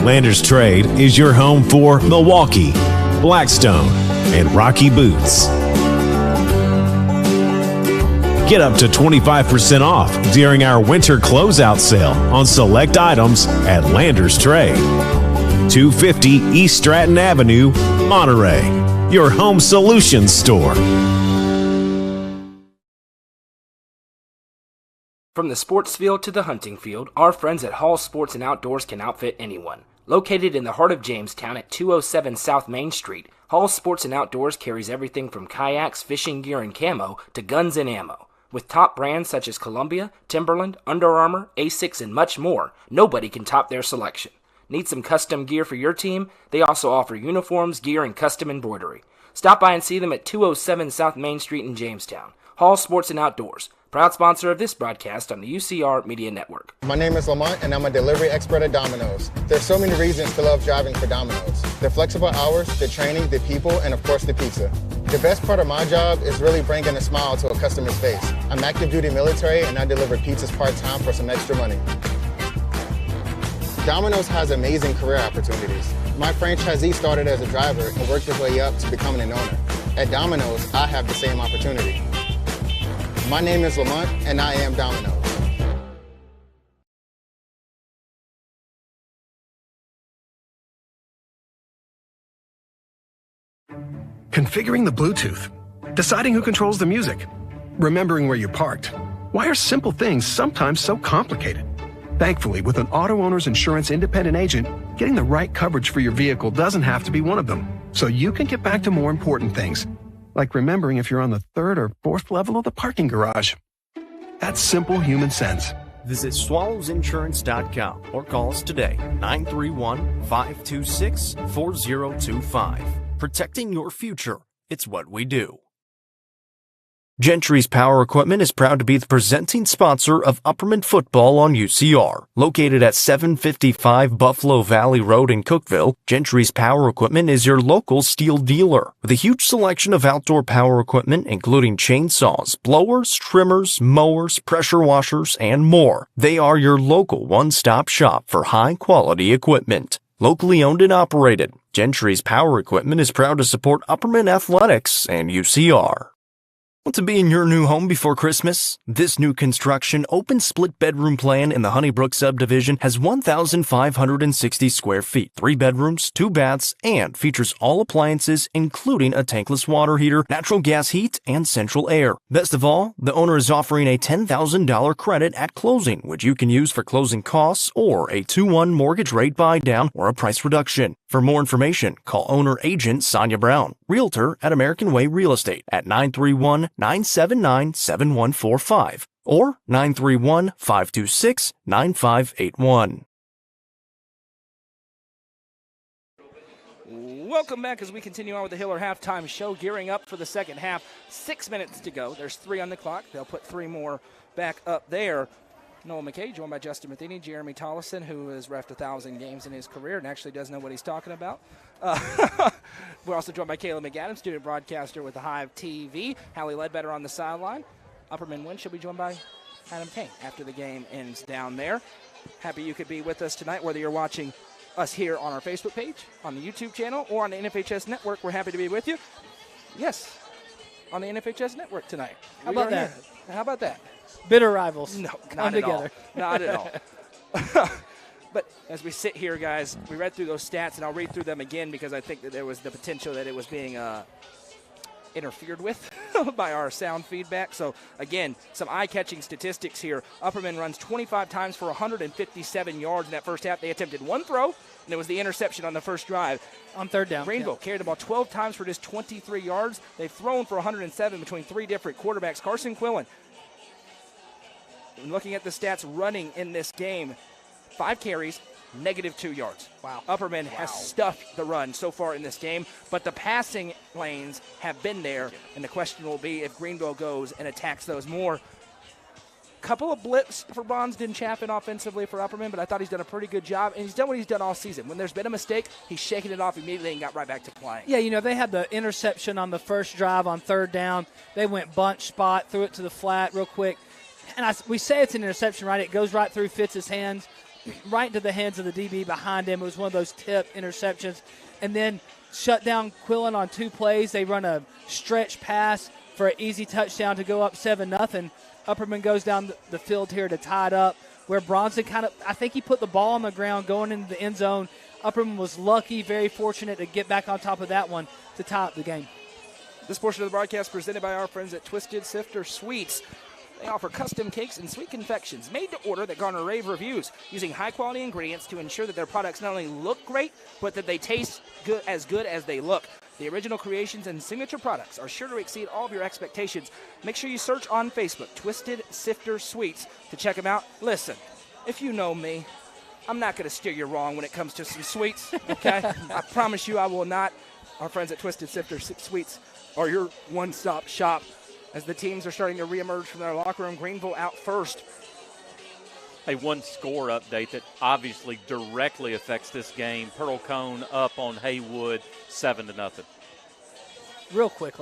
Landers Trade is your home for Milwaukee, Blackstone, and Rocky Boots. Get up to 25% off during our winter closeout sale on select items at Landers Trade. 250 East Stratton Avenue, Monterey, your home solutions store. From the sports field to the hunting field, our friends at Hall Sports and Outdoors can outfit anyone. Located in the heart of Jamestown at 207 South Main Street, Hall Sports and Outdoors carries everything from kayaks, fishing gear, and camo to guns and ammo. With top brands such as Columbia, Timberland, Under Armour, Asics, and much more, nobody can top their selection. Need some custom gear for your team? They also offer uniforms, gear, and custom embroidery. Stop by and see them at 207 South Main Street in Jamestown. Hall Sports and Outdoors, proud sponsor of this broadcast on the UCR Media Network. My name is Lamont, and I'm a delivery expert at Domino's. There's so many reasons to love driving for Domino's. The flexible hours, the training, the people, and of course the pizza. The best part of my job is really bringing a smile to a customer's face. I'm active duty military, and I deliver pizzas part-time for some extra money. Domino's has amazing career opportunities. My franchisee started as a driver and worked his way up to becoming an owner. At Domino's, I have the same opportunity. My name is Lamont, and I am Domino's. Configuring the Bluetooth, deciding who controls the music, remembering where you parked. Why are simple things sometimes so complicated? Thankfully, with an auto owner's insurance independent agent, getting the right coverage for your vehicle doesn't have to be one of them, so you can get back to more important things, like remembering if you're on the third or fourth level of the parking garage. That's simple human sense. Visit swallowsinsurance.com or call us today, 931-526-4025. Protecting your future. It's what we do. Gentry's Power Equipment is proud to be the presenting sponsor of Upperman Football on UCR. Located at 755 Buffalo Valley Road in Cookeville, Gentry's Power Equipment is your local steel dealer. With a huge selection of outdoor power equipment, including chainsaws, blowers, trimmers, mowers, pressure washers, and more. They are your local one-stop shop for high-quality equipment. Locally owned and operated, Gentry's Power Equipment is proud to support Upperman Athletics and UCR. Want to be in your new home before Christmas? This new construction open split bedroom plan in the Honeybrook subdivision has 1,560 square feet, 3 bedrooms, 2 baths, and features all appliances including a tankless water heater, natural gas heat, and central air. Best of all, the owner is offering a $10,000 credit at closing, which you can use for closing costs or a 2-1 mortgage rate buy down or a price reduction. For more information, call owner agent Sonia Brown, realtor at American Way Real Estate at 931-979-7145 or 931-526-9581. Welcome back as we continue on with the Hiller halftime show, gearing up for the second half. 6 minutes to go. There's 3 on the clock. They'll put 3 more back up there. Noel McKay, joined by Justin Matheny, Jeremy Tollison, who has reffed 1,000 games in his career and actually does know what he's talking about. We're also joined by Caleb McAdams, student broadcaster with the Hive TV. Hallie Ledbetter on the sideline. Upperman win. She'll be joined by Adam Kane after the game ends down there. Happy you could be with us tonight, whether you're watching us here on our Facebook page, on the YouTube channel, or on the NFHS Network. We're happy to be with you. Yes, on the NFHS Network tonight. How about that? How about that? Bitter rivals. No, come together. Not at all. But as we sit here, guys, we read through those stats, and I'll read through them again because I think that there was the potential that it was being interfered with by our sound feedback. So, again, some eye-catching statistics here. Upperman runs 25 times for 157 yards in that first half. They attempted 1 throw, and it was the interception on the first drive. On third down. Greeneville carried the ball 12 times for just 23 yards. They've thrown for 107 between 3 different quarterbacks. Carson Quillen, looking at the stats running in this game, 5 carries, -2 yards. Wow. Upperman has stuffed the run so far in this game, but the passing lanes have been there, and the question will be if Greeneville goes and attacks those more. Couple of blips for Bronsden Chaffin offensively for Upperman, but I thought he's done a pretty good job, and he's done what he's done all season. When there's been a mistake, he's shaken it off immediately and got right back to playing. Yeah, they had the interception on the first drive on third down. They went bunch spot, threw it to the flat real quick. And we say it's an interception, right? It goes right through Fitz's hands, right into the hands of the DB behind him. It was one of those tip interceptions. And then shut down Quillen on 2 plays. They run a stretch pass for an easy touchdown to go up 7-0. Upperman goes down the field here to tie it up, where Bronson I think he put the ball on the ground going into the end zone. Upperman was lucky, very fortunate to get back on top of that one to tie up the game. This portion of the broadcast presented by our friends at Twisted Sifter Sweets. They offer custom cakes and sweet confections made to order that garner rave reviews, using high-quality ingredients to ensure that their products not only look great, but that they taste good as they look. The original creations and signature products are sure to exceed all of your expectations. Make sure you search on Facebook, Twisted Sifter Sweets, to check them out. Listen, if you know me, I'm not going to steer you wrong when it comes to some sweets, okay? I promise you I will not. Our friends at Twisted Sifter Sweets are your one-stop shop. As the teams are starting to reemerge from their locker room, Greeneville out first. Hey, one score update that obviously directly affects this game. Pearl Cone up on Haywood 7-0. Real quick,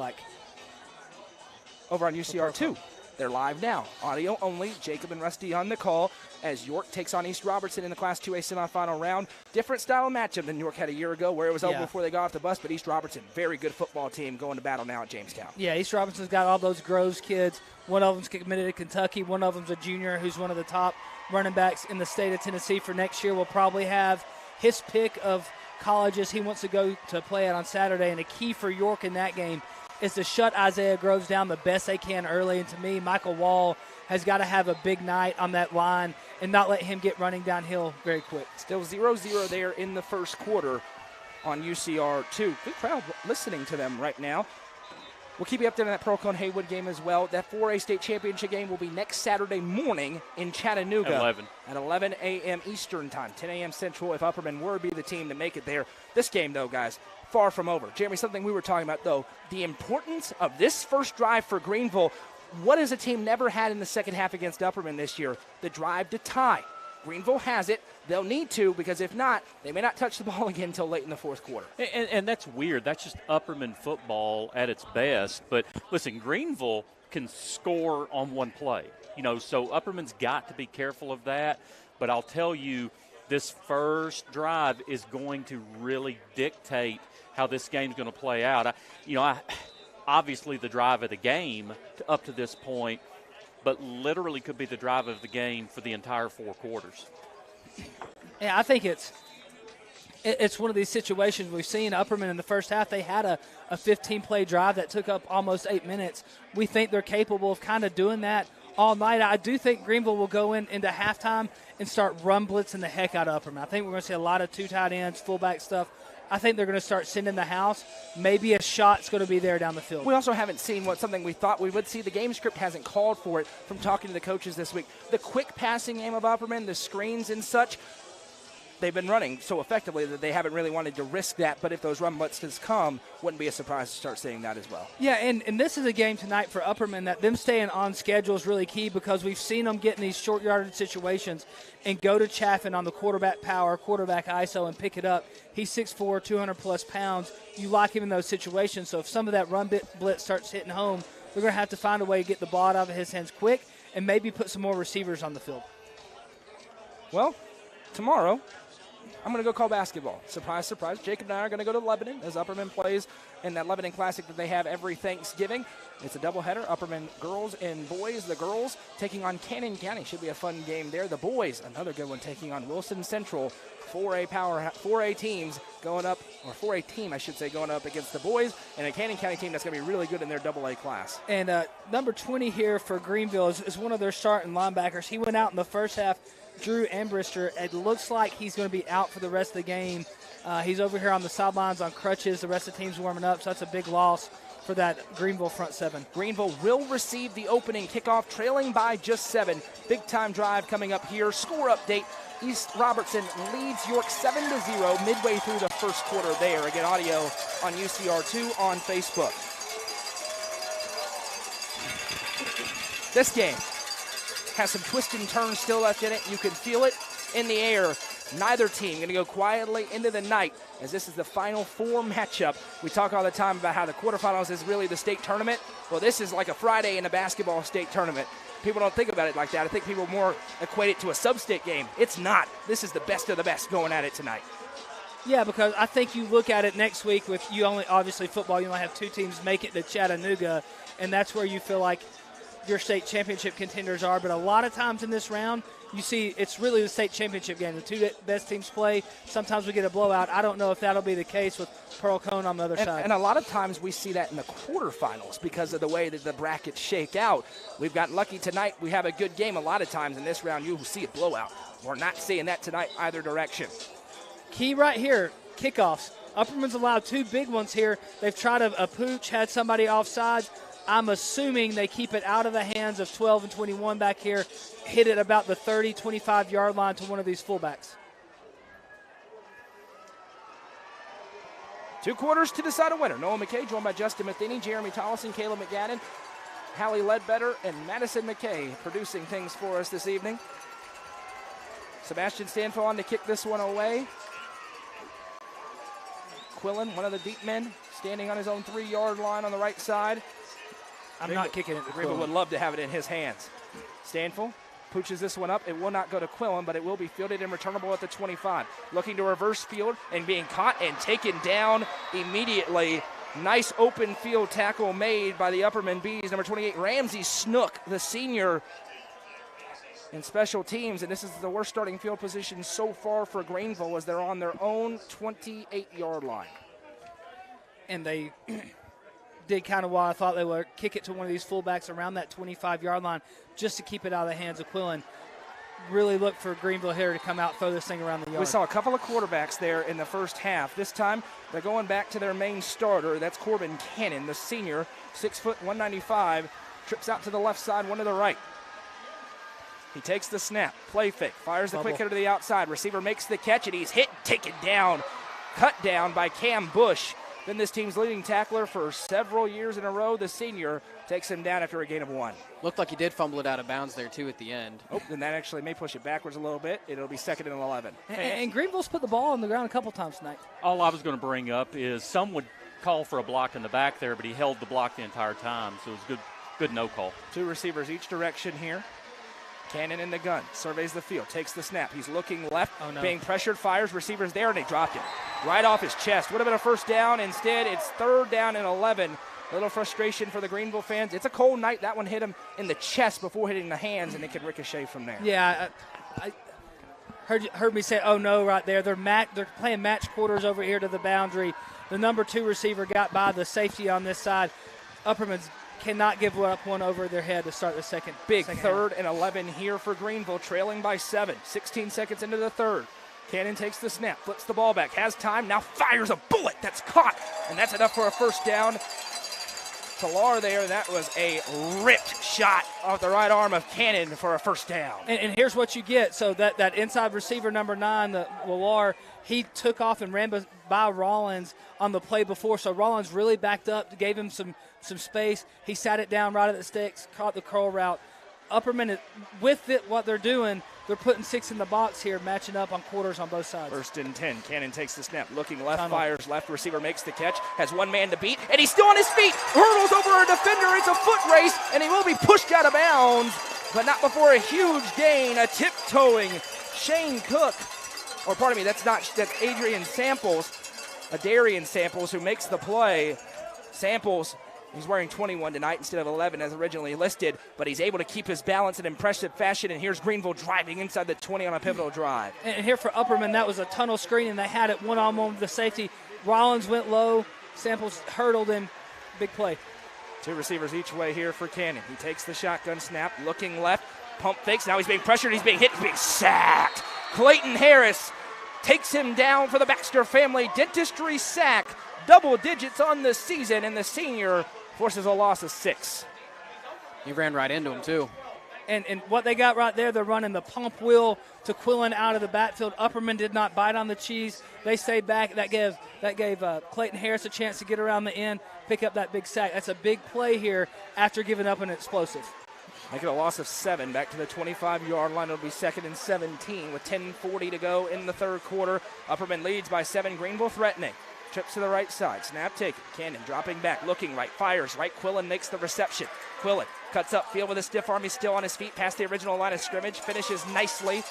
over on UCR2. They're live now. Audio only. Jacob and Rusty on the call as York takes on East Robertson in the Class 2A semifinal round. Different style of matchup than York had a year ago, where it was over before they got off the bus, but East Robertson, very good football team, going to battle now at Jamestown. Yeah, East Robertson's got all those Groves kids. One of them's committed to Kentucky. One of them's a junior who's one of the top running backs in the state of Tennessee for next year. We'll probably have his pick of colleges he wants to go to play at on Saturday, and a key for York in that game is to shut Isaiah Groves down the best they can early. And to me, Michael Wall has got to have a big night on that line and not let him get running downhill very quick. Still 0-0 there in the first quarter on UCR2. Good crowd listening to them right now. We'll keep you updated on that Pearl Cone Haywood game as well. That 4A state championship game will be next Saturday morning in Chattanooga. At 11 a.m. Eastern time, 10 a.m. Central, if Upperman were to be the team to make it there. This game, though, guys, far from over. Jeremy, something we were talking about, though, the importance of this first drive for Greeneville. What has a team never had in the second half against Upperman this year? The drive to tie. Greeneville has it. They'll need to, because if not, they may not touch the ball again until late in the fourth quarter. And that's weird. That's just Upperman football at its best. But listen, Greeneville can score on one play. So Upperman's got to be careful of that. But I'll tell you, this first drive is going to really dictate how this game's going to play out. Obviously the drive of the game up to this point, but literally could be the drive of the game for the entire 4 quarters. Yeah, I think it's one of these situations we've seen. Upperman in the first half, they had a 15-play drive that took up almost 8 minutes. We think they're capable of kind of doing that all night. I do think Greeneville will go into halftime and start run blitzing the heck out of Upperman. I think we're going to see a lot of 2 tight ends, fullback stuff. I think they're going to start sending the house. Maybe a shot's going to be there down the field. We also haven't seen something we thought we would see. The game script hasn't called for it from talking to the coaches this week. The quick passing game of Upperman, the screens and such, they've been running so effectively that they haven't really wanted to risk that. But if those run blitzes come, wouldn't be a surprise to start seeing that as well. Yeah, and this is a game tonight for Upperman that them staying on schedule is really key because we've seen them get in these short yardage situations and go to Chaffin on the quarterback power, quarterback ISO, and pick it up. He's 6'4", 200-plus pounds. You lock him in those situations. So if some of that run blitz starts hitting home, they're going to have to find a way to get the ball out of his hands quick and maybe put some more receivers on the field. Well, tomorrow, I'm going to go call basketball. Surprise, surprise. Jacob and I are going to go to Lebanon as Upperman plays in that Lebanon Classic that they have every Thanksgiving. It's a doubleheader. Upperman girls and boys. The girls taking on Cannon County. Should be a fun game there. The boys, another good one, taking on Wilson Central. 4A teams going up, or 4A team, I should say, going up against the boys, and a Cannon County team that's going to be really good in their AA class. And number 20 here for Greeneville is one of their starting linebackers. He went out in the first half, Drew Ambrister. It looks like he's going to be out for the rest of the game. He's over here on the sidelines on crutches. The rest of the team's warming up, so that's a big loss for that Greeneville front seven. Greeneville will receive the opening kickoff, trailing by just 7. Big-time drive coming up here. Score update. East Robertson leads York 7-0 midway through the first quarter there. Again, audio on UCR2 on Facebook. This game has some twists and turns still left in it. You can feel it in the air. Neither team going to go quietly into the night as this is the Final Four matchup. We talk all the time about how the quarterfinals is really the state tournament. Well, this is like a Friday in a basketball state tournament. People don't think about it like that. I think people more equate it to a sub-state game. It's not. This is the best of the best going at it tonight. Yeah, because I think you look at it next week with you only, obviously football, you only have 2 teams make it to Chattanooga, and that's where you feel like your state championship contenders are. But a lot of times in this round, you see it's really the state championship game. The 2 best teams play. Sometimes we get a blowout. I don't know if that'll be the case with Pearl Cone on the other side. And a lot of times we see that in the quarterfinals because of the way that the brackets shake out. We've got lucky tonight. We have a good game. A lot of times in this round, you will see a blowout. We're not seeing that tonight either direction. Key right here, kickoffs. Upperman's allowed 2 big ones here. They've tried a pooch, had somebody offsides. I'm assuming they keep it out of the hands of 12 and 21 back here, hit it about the 30, 25-yard line to one of these fullbacks. 2 quarters to decide a winner. Noah McKay joined by Justin Matheny, Jeremy Tollison, Caleb McGadden, Hallie Ledbetter, and Madison McKay producing things for us this evening. Sebastian Stanfill on to kick this one away. Quillen, one of the deep men, standing on his own 3-yard line on the right side. I'm not kicking it to Greeneville would love to have it in his hands. Stanfill pooches this one up. It will not go to Quillen, but it will be fielded and returnable at the 25. Looking to reverse field and being caught and taken down immediately. Nice open field tackle made by the Upperman Bees. Number 28, Ramsey Snook, the senior in special teams. And this is the worst starting field position so far for Greeneville as they're on their own 28-yard line. And they did kind of what I thought they would, kick it to one of these fullbacks around that 25-yard line just to keep it out of the hands of Quillen. Really look for Greeneville here to come out, throw this thing around the yard. We saw a couple of quarterbacks there in the first half. This time they're going back to their main starter. That's Corbin Cannon, the senior, 6 foot, 195, trips out to the left side, one to the right. He takes the snap, play fake, fires the quick hitter to the outside. Receiver makes the catch, and he's hit, taken down, cut down by Cam Bush. Been this team's leading tackler for several years in a row. The senior takes him down after a gain of 1. Looked like he did fumble it out of bounds there, too, at the end. Oh, and that actually may push it backwards a little bit. It'll be 2nd and 11. And Greeneville's put the ball on the ground a couple times tonight. All I was going to bring up is some would call for a block in the back there, but he held the block the entire time, so it was good no call. 2 receivers each direction here. Cannon in the gun, surveys the field, takes the snap. He's looking left, being pressured, fires, receivers there, and they dropped it right off his chest. Would have been a first down. Instead, it's 3rd down and 11. A little frustration for the Greeneville fans. It's a cold night. That one hit him in the chest before hitting the hands, and it could ricochet from there. Yeah, I heard me say, oh, no, right there. They're playing match quarters over here to the boundary. The number 2 receiver got by the safety on this side. Upperman's cannot give up one over their head to start the second. Big 3rd and 11 here for Greeneville, trailing by 7. 16 seconds into the 3rd. Cannon takes the snap, flips the ball back, has time, now fires a bullet that's caught, and that's enough for a first down. Talar there, that was a ripped shot off the right arm of Cannon for a first down. And here's what you get. So that inside receiver, number 9, the Willar, he took off and ran by Rollins on the play before. So Rollins really backed up, gave him some space. He sat it down right at the sticks, caught the curl route. Upperman, with it, what they're doing, they're putting 6 in the box here, matching up on quarters on both sides. 1st and 10. Cannon takes the snap, looking left, Tunnel. fires left. Receiver makes the catch, has one man to beat, and he's still on his feet. Hurdles over a defender. It's a foot race, and he will be pushed out of bounds, but not before a huge gain. A tiptoeing Shane Cook, or pardon me, that's Adrian Samples, Darian Samples, who makes the play. Samples, he's wearing 21 tonight instead of 11 as originally listed, but he's able to keep his balance in impressive fashion, and here's Greeneville driving inside the 20 on a pivotal drive. And here for Upperman, that was a tunnel screen, and they had it one-on-one with the safety. Rollins went low. Samples hurdled him. Big play. 2 receivers each way here for Cannon. He takes the shotgun snap, looking left, pump fakes. Now he's being pressured. He's being hit. He's being sacked. Clayton Harris takes him down for the Baxter family dentistry sack. Double digits on the season, and the senior forces a loss of 6. He ran right into him, too. And what they got right there, they're running the pump wheel to Quillen out of the backfield. Upperman did not bite on the cheese. They stayed back. That gave Clayton Harris a chance to get around the end, pick up that big sack. That's a big play here after giving up an explosive. Make it a loss of 7. Back to the 25-yard line. It'll be 2nd and 17 with 10:40 to go in the third quarter. Upperman leads by 7. Greeneville threatening. Trips to the right side. Snap taken. Cannon dropping back. Looking right. Fires right. Quillen makes the reception. Quillen cuts up field with a stiff arm. He's still on his feet past the original line of scrimmage. Finishes nicely.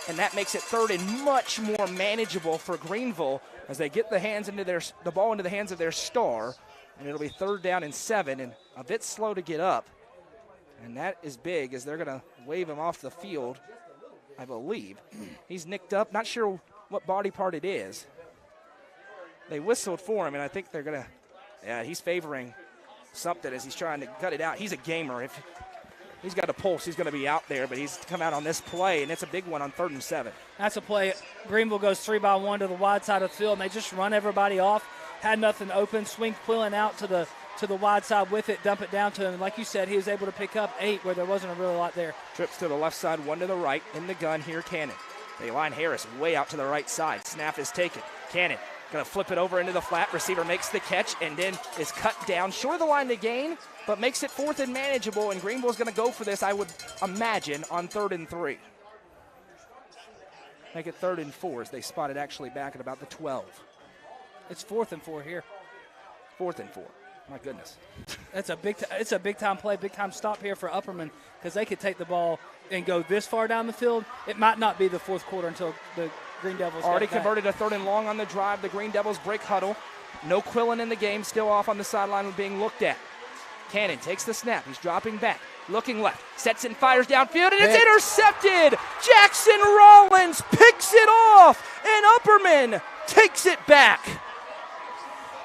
And that makes it 3rd and much more manageable for Greeneville as they get the ball into the hands of their star. And it'll be 3rd down and 7 and a bit slow to get up. And that is big as they're going to wave him off the field, I believe. He's nicked up. Not sure what body part it is. They whistled for him, and I think they're going to – yeah, he's favoring something as he's trying to cut it out. He's a gamer. If he's got a pulse, he's going to be out there, but he's come out on this play, and it's a big one on 3rd and 7. That's a play. Greeneville goes 3-by-1 to the wide side of the field, and they just run everybody off. Had nothing open. Swing Quillen out to the wide side with it, dump it down to him. And like you said, he was able to pick up 8 where there wasn't a real lot there. Trips to the left side, 1 to the right. In the gun here, Cannon. They line Harris way out to the right side. Snap is taken. Cannon going to flip it over into the flat. Receiver makes the catch and then is cut down short of the line to gain, but makes it 4th and manageable, and Greeneville's going to go for this, I would imagine, on 3rd and 3. Make it 3rd and 4 as they spot it actually back at about the 12. It's 4th and 4 here. 4th and 4. My goodness. It's a big-time play, big-time stop here for Upperman because they could take the ball and go this far down the field. It might not be the 4th quarter until the Green Devils already converted a 3rd and long on the drive. The Green Devils break huddle. No Quillen in the game, still off on the sideline being looked at. Cannon takes the snap. He's dropping back, looking left, sets and fires downfield, and it's intercepted. Jackson Rollins picks it off, and Upperman takes it back.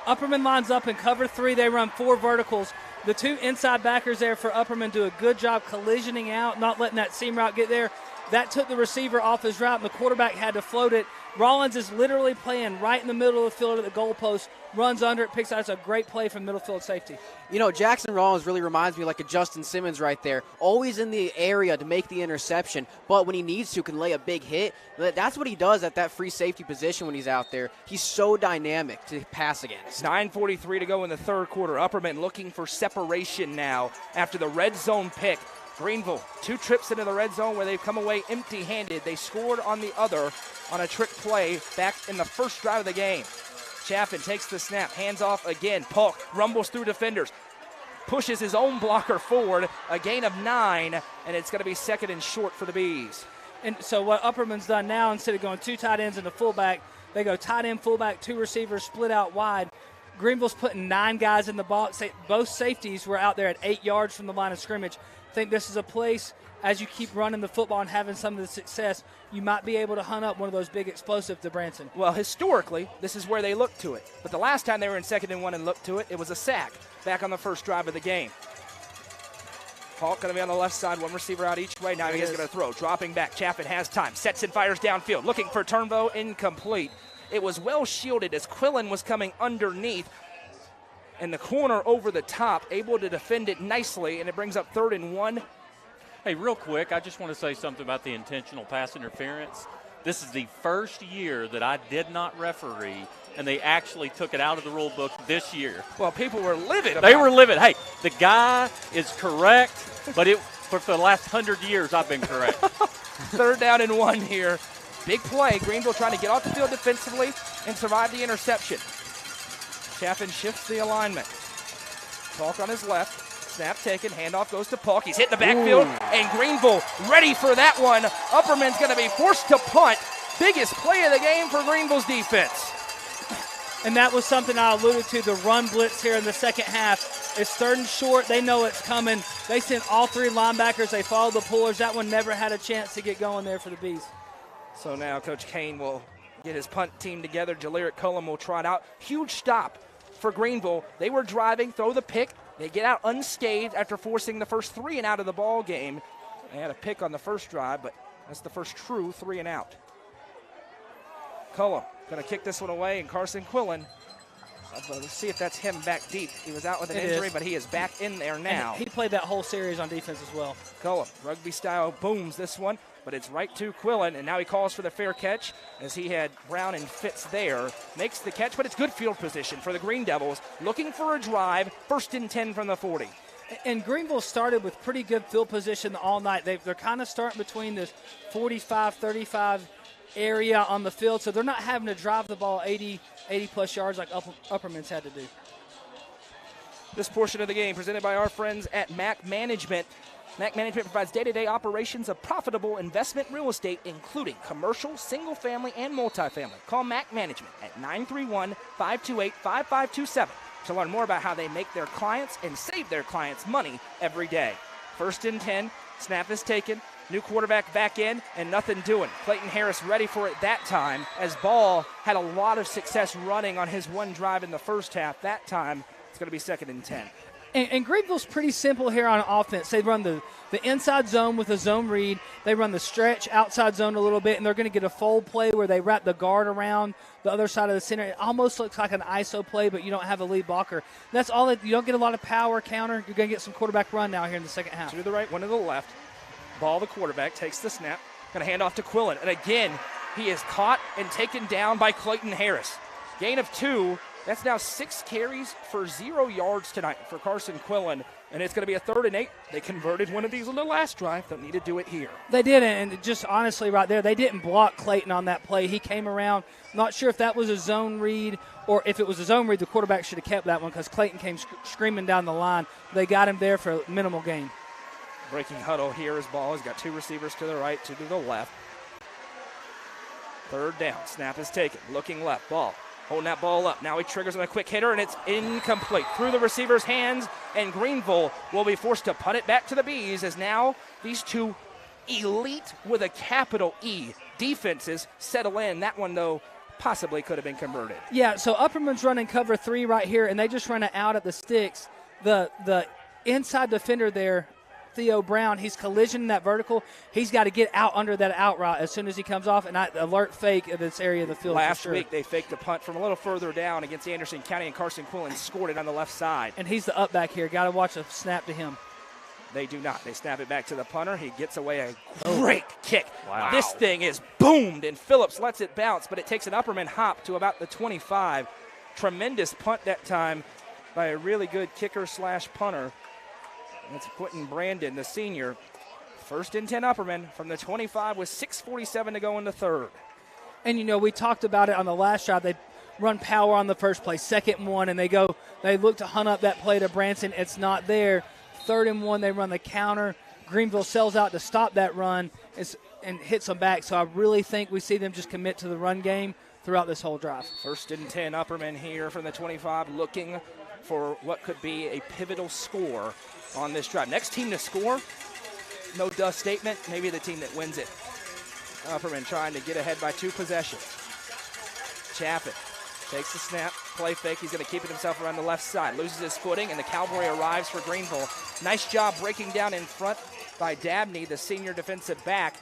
Upperman lines up in cover 3. They run 4 verticals. The 2 inside backers there for Upperman do a good job collisioning out, not letting that seam route get there. That took the receiver off his route, and the quarterback had to float it. Rollins is literally playing right in the middle of the field at the goalpost, runs under it, picks out. It's a great play from middle field safety. You know, Jackson Rollins really reminds me like a Justin Simmons right there. Always in the area to make the interception, but when he needs to, can lay a big hit. That's what he does at that free safety position when he's out there. He's so dynamic to pass against. 9:43 to go in the third quarter. Upperman looking for separation now after the red zone pick. Greeneville, 2 trips into the red zone where they've come away empty-handed. They scored on the other on a trick play back in the first drive of the game. Chaffin takes the snap, hands off again. Polk rumbles through defenders, pushes his own blocker forward, a gain of 9, and it's going to be 2nd and short for the Bees. And so what Upperman's done now, instead of going 2 tight ends and a fullback, they go tight end, fullback, 2 receivers, split out wide. Greeneville's putting 9 guys in the box. Both safeties were out there at 8 yards from the line of scrimmage. I think this is a place, as you keep running the football and having some of the success, you might be able to hunt up one of those big explosives to Branson. Well, historically, this is where they look to it. But the last time they were in 2nd and 1 and looked to it, it was a sack back on the first drive of the game. Paul going to be on the left side, 1 receiver out each way. Now he is going to throw. Dropping back. Chaffin has time. Sets and fires downfield. Looking for Turnbow. Incomplete. It was well shielded as Quillen was coming underneath. in the corner over the top, able to defend it nicely, and it brings up 3rd and 1. Hey, real quick, I just want to say something about the intentional pass interference. This is the first year that I did not referee, and they actually took it out of the rule book this year. Well, people were livid. They were livid. Hey, the guy is correct, but for the last 100 years I've been correct. 3rd down and 1 here. Big play. Greeneville trying to get off the field defensively and survive the interception. Chaffin shifts the alignment. Polk on his left. Snap taken. Handoff goes to Polk. He's hit in the backfield. And Greeneville ready for that one. Upperman's going to be forced to punt. Biggest play of the game for Greeneville's defense. And that was something I alluded to, the run blitz here in the second half. It's 3rd and short. They know it's coming. They sent all 3 linebackers. They followed the pullers. That one never had a chance to get going there for the Bees. So now Coach Kane will get his punt team together. Jaleric Cullum will trot out. Huge stop for Greeneville. They were driving, throw the pick. They get out unscathed after forcing the first 3 and out of the ball game. They had a pick on the first drive, but that's the first true 3 and out. Cullum going to kick this one away, and Carson Quillen. Let's see if that's him back deep. He was out with an injury, but he is back in there now. And he played that whole series on defense as well. Cullum, rugby style, booms this one, but it's right to Quillen, and now he calls for the fair catch as he had Brown and Fitz there. Makes the catch, but it's good field position for the Green Devils. Looking for a drive, 1st and 10 from the 40. And Greeneville started with pretty good field position all night. They're kind of starting between this 45, 35 area on the field, so they're not having to drive the ball 80-plus yards like Upperman's had to do. This portion of the game presented by our friends at Mac Management. Mac Management provides day-to-day operations of profitable investment real estate, including commercial, single-family, and multifamily. Call Mac Management at 931-528-5527 to learn more about how they make their clients and save their clients money every day. 1st and 10, snap is taken. New quarterback back in, and nothing doing. Clayton Harris ready for it that time, as Ball had a lot of success running on his one drive in the first half. That time, it's going to be 2nd and 10. And Greeneville's pretty simple here on offense. They run the inside zone with a zone read. They run the stretch outside zone a little bit, and they're going to get a fold play where they wrap the guard around the other side of the center. It almost looks like an ISO play, but you don't have a lead blocker. That's all. You don't get a lot of power counter. You're going to get some quarterback run now here in the second half. 2 to the right, 1 to the left. Ball, the quarterback, takes the snap. Going to hand off to Quillen. And again, he is caught and taken down by Clayton Harris. Gain of 2. That's now 6 carries for 0 yards tonight for Carson Quillen. And it's going to be a 3rd and 8. They converted one of these on the last drive. Don't need to do it here. They did, and just honestly right there, they didn't block Clayton on that play. He came around. Not sure if that was a zone read, or if it was a zone read, the quarterback should have kept that one because Clayton came screaming down the line. They got him there for a minimal gain. Breaking huddle here is Ball. He's got 2 receivers to the right, 2 to the left. 3rd down. Snap is taken. Looking left. Ball holding that ball up. Now he triggers on a quick hitter, and it's incomplete. Through the receiver's hands, and Greeneville will be forced to punt it back to the Bees as now these 2 elite with a capital E defenses settle in. That one, though, possibly could have been converted. Yeah, so Upperman's running cover 3 right here, and they just run it out at the sticks. The inside defender there, Theo Brown, he's collisioning that vertical. He's got to get out under that out route as soon as he comes off, and alert fake in this area of the field. Last week they faked a punt from a little further down against Anderson County, and Carson Quillen scored it on the left side. And he's the up back here. Got to watch a snap to him. They do not. They snap it back to the punter. He gets away a great kick. Wow. This thing is boomed, and Phillips lets it bounce, but it takes an Upperman hop to about the 25. Tremendous punt that time by a really good kicker/punter. That's Quentin Brandon, the senior. 1st and 10 Upperman from the 25 with 6:47 to go in the 3rd. And, we talked about it on the last drive. They run power on the first play, 2nd and 1, and they look to hunt up that play to Branson. It's not there. 3rd and 1, they run the counter. Greeneville sells out to stop that run and hits them back. So I really think we see them just commit to the run game throughout this whole drive. 1st and 10 Upperman here from the 25, looking for what could be a pivotal score on this drive. Next team to score, no duh statement, maybe the team that wins it. Upperman trying to get ahead by 2 possessions. Chaffin takes the snap, play fake. He's going to keep it himself around the left side. Loses his footing, and the Cowboy arrives for Greeneville. Nice job breaking down in front by Dabney, the senior defensive back.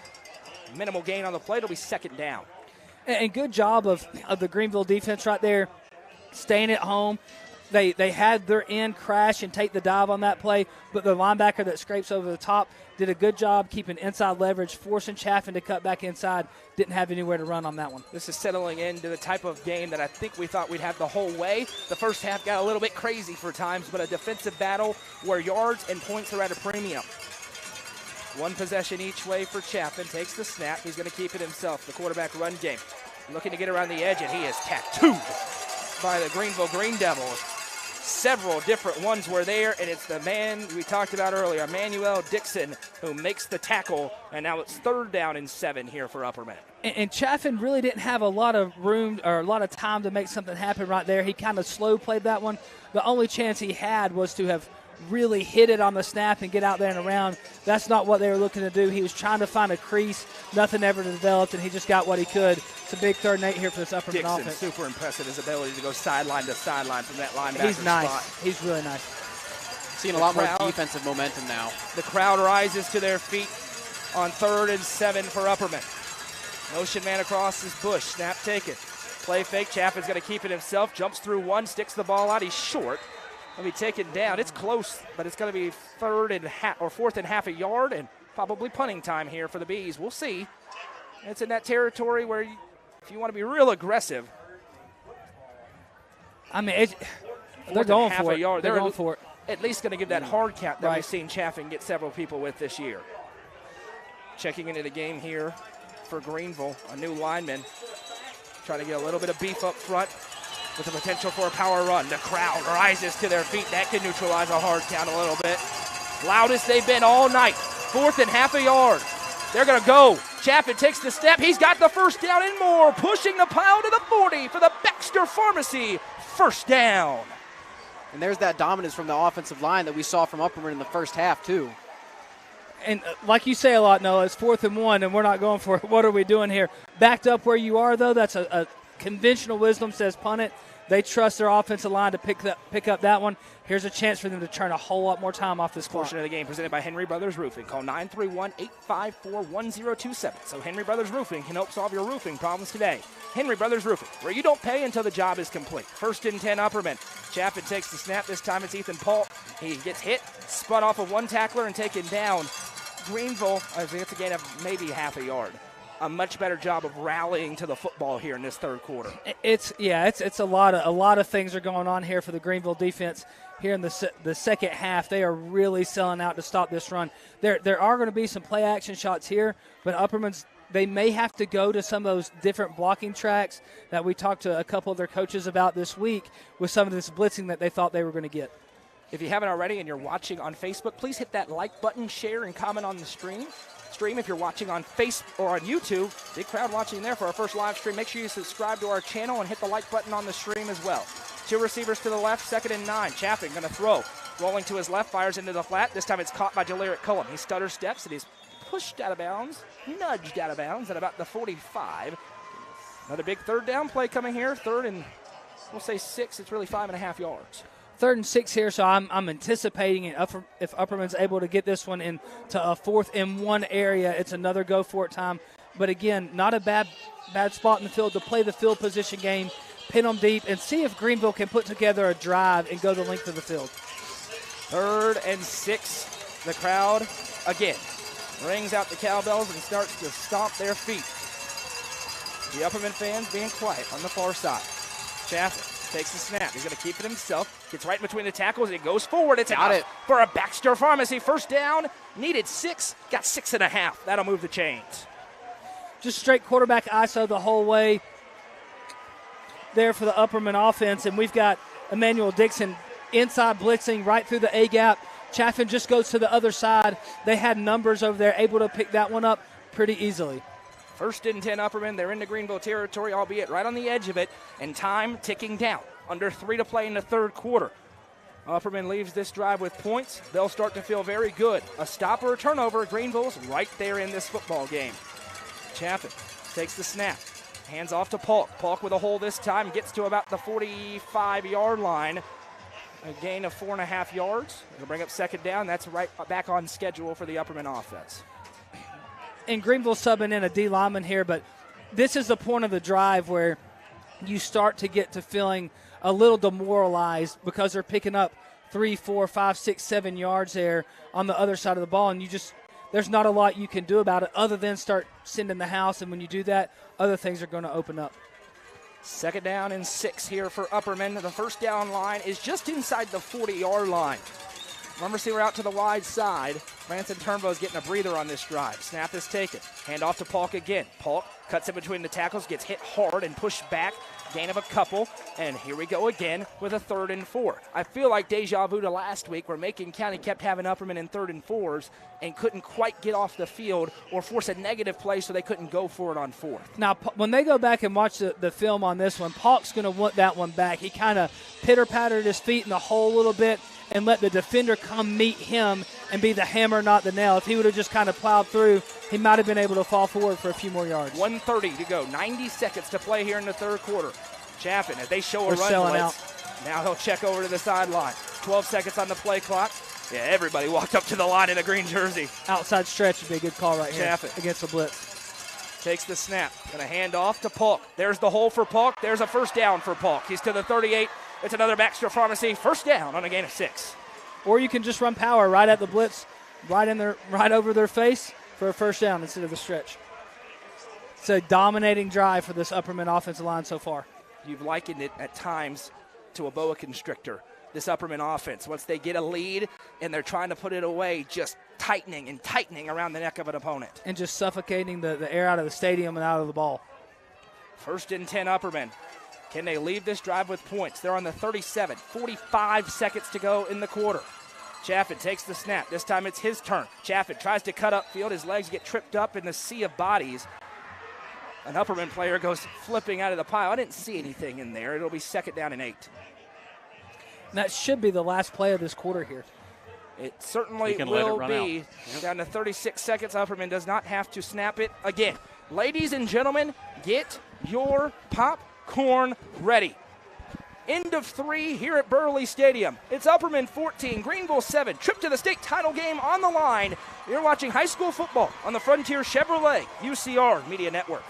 Minimal gain on the play. It'll be 2nd down. And good job of the Greeneville defense right there, staying at home. They had their end crash and take the dive on that play, but the linebacker that scrapes over the top did a good job keeping inside leverage, forcing Chaffin to cut back inside. Didn't have anywhere to run on that one. This is settling into the type of game that I think we thought we'd have the whole way. The first half got a little bit crazy for times, but a defensive battle where yards and points are at a premium. One possession each way for Chaffin. Takes the snap. He's going to keep it himself. The quarterback run game. Looking to get around the edge, and he is tattooed by the Greeneville Green Devils. Several different ones were there, and it's the man we talked about earlier, Emmanuel Dixon, who makes the tackle, and now it's 3rd down and 7 here for Upperman. And Chaffin really didn't have a lot of room or a lot of time to make something happen right there. He kind of slow played that one. The only chance he had was to have really hit it on the snap and get out there and around. That's not what they were looking to do. He was trying to find a crease. Nothing ever developed, and he just got what he could. It's a big 3rd and 8 here for this Upperman Dixon, offense. super impressive, his ability to go sideline to sideline from that linebacker He's nice. spot. He's really nice. Seeing a lot more defensive momentum now. The crowd rises to their feet on 3rd and 7 for Upperman. Motion man across his bush. Snap taken. Play fake. Chaffin's going to keep it himself. Jumps through one. Sticks the ball out. He's short. He'll be taken down. It's close, but it's going to be 4th and half a yard, and probably punting time here for the Bees. We'll see. It's in that territory where if you want to be real aggressive. I mean, they're going for it. They're going for it. At least going to give that hard count that we've seen Chaffin get several people with this year. Checking into the game here for Greeneville, a new lineman. Trying to get a little bit of beef up front with the potential for a power run. The crowd rises to their feet. That can neutralize a hard count a little bit. Loudest they've been all night. 4th and half a yard. They're going to go. Chaffin takes the step. He's got the 1st down and more. Pushing the pile to the 40 for the Baxter Pharmacy 1st down. And there's that dominance from the offensive line that we saw from Upperman in the first half, too. And like you say a lot, Noah, it's 4th and 1, and we're not going for it. What are we doing here? Backed up where you are, though, that's a conventional wisdom says punt it. They trust their offensive line to pick up that one. Here's a chance for them to turn a whole lot more time off this portion of the game presented by Henry Brothers Roofing. Call 931-854-1027. So Henry Brothers Roofing can help solve your roofing problems today. Henry Brothers Roofing, where you don't pay until the job is complete. 1st and 10 Upperman. Chaffin takes the snap. This time it's Ethan Paul. He gets hit, spun off of one tackler and taken down. Greeneville, I think it's a gain of maybe half a yard. A much better job of rallying to the football here in this 3rd quarter. It's a lot of things are going on here for the Greeneville defense here in the second half. They are really selling out to stop this run. There are going to be some play action shots here, but Upperman's they may have to go to some of those different blocking tracks that we talked to a couple of their coaches about this week with some of this blitzing that they thought they were going to get. If you haven't already and you're watching on Facebook, please hit that like button, share, and comment on the stream. If you're watching on Facebook or on YouTube, big crowd watching there for our first live stream. Make sure you subscribe to our channel and hit the like button on the stream as well. 2 receivers to the left, 2nd and 9. Chaffin going to throw. Rolling to his left, fires into the flat. This time it's caught by Jaleric Cullum. He stutter steps and he's pushed out of bounds, nudged out of bounds at about the 45. Another big 3rd down play coming here. 3rd and we'll say 6. It's really 5.5 yards. 3rd and 6 here, so I'm anticipating it. If Upperman's able to get this one into a 4th and 1 area, it's another go for it time. But again, not a bad spot in the field to play the field position game, pin them deep, and see if Greeneville can put together a drive and go the length of the field. 3rd and 6. The crowd again rings out the cowbells and starts to stomp their feet. The Upperman fans being quiet on the far side. Chaffin takes the snap. He's going to keep it himself. Gets right in between the tackles. It goes forward. It's enough for a Baxter Pharmacy 1st down. Needed 6. Got 6.5. That'll move the chains. Just straight quarterback ISO the whole way there for the Upperman offense. And we've got Emmanuel Dixon inside blitzing right through the A-gap. Chaffin just goes to the other side. They had numbers over there, able to pick that one up pretty easily. 1st and 10 Upperman. They're into Greeneville territory, albeit right on the edge of it, and time ticking down. Under 3 to play in the 3rd quarter. Upperman leaves this drive with points. They'll start to feel very good. A stop or a turnover. Greeneville's right there in this football game. Chaffin takes the snap. Hands off to Polk. Polk with a hole this time. Gets to about the 45-yard line. A gain of 4.5 yards. It'll bring up 2nd down. That's right back on schedule for the Upperman offense. And Greeneville subbing in a D lineman here, but this is the point of the drive where you start to get to feeling a little demoralized because they're picking up 3, 4, 5, 6, 7 yards there on the other side of the ball, and there's not a lot you can do about it other than start sending the house, and when you do that, other things are going to open up. 2nd down and 6 here for Upperman. The first down line is just inside the 40-yard line. Remember, see, we're out to the wide side. Branson Turnbow's getting a breather on this drive. Snap is taken. Hand off to Polk again. Polk cuts in between the tackles, gets hit hard and pushed back. Gain of a couple, and here we go again with a 3rd and 4. I feel like deja vu to last week where Macon County kept having Upperman in 3rd and 4s and couldn't quite get off the field or force a negative play so they couldn't go for it on 4th. Now, when they go back and watch the film on this one, Polk's going to want that one back. He kind of pitter-pattered his feet in the hole a little bit and let the defender come meet him and be the hammer, not the nail. If he would have just kind of plowed through, he might have been able to fall forward for a few more yards. 1:30 to go, 90 seconds to play here in the 3rd quarter. Chaffin, as they show a They're run selling blitz, now he'll check over to the sideline. 12 seconds on the play clock. Yeah, everybody walked up to the line in a green jersey. Outside stretch would be a good call right here Chaffin against the blitz. Takes the snap. Going to hand off to Polk. There's the hole for Polk. There's a first down for Polk. He's to the 38. It's another Baxter Pharmacy. First down on a gain of 6. Or you can just run power right at the blitz, right over their face for a first down instead of a stretch. It's a dominating drive for this Upperman offensive line so far. You've likened it at times to a boa constrictor, this Upperman offense. Once they get a lead and they're trying to put it away, just tightening and tightening around the neck of an opponent. And just suffocating the air out of the stadium and out of the ball. 1st and 10 Upperman. Can they leave this drive with points? They're on the 37, 45 seconds to go in the quarter. Chaffin takes the snap. This time it's his turn. Chaffin tries to cut upfield. His legs get tripped up in the sea of bodies. An Upperman player goes flipping out of the pile. I didn't see anything in there. It'll be 2nd down and 8. And that should be the last play of this quarter here. It certainly will be. Down to 36 seconds. Upperman does not have to snap it again. Ladies and gentlemen, get your popcorn ready. End of 3 here at Burley Stadium. It's Upperman 14, Greeneville 7. Trip to the state title game on the line. You're watching high school football on the Frontier Chevrolet UCR Media Network.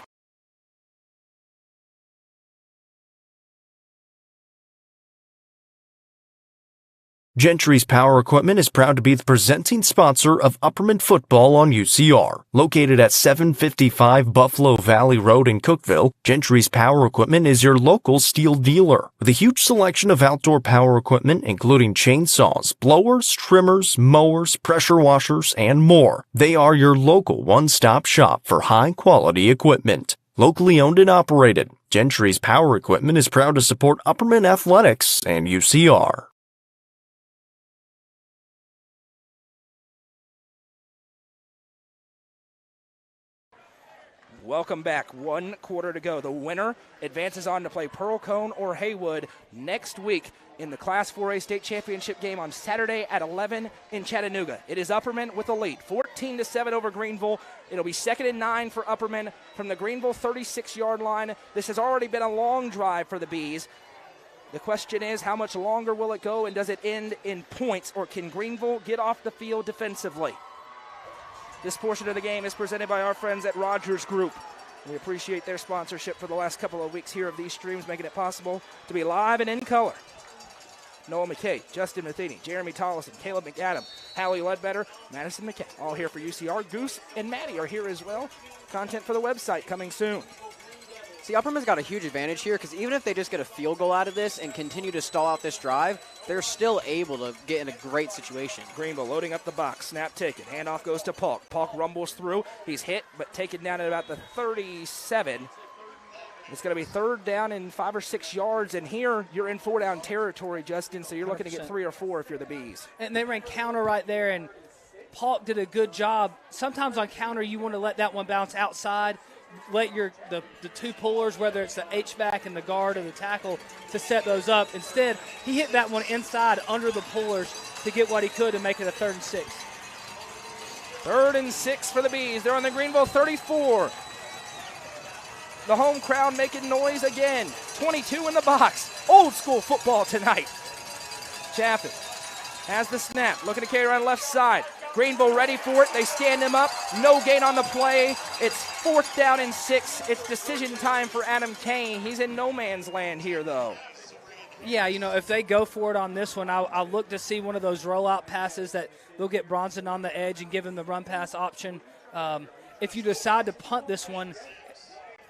Gentry's Power Equipment is proud to be the presenting sponsor of Upperman football on UCR. Located at 755 Buffalo Valley Road in Cookeville, Gentry's Power Equipment is your local steel dealer. With a huge selection of outdoor power equipment, including chainsaws, blowers, trimmers, mowers, pressure washers, and more. They are your local one-stop shop for high-quality equipment. Locally owned and operated, Gentry's Power Equipment is proud to support Upperman Athletics and UCR. Welcome back. 1 quarter to go. The winner advances on to play Pearl-Cohn or Haywood next week in the Class 4A state championship game on Saturday at 11 in Chattanooga. It is Upperman with the lead, 14-7 over Greeneville. It'll be 2nd and 9 for Upperman from the Greeneville 36-yard line. This has already been a long drive for the Bees. The question is, how much longer will it go, and does it end in points, or can Greeneville get off the field defensively? This portion of the game is presented by our friends at Rogers Group. We appreciate their sponsorship for the last couple of weeks here of these streams, making it possible to be live and in color. Noah McKay, Justin Matheny, Jeremy Tollison, Caleb McAdam, Hallie Ledbetter, Madison McKay, all here for UCR. Goose and Maddie are here as well. Content for the website coming soon. See, Upperman's got a huge advantage here because even if they just get a field goal out of this and continue to stall out this drive, they're still able to get in a great situation. Greeneville loading up the box. Snap taken. Handoff goes to Polk. Polk rumbles through. He's hit, but taken down at about the 37. It's going to be 3rd down and 5 or 6 yards, and here you're in 4-down territory, Justin, so you're looking to get 3 or 4 if you're the Bees. And they ran counter right there, and Polk did a good job. Sometimes on counter you want to let that one bounce outside, let the 2 pullers, whether it's the H-back and the guard or the tackle, to set those up. Instead, he hit that one inside under the pullers to get what he could and make it a 3rd and 6. 3rd and 6 for the Bees. They're on the Greeneville 34. The home crowd making noise again. 22 in the box. Old school football tonight. Chaffin has the snap. Looking to carry around left side. Greeneville ready for it. They stand him up. No gain on the play. It's 4th down and 6. It's decision time for Adam Kane. He's in no man's land here, though. Yeah, if they go for it on this one, I'll look to see one of those rollout passes that they'll get Bronson on the edge and give him the run pass option. If you decide to punt this one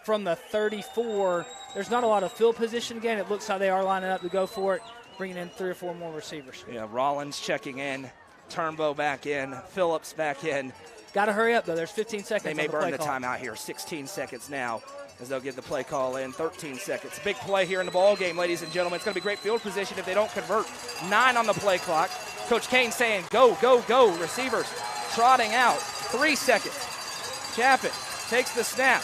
from the 34, there's not a lot of field position again. It looks like they are lining up to go for it, bringing in 3 or 4 more receivers. Yeah, Rollins checking in, Turnbow back in, Phillips back in. Got to hurry up, though. There's 15 seconds They may on the burn play the call. timeout here. 16 seconds now as they'll give the play call in. 13 seconds. Big play here in the ball game, ladies and gentlemen. It's going to be great field position if they don't convert. 9 on the play clock. Coach Kane saying, go, go, go. Receivers trotting out. 3 seconds. Chaffin takes the snap.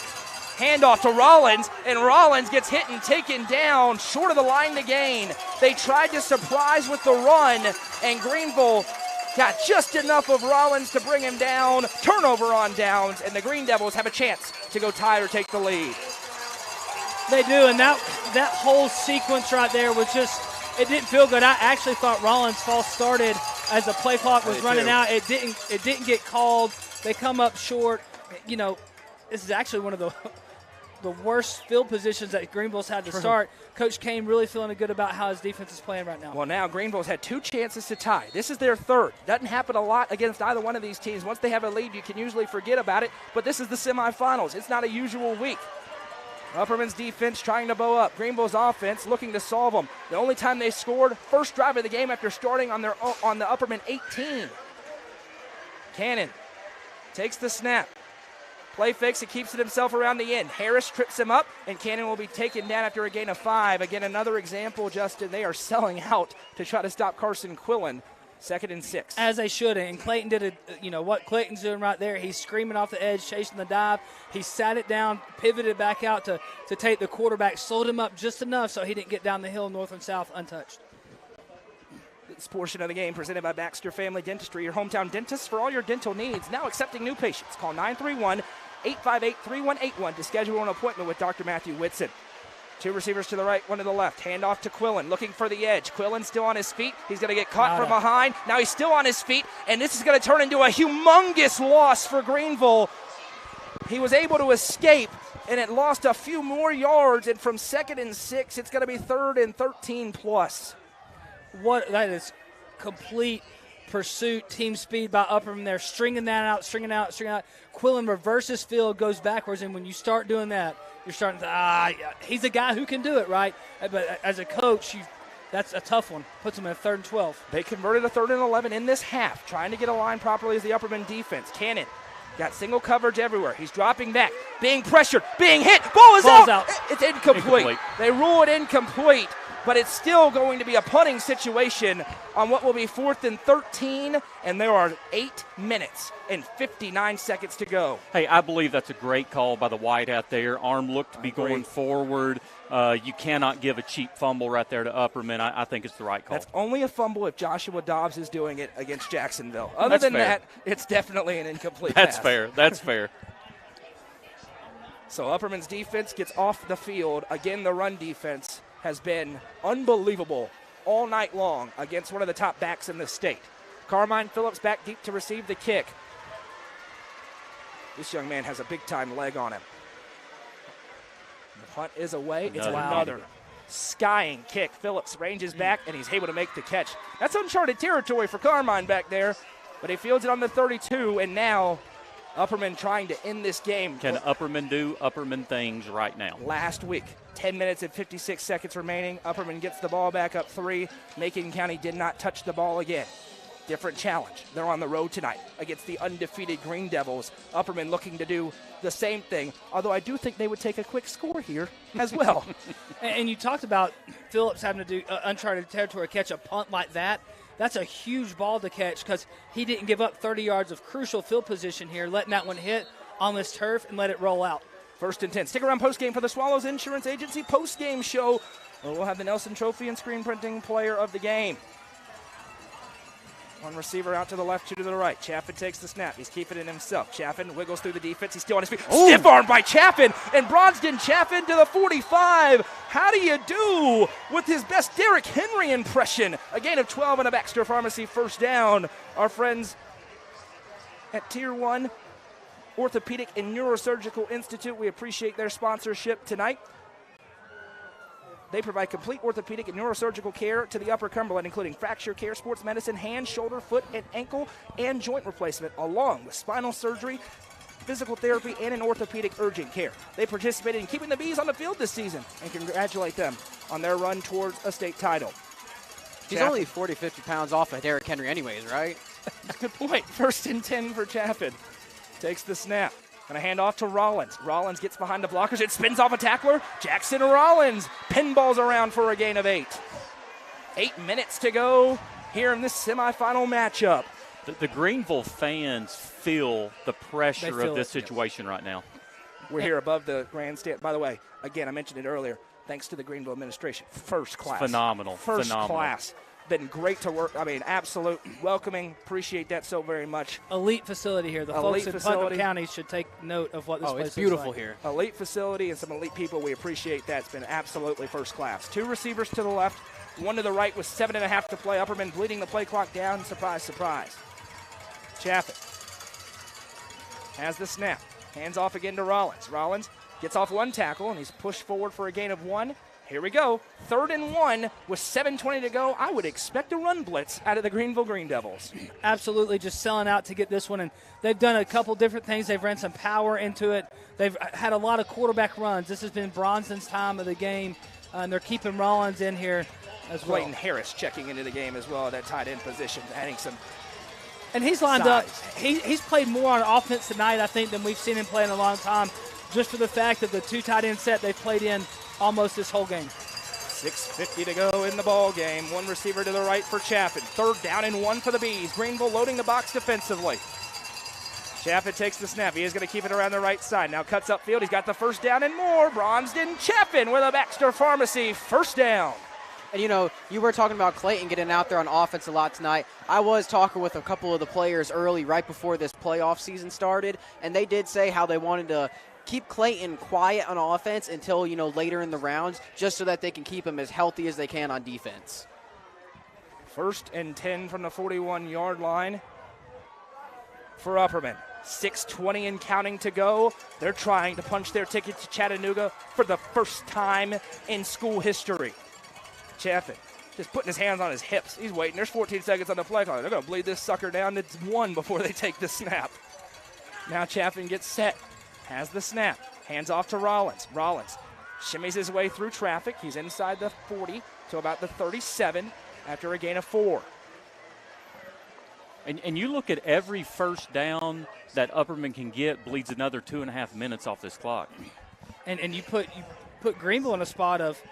Handoff to Rollins, and Rollins gets hit and taken down short of the line to gain. They tried to surprise with the run, and Greeneville got just enough of Rollins to bring him down. Turnover on downs, and the Green Devils have a chance to go tie or take the lead. They do, and that whole sequence right there was just, it didn't feel good. I actually thought Rollins false started as the play clock was running out. It didn't get called. They come up short. This is actually one of the worst field positions that Greeneville's had to start. Coach Kane really feeling good about how his defense is playing right now. Well, now Greeneville's had 2 chances to tie. This is their 3rd. Doesn't happen a lot against either one of these teams. Once they have a lead, you can usually forget about it, but this is the semifinals. It's not a usual week. Upperman's defense trying to bow up. Greeneville's offense looking to solve them. The only time they scored, first drive of the game after starting on the Upperman 18. Cannon takes the snap. Play fakes, he keeps it himself around the end. Harris trips him up, and Cannon will be taken down after a gain of 5. Again, another example, Justin, they are selling out to try to stop Carson Quillen. 2nd and 6. As they should, and Clayton did what Clayton's doing right there. He's screaming off the edge, chasing the dive. He sat it down, pivoted back out to take the quarterback, slowed him up just enough so he didn't get down the hill north and south untouched. This portion of the game presented by Baxter Family Dentistry, your hometown dentist for all your dental needs. Now accepting new patients. Call 931-858-3181 to schedule an appointment with Dr. Matthew Whitson. 2 receivers to the right, 1 to the left. Handoff to Quillen, looking for the edge. Quillen still on his feet. He's going to get caught from behind. Now he's still on his feet, and this is going to turn into a humongous loss for Greeneville. He was able to escape, and it lost a few more yards, and from 2nd and 6, it's going to be 3rd and 13 plus. That is complete pursuit, team speed by Upperman. They're stringing that out, stringing out. Quillen reverses field, goes backwards, and when you start doing that, you're starting to, he's a guy who can do it, right? But as a coach, that's a tough one. Puts him in 3rd and 12. They converted a 3rd and 11 in this half, trying to get aligned properly as the Upperman defense. Cannon got single coverage everywhere. He's dropping back, being pressured, being hit. Ball is out. It's incomplete. They rule it incomplete, but it's still going to be a punting situation on what will be 4th and 13, and there are 8 minutes and 59 seconds to go. Hey, I believe that's a great call by the wide out there. Arm looked to be going forward. You cannot give a cheap fumble right there to Upperman. I think it's the right call. That's only a fumble if Joshua Dobbs is doing it against Jacksonville. Other than that, it's definitely an incomplete pass. That's fair. So Upperman's defense gets off the field. Again, the run defense has been unbelievable all night long against one of the top backs in the state. Carmine Phillips back deep to receive the kick. This young man has a big-time leg on him. The punt is away. It's another skying kick. Phillips ranges back, and he's able to make the catch. That's uncharted territory for Carmine back there, but he fields it on the 32, and now Upperman trying to end this game. Can Upperman do Upperman things right now? Last week, 10 minutes and 56 seconds remaining. Upperman gets the ball back up 3. Macon County did not touch the ball again. Different challenge. They're on the road tonight against the undefeated Green Devils. Upperman looking to do the same thing, although I do think they would take a quick score here as well. And you talked about Phillips having to do uncharted territory, catch a punt like that. That's a huge ball to catch because he didn't give up 30 yards of crucial field position here, letting that one hit on this turf and let it roll out. 1st and 10. Stick around postgame for the Swallows Insurance Agency postgame show, where we'll have the Nelson Trophy and screen printing player of the game. 1 receiver out to the left, 2 to the right. Chaffin takes the snap. He's keeping it himself. Chaffin wiggles through the defense. He's still on his feet. Stiff arm by Chaffin, and Bronston Chaffin to the 45. How do you do with his best Derrick Henry impression? A gain of 12 and a Baxter Pharmacy first down. Our friends at Tier 1 Orthopedic and Neurosurgical Institute, we appreciate their sponsorship tonight. They provide complete orthopedic and neurosurgical care to the Upper Cumberland, including fracture care, sports medicine, hand, shoulder, foot, and ankle, and joint replacement, along with spinal surgery, physical therapy, and an orthopedic urgent care. They participated in keeping the Bees on the field this season, and congratulate them on their run towards a state title. He's only 40, 50 pounds off of Derrick Henry anyways, right? Good point. 1st and 10 for Chaffin. Takes the snap. Going to hand off to Rollins. Rollins gets behind the blockers. It spins off a tackler. Jackson Rollins pinballs around for a gain of 8. 8 minutes to go here in this semifinal matchup. The Greeneville fans feel the pressure of this situation right now. We're here above the grandstand. By the way, again, I mentioned it earlier, thanks to the Greeneville administration. First class. Phenomenal. First class. Been great to work. I mean, absolute welcoming. Appreciate that so very much. Elite facility here. The folks in Putnam County should take note of what this place it's beautiful like. here. Elite facility and some elite people. We appreciate that. It's been absolutely first class. 2 receivers to the left, 1 to the right with 7.5 to play. Upperman bleeding the play clock down. Surprise, surprise. Chaffin has the snap. Hands off again to Rollins. Rollins gets off 1 tackle, and he's pushed forward for a gain of 1. Here we go. 3rd and 1 with 7:20 to go. I would expect a run blitz out of the Greeneville Green Devils. Absolutely, just selling out to get this one. And they've done a couple different things. They've ran some power into it. They've had a lot of quarterback runs. This has been Bronson's time of the game, and they're keeping Rollins in here as well. Clayton Harris checking into the game as well at that tight end position, adding some. And he's lined up. He's played more on offense tonight, I think, than we've seen him play in a long time, just for the fact that the 2 tight end set they've played in almost this whole game. 6:50 to go in the ball game. 1 receiver to the right for Chaffin. 3rd down and 1 for the Bees. Greeneville loading the box defensively. Chaffin takes the snap. He is going to keep it around the right side. Now cuts upfield. He's got the 1st down and more. Bronston Chaffin with a Baxter Pharmacy 1st down. And, you know, you were talking about Clayton getting out there on offense a lot tonight. I was talking with a couple of the players early, right before this playoff season started, and they did say how they wanted to keep Clayton quiet on offense until, you know, later in the rounds, just so that they can keep him as healthy as they can on defense. 1st and 10 from the 41-yard line for Upperman. 6:20 and counting to go. They're trying to punch their ticket to Chattanooga for the first time in school history. Chaffin just putting his hands on his hips. He's waiting. There's 14 seconds on the play clock. They're going to bleed this sucker down. It's 1 before they take the snap. Now Chaffin gets set. Has the snap. Hands off to Rollins. Rollins shimmies his way through traffic. He's inside the 40 to about the 37 after a gain of 4. And you look at every first down that Upperman can get bleeds another 2.5 minutes off this clock. And you put Greeneville in a spot of,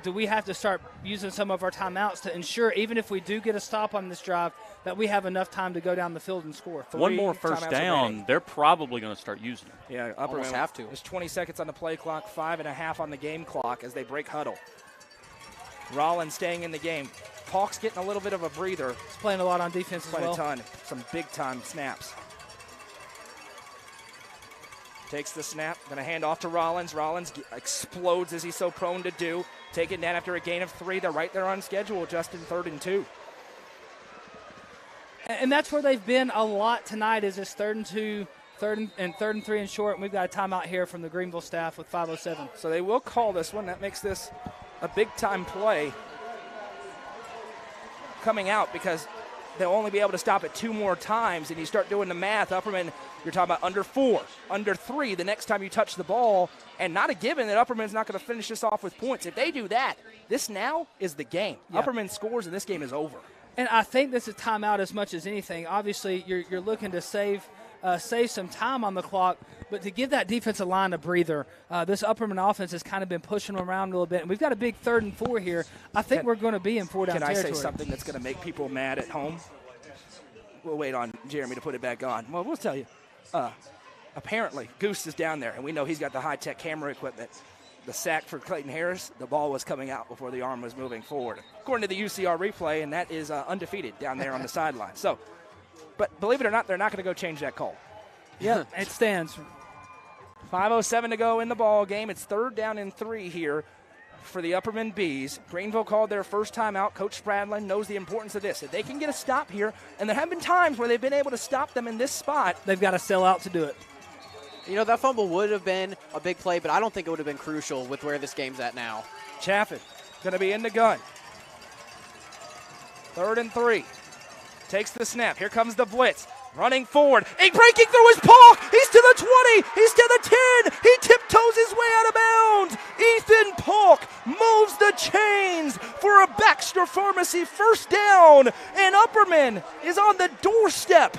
do we have to start using some of our timeouts to ensure, even if we do get a stop on this drive, that we have enough time to go down the field and score? 3 One more first down, remaining. They're probably going to start using it. Yeah, Upperman have to. There's 20 seconds on the play clock, 5.5 on the game clock as they break huddle. Rollins staying in the game. Hawk's getting a little bit of a breather. He's playing a lot on defense as well. A ton. Some big-time snaps. Takes the snap. Going to hand off to Rollins. Rollins explodes as he's so prone to do. Taken down after a gain of 3. They're right there on schedule, just in 3rd and 2. And that's where they've been a lot tonight, is this 3rd and 2, 3rd and 3 and short. And we've got a timeout here from the Greeneville staff with 5:07. So they will call this one. That makes this a big-time play coming out, because they'll only be able to stop it 2 more times, and you start doing the math. Upperman, you're talking about under 4, under 3 the next time you touch the ball, and not a given that Upperman's not going to finish this off with points. If they do that, this now is the game. Yeah. Upperman scores, and this game is over. And I think this is timeout as much as anything. Obviously, you're looking to save some time on the clock, but to give that defensive line a breather, this Upperman offense has kind of been pushing them around a little bit. And we've got a big 3rd and 4 here. I think we're going to be in 4-down territory. Can I say something that's going to make people mad at home? We'll wait on Jeremy to put it back on. Well, we'll tell you. Apparently, Goose is down there, and we know he's got the high-tech camera equipment. The sack for Clayton Harris, the ball was coming out before the arm was moving forward, according to the UCR replay, and that is undefeated down there on the sideline. So, but believe it or not, they're not going to go change that call. Yeah, it stands. 5:07 to go in the ball game. It's 3rd down and 3 here for the Upperman Bees. Greeneville called their first timeout. Coach Spradlin knows the importance of this. If they can get a stop here, and there have been times where they've been able to stop them in this spot, they've got to sell out to do it. You know, that fumble would have been a big play, but I don't think it would have been crucial with where this game's at now. Chaffin going to be in the gun. 3rd and 3. Takes the snap. Here comes the blitz. Running forward. Breaking through his Paul. He's to the 20. He's to the 10. He tiptoes his way out of bounds. Ethan Polk moves the chains for a Baxter Pharmacy first down. And Upperman is on the doorstep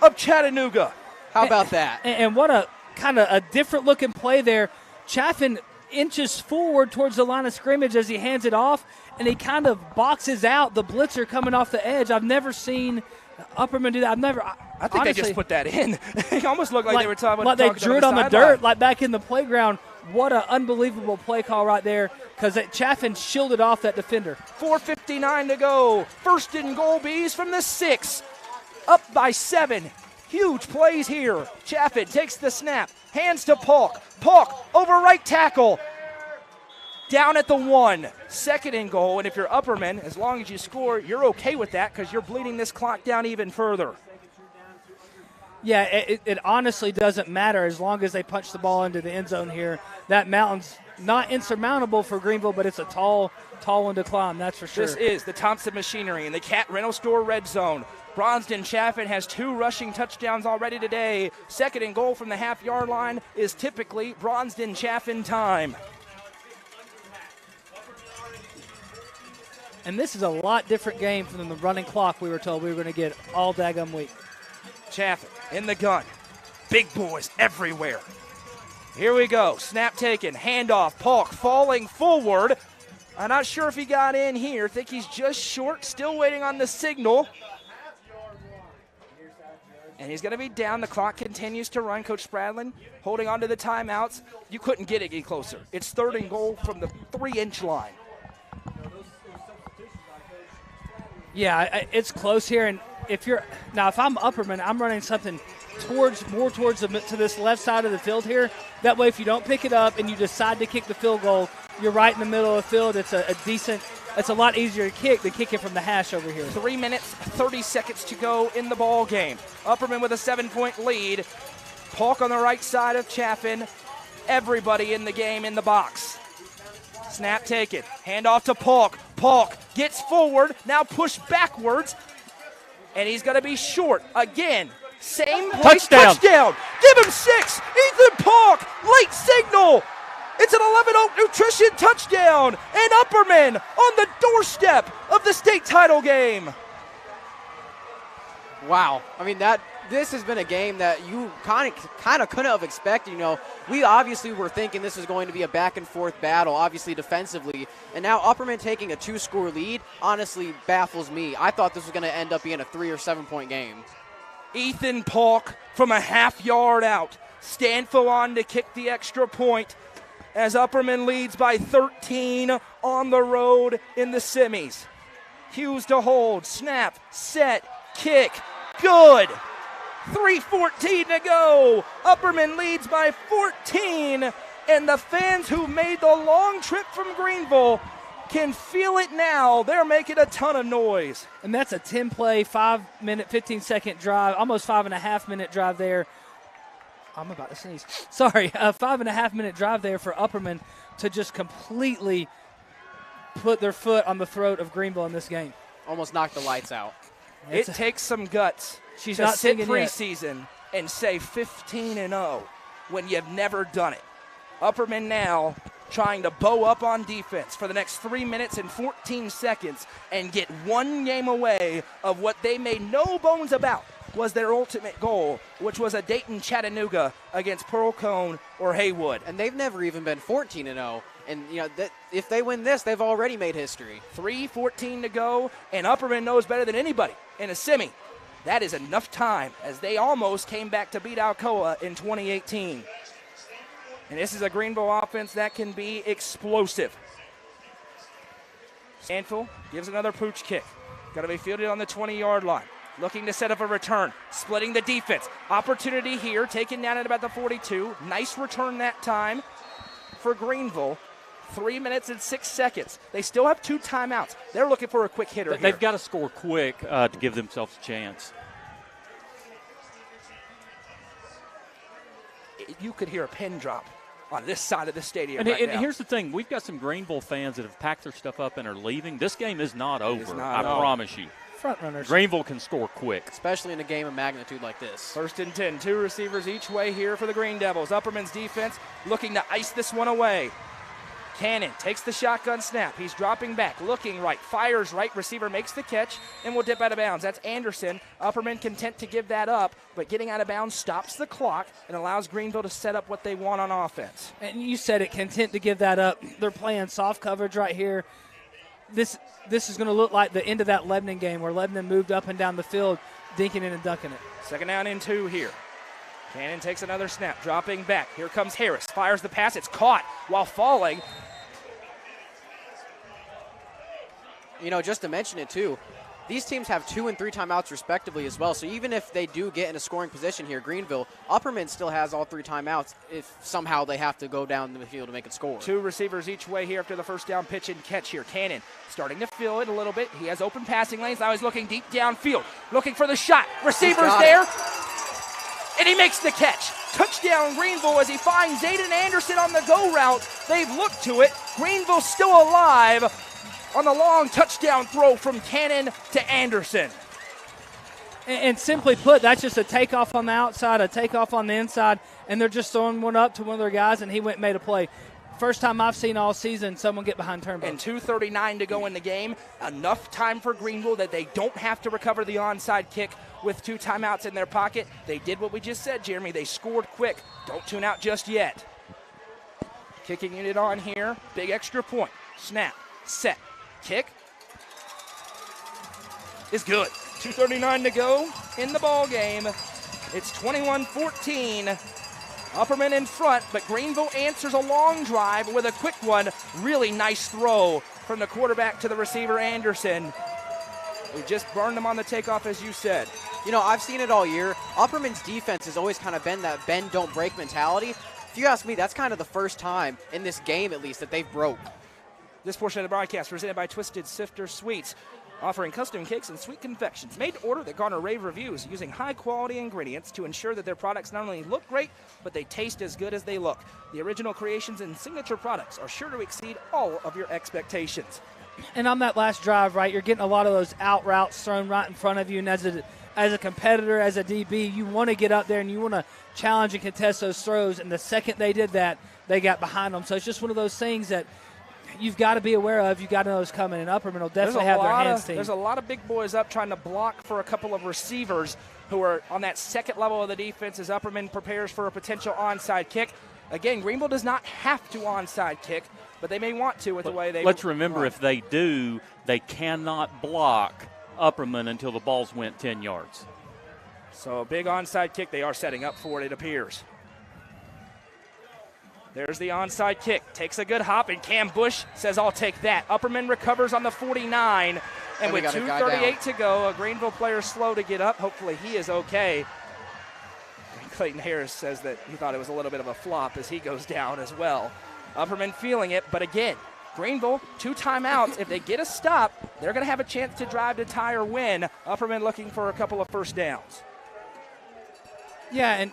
of Chattanooga. How about that? And what a kind of a different looking play there. Chaffin inches forward towards the line of scrimmage as he hands it off, and he kind of boxes out the blitzer coming off the edge. I've never seen Upperman do that. I think honestly, they just put that in. It almost looked like they were talking about they drew it on the dirt, like back in the playground. What an unbelievable play call right there, because Chaffin shielded off that defender. 4:59 to go. 1st and goal, Bees from the 6. Up by 7. Huge plays here. Chaffin takes the snap. Hands to Polk. Polk over right tackle. Down at the 1. 2nd and goal, and if you're Upperman, as long as you score, you're okay with that because you're bleeding this clock down even further. Yeah, it honestly doesn't matter as long as they punch the ball into the end zone here. That mountain's not insurmountable for Greeneville, but it's a tall one to climb, that's for sure. This is the Thompson Machinery in the Cat Rental Store red zone. Bronston Chaffin has 2 rushing touchdowns already today. 2nd and goal from the half-yard line is typically Bronston Chaffin time. And this is a lot different game from the running clock we were told we were going to get all daggum week. Chaffin in the gun. Big boys everywhere. Here we go. Snap taken. Handoff. Polk falling forward. I'm not sure if he got in here. Think he's just short. Still waiting on the signal. And he's going to be down. The clock continues to run. Coach Spradlin holding on to the timeouts. You couldn't get it any closer. It's 3rd and goal from the 3-inch line. Yeah, it's close here. And if I'm Upperman, I'm running something more towards to this left side of the field here. That way, if you don't pick it up and you decide to kick the field goal, you're right in the middle of the field. It's a lot easier to kick than kicking from the hash over here. 3 minutes, 30 seconds to go in the ball game. Upperman with a 7-point lead. Polk on the right side of Chaffin. Everybody in the game in the box. Snap taken. Handoff to Polk. Polk gets forward, now pushed backwards, and he's going to be short again. Same play. Touchdown. Give him 6. Ethan Polk, late signal. It's an 11 Oak Nutrition touchdown, and Upperman on the doorstep of the state title game. Wow. I mean, this has been a game that you kind of couldn't have expected. You know, we obviously were thinking this was going to be a back-and-forth battle, obviously defensively, and now Upperman taking a 2-score lead honestly baffles me. I thought this was going to end up being a 3 or 7-point game. Ethan Polk from a half-yard out. Stanfo on to kick the extra point as Upperman leads by 13 on the road in the semis. Hughes to hold. Snap, set, kick. Good. 3:14 to go. Upperman leads by 14, and the fans who made the long trip from Greeneville can feel it now. They're making a ton of noise. And that's a 10-play, 5-minute, 15-second drive, almost 5.5-minute drive there. I'm about to sneeze. Sorry, a 5.5-minute drive there for Upperman to just completely put their foot on the throat of Greeneville in this game. Almost knocked the lights out. It takes some guts She's to not sit singing preseason and say 15-0 when you've never done it. Upperman now trying to bow up on defense for the next 3 minutes and 14 seconds and get one game away of what they made no bones about was their ultimate goal, which was a Dayton-Chattanooga against Pearl Cone or Haywood. And they've never even been 14-0. And, you know, if they win this, they've already made history. 3:14 to go, and Upperman knows better than anybody in a semi. That is enough time as they almost came back to beat Alcoa in 2018. And this is a Greeneville offense that can be explosive. Stanfield gives another pooch kick. Got to be fielded on the 20-yard line. Looking to set up a return. Splitting the defense. Opportunity here. Taken down at about the 42. Nice return that time for Greeneville. 3 minutes and 6 seconds. They still have 2 timeouts. They're looking for a quick hitter here. They've got to score quick to give themselves a chance. You could hear a pin drop on this side of the stadium And, right and now. here's the thing. We've got some Greeneville fans that have packed their stuff up and are leaving. This game is not over, I promise you. Front runners. Greeneville can score quick. Especially in a game of magnitude like this. 1st and 10, 2 receivers each way here for the Green Devils. Upperman's defense looking to ice this one away. Cannon takes the shotgun snap. He's dropping back, looking right, fires right. Receiver makes the catch and will dip out of bounds. That's Anderson. Upperman content to give that up, but getting out of bounds stops the clock and allows Greeneville to set up what they want on offense. And you said it, content to give that up. They're playing soft coverage right here. This is going to look like the end of that Lebanon game where Lebanon moved up and down the field, dinking it and dunking it. 2nd down and 2 here. Cannon takes another snap, dropping back. Here comes Harris, fires the pass. It's caught while falling. You know, just to mention it too, these teams have 2 and 3 timeouts respectively as well. So even if they do get in a scoring position here, Greeneville, Upperman still has all 3 timeouts if somehow they have to go down the field to make it score. 2 receivers each way here after the first down pitch and catch here. Cannon starting to fill it a little bit. He has open passing lanes. Now he's looking deep downfield, looking for the shot. Receivers there, and he makes the catch. Touchdown Greeneville as he finds Zayden Anderson on the go route. They've looked to it. Greeneville still alive on the long touchdown throw from Cannon to Anderson. And simply put, that's just a takeoff on the outside, a takeoff on the inside, and they're just throwing one up to one of their guys, and he went and made a play. First time I've seen all season someone get behind turnbuckle. And 2:39 to go in the game. Enough time for Greeneville that they don't have to recover the onside kick with 2 timeouts in their pocket. They did what we just said, Jeremy. They scored quick. Don't tune out just yet. Kicking unit on here. Big extra point. Snap. Set. Kick is good. 2:39 to go in the ball game. It's 21-14. Upperman in front, but Greeneville answers a long drive with a quick one. Really nice throw from the quarterback to the receiver, Anderson. We just burned him on the takeoff, as you said. You know, I've seen it all year. Upperman's defense has always kind of been that bend, don't break mentality. If you ask me, that's kind of the first time in this game, at least, that they've broke. This portion of the broadcast presented by Twisted Sifter Sweets, offering custom cakes and sweet confections made to order that garner rave reviews using high-quality ingredients to ensure that their products not only look great, but they taste as good as they look. The original creations and signature products are sure to exceed all of your expectations. And on that last drive, right, you're getting a lot of those out routes thrown right in front of you, and as a competitor, as a DB, you want to get up there and you want to challenge and contest those throws, and the second they did that, they got behind them. So it's just one of those things that you've got to be aware of. You've got to know what's coming, and Upperman will definitely have their hands team. There's a lot of big boys up trying to block for a couple of receivers who are on that second level of the defense as Upperman prepares for a potential onside kick. Again, Greeneville does not have to onside kick, but they may want to with the way they Let's remember, if they do, they cannot block Upperman until the ball's went 10 yards. So a big onside kick they are setting up for it appears. There's the onside kick. Takes a good hop, and Cam Bush says, I'll take that. Upperman recovers on the 49, and with 2:38 to go, a Greeneville player slow to get up. Hopefully he is okay. Clayton Harris says that he thought it was a little bit of a flop as he goes down as well. Upperman feeling it, but again, Greeneville, 2 timeouts. If they get a stop, they're going to have a chance to drive to tie or win. Upperman looking for a couple of first downs. Yeah, and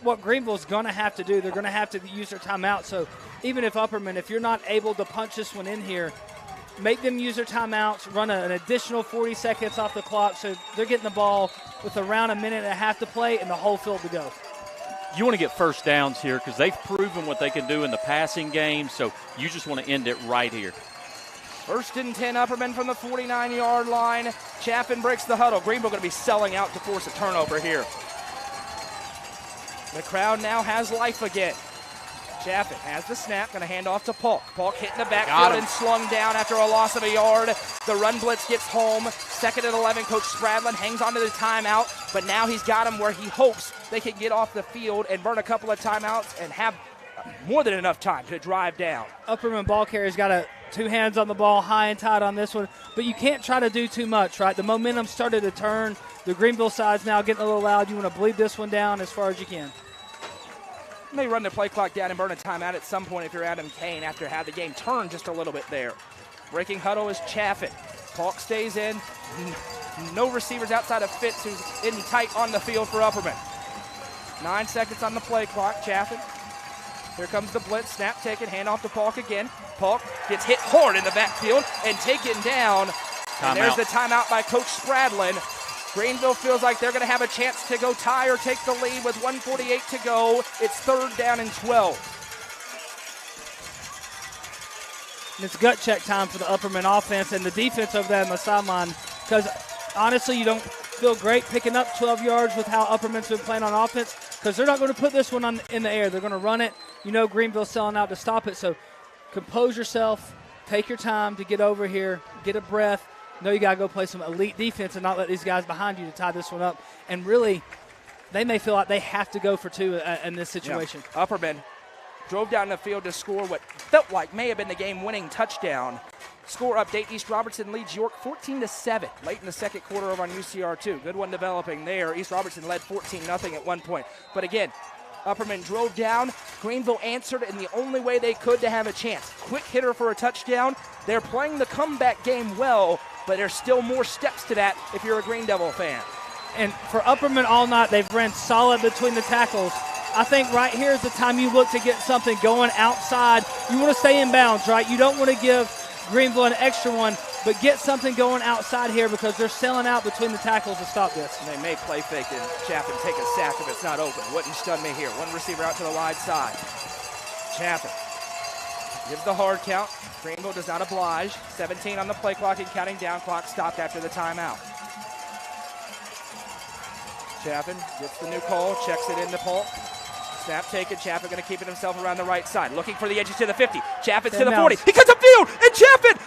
what Greeneville's going to have to do, they're going to have to use their timeout. So even if Upperman, if you're not able to punch this one in here, make them use their timeouts, run an additional 40 seconds off the clock so they're getting the ball with around a minute and a half to play and the whole field to go. You want to get first downs here because they've proven what they can do in the passing game, so you just want to end it right here. 1st and 10, Upperman from the 49-yard line. Chaffin breaks the huddle. Greeneville going to be selling out to force a turnover here. The crowd now has life again. Chaffin has the snap, going to hand off to Polk. Polk hitting the backfield and slung down after a loss of a yard. The run blitz gets home. 2nd and 11, Coach Spradlin hangs on to the timeout, but now he's got him where he hopes they can get off the field and burn a couple of timeouts and have more than enough time to drive down. Upperman ball carrier's got 2 hands on the ball, high and tight on this one, but you can't try to do too much, right? The momentum started to turn. The Greeneville side's now getting a little loud. You want to bleed this one down as far as you can. You may run the play clock down and burn a timeout at some point if you're Adam Kane after have the game turn just a little bit there. Breaking huddle is Chaffin. Polk stays in. No receivers outside of Fitz, who's in tight on the field for Upperman. 9 seconds on the play clock. Chaffin Here comes the blitz, snap taken, handoff to Polk again. Polk gets hit hard in the backfield and taken down. And there's the timeout by Coach Spradlin. Greeneville feels like they're going to have a chance to go tie or take the lead with 1:48 to go. It's 3rd down and 12. And it's gut check time for the Upperman offense and the defense over there on the sideline, because honestly, you don't feel great picking up 12 yards with how Upperman's been playing on offense, because they're not going to put this one in the air. They're going to run it. You know Greeneville's selling out to stop it, so compose yourself. Take your time to get over here, get a breath. Know you got to go play some elite defense and not let these guys behind you to tie this one up. And really, they may feel like they have to go for 2 in this situation. Yeah. Upperman drove down the field to score what felt like may have been the game-winning touchdown. Score update, East Robertson leads York 14-7 late in the second quarter over on UCR2. Good one developing there. East Robertson led 14-0 at one point. But again, Upperman drove down. Greeneville answered in the only way they could to have a chance. Quick hitter for a touchdown. They're playing the comeback game well, but there's still more steps to that if you're a Green Devil fan. And for Upperman all night, they've ran solid between the tackles. I think right here is the time you look to get something going outside. You want to stay in bounds, right? You don't want to give Greeneville an extra one, but get something going outside here because they're selling out between the tackles to stop this. And they may play fake and Chaffin take a sack if it's not open. Wouldn't stun me here. One receiver out to the wide side. Chaffin gives the hard count. Greeneville does not oblige. 17 on the play clock and counting down. Clock stopped after the timeout. Chaffin gets the new call, checks it into Polk. Snap taken. Chaffin going to keep it himself around the right side. Looking for the edges to the 50. Chaffin's to the 40. He cuts upfield, and Chaffin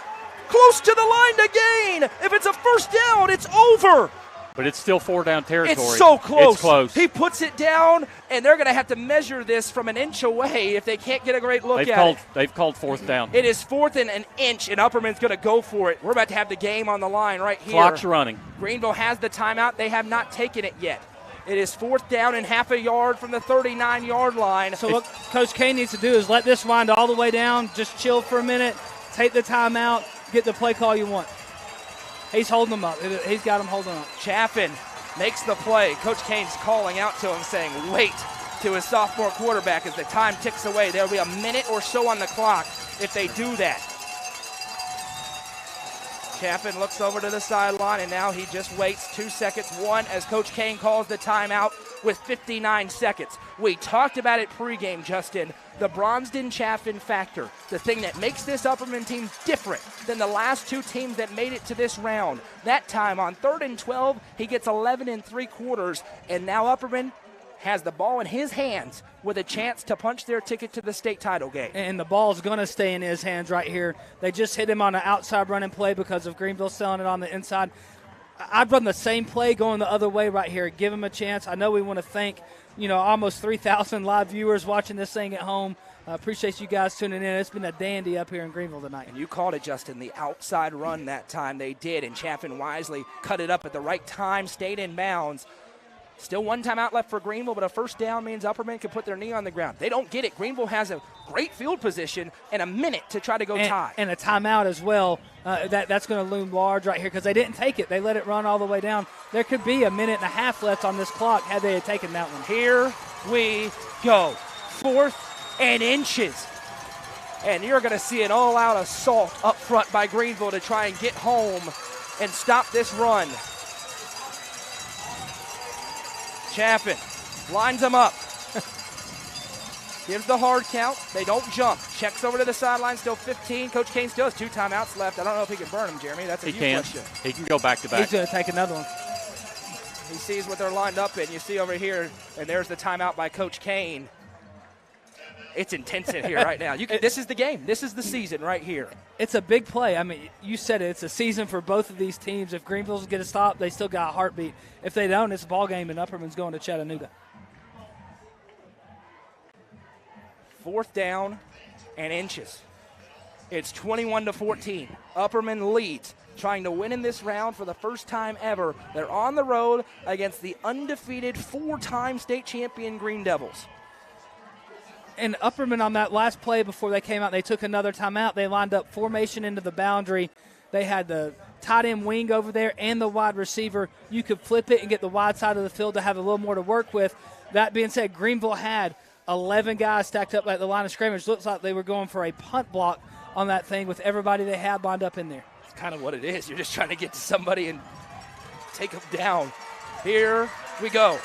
close to the line to gain. If it's a first down, it's over. But it's still 4 down territory. It's so close. It's close. He puts it down, and they're going to have to measure this from an inch away if they can't get a great look at it. They've called 4th down. It is 4th and an inch, and Upperman's going to go for it. We're about to have the game on the line right here. Clock's running. Greeneville has the timeout. They have not taken it yet. It is 4th down and half a yard from the 39-yard line. So what Coach K needs to do is let this wind all the way down, just chill for a minute, take the timeout, get the play call you want. He's holding them up. He's got them holding up. Chaffin makes the play. Coach Kane's calling out to him saying, wait, to his sophomore quarterback as the time ticks away. There'll be a minute or so on the clock if they do that. Chaffin looks over to the sideline, and now he just waits 2 seconds. One, as Coach Kane calls the timeout with 59 seconds. We talked about it pregame, Justin. The Bronston-Chaffin factor, the thing that makes this Upperman team different than the last 2 teams that made it to this round. That time on 3rd and 12, he gets 11 3/4, and now Upperman has the ball in his hands with a chance to punch their ticket to the state title game. And the ball's going to stay in his hands right here. They just hit him on an outside running play because of Greeneville selling it on the inside. I'd run the same play going the other way right here. Give him a chance. I know we want to thank, almost 3,000 live viewers watching this thing at home. I appreciate you guys tuning in. It's been a dandy up here in Greeneville tonight. And you called it, Justin, the outside run that time. They did, and Chaffin wisely cut it up at the right time, stayed in bounds. Still 1 timeout left for Greeneville, but a first down means Upperman can put their knee on the ground. They don't get it. Greeneville has a great field position and a minute to try to go tie. And a timeout as well. That's going to loom large right here because they didn't take it. They let it run all the way down. There could be a minute and a half left on this clock had they taken that one. Here we go. 4th and inches. And you're going to see an all-out assault up front by Greeneville to try and get home and stop this run. Chaffin lines them up. Gives the hard count. They don't jump. Checks over to the sideline. Still 15. Coach Kane still has 2 timeouts left. I don't know if he can burn them, Jeremy. That's a huge question. He can go back to back. He's going to take another one. He sees what they're lined up in. You see over here, and there's the timeout by Coach Kane. It's intense in here right now. This is the game. This is the season right here. It's a big play. I mean, you said it. It's a season for both of these teams. If Greeneville's get a stop, they still got a heartbeat. If they don't, it's a ball game, and Upperman's going to Chattanooga. 4th down and inches. It's 21-14. Upperman leads, trying to win in this round for the first time ever. They're on the road against the undefeated 4-time state champion Green Devils. And Upperman on that last play before they came out, they took another timeout. They lined up formation into the boundary. They had the tight end wing over there and the wide receiver. You could flip it and get the wide side of the field to have a little more to work with. That being said, Greeneville had 11 guys stacked up at the line of scrimmage. Looks like they were going for a punt block on that thing with everybody they had lined up in there. It's kind of what it is. You're just trying to get to somebody and take them down. Here we go.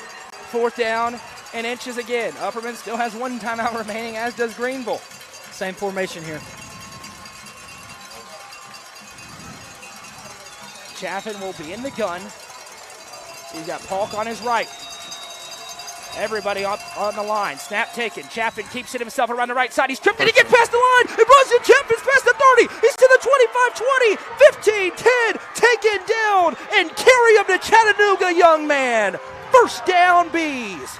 4th down and inches again. Upperman still has 1 timeout remaining, as does Greeneville. Same formation here. Chaffin will be in the gun. He's got Polk on his right. Everybody on the line. Snap taken. Chaffin keeps it himself around the right side. He's tripped and he gets past the line. It runs in. Chaffin's past the 30. He's to the 25, 20, 15, 10. Taken down and carry him to Chattanooga, young man. 1st down, Bees.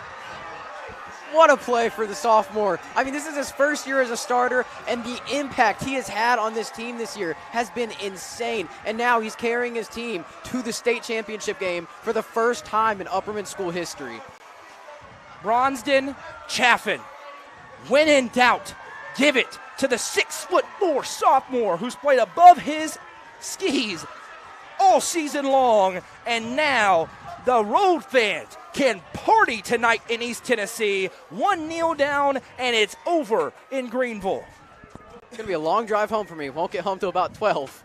What a play for the sophomore. I mean, this is his first year as a starter, and the impact he has had on this team this year has been insane. And now he's carrying his team to the state championship game for the first time in Upperman school history. Bronsden, Chaffin. When in doubt, give it to the 6'4" sophomore who's played above his skis all season long. And now the road fans can party tonight in East Tennessee. 1 kneel down, and it's over in Greeneville. It's going to be a long drive home for me. Won't get home till about 12.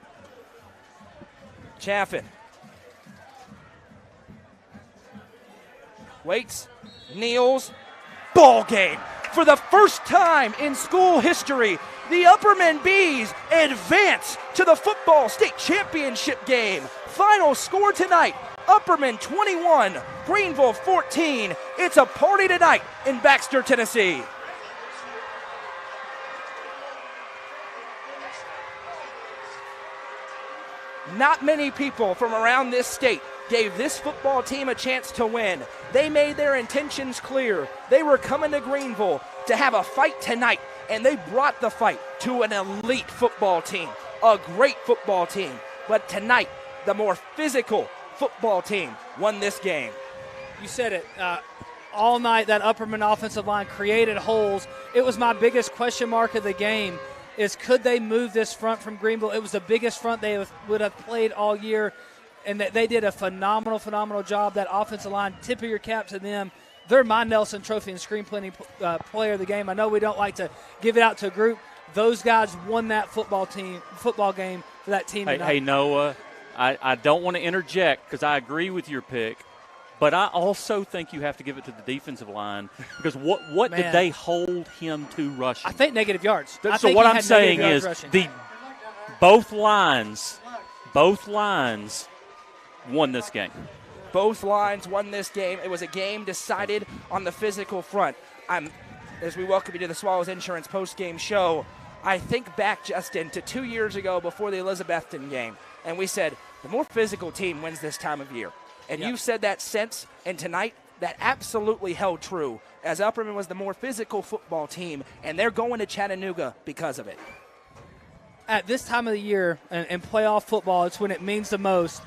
Chaffin. Waits, kneels, ball game. For the first time in school history, the Upperman Bees advance to the football state championship game. Final score tonight, Upperman 21, Greeneville 14. It's a party tonight in Baxter, Tennessee. Not many people from around this state gave this football team a chance to win. They made their intentions clear. They were coming to Greeneville to have a fight tonight, and they brought the fight to an elite football team, a great football team. But tonight, the more physical football team won this game. You said it. All night, that Upperman offensive line created holes. It was my biggest question mark of the game, is could they move this front from Greeneville? It was the biggest front they would have played all year, and they did a phenomenal job. That offensive line, tip of your cap to them. They're my Nelson Trophy and screen plenty player of the game. I know we don't like to give it out to a group. Those guys won that football game for that team tonight. Hey, Noah, I don't want to interject because I agree with your pick, but I also think you have to give it to the defensive line because what did they hold him to rushing? I think negative yards. So what I'm saying is both lines won this game. Both lines won this game. It was a game decided on the physical front. As we welcome you to the Swallows Insurance postgame show, I think back, Justin, to 2 years ago before the Elizabethton game, and we said the more physical team wins this time of year. And you've said that since, and tonight that absolutely held true, as Upperman was the more physical football team, and they're going to Chattanooga because of it. At this time of the year, in playoff football, it's when it means the most.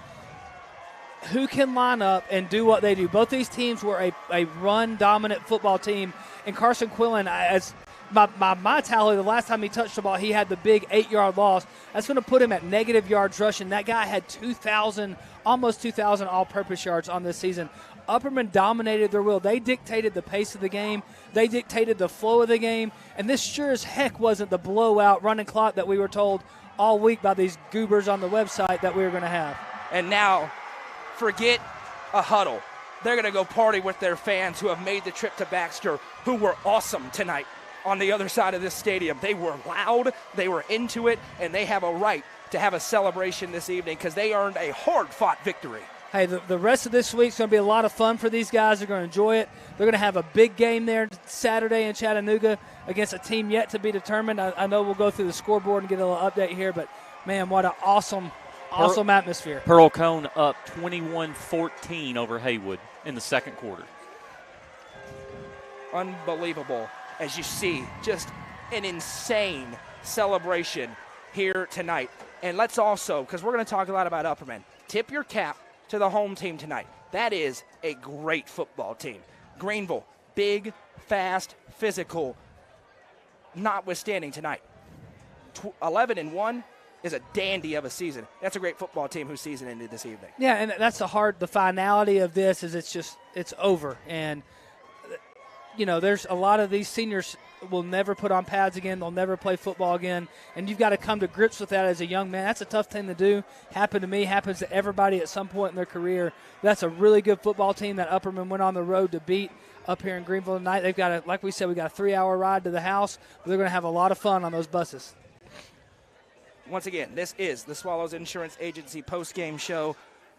Who can line up and do what they do? Both these teams were a run-dominant football team, and Carson Quillen, as my tally, the last time he touched the ball, he had the big 8-yard loss. That's going to put him at negative yards rushing. That guy had almost 2,000 all-purpose yards on this season. Upperman dominated their will. They dictated the pace of the game. They dictated the flow of the game. And this sure as heck wasn't the blowout running clock that we were told all week by these goobers on the website that we were going to have. And now, forget a huddle. They're going to go party with their fans who have made the trip to Baxter, who were awesome tonight on the other side of this stadium. They were loud, they were into it, and they have a right to have a celebration this evening because they earned a hard-fought victory. Hey, the rest of this week's going to be a lot of fun for these guys. They're going to enjoy it. They're going to have a big game there Saturday in Chattanooga against a team yet to be determined. I know we'll go through the scoreboard and get a little update here, but, man, what an awesome atmosphere. Pearl Cone up 21-14 over Haywood in the second quarter. Unbelievable. As you see, just an insane celebration here tonight. And let's also, because we're going to talk a lot about Upperman, tip your cap to the home team tonight. That is a great football team. Greeneville, big, fast, physical, notwithstanding tonight. 11-1 is a dandy of a season. That's a great football team whose season ended this evening. Yeah, and that's the finality of this is it's over. And there's a lot of these seniors will never put on pads again. They'll never play football again. And you've got to come to grips with that as a young man. That's a tough thing to do. Happened to me, happens to everybody at some point in their career. That's a really good football team that Upperman went on the road to beat up here in Greeneville tonight. They've got, like we said, we got a 3-hour ride to the house. But they're going to have a lot of fun on those buses. Once again, this is the Swallows Insurance Agency post-game show.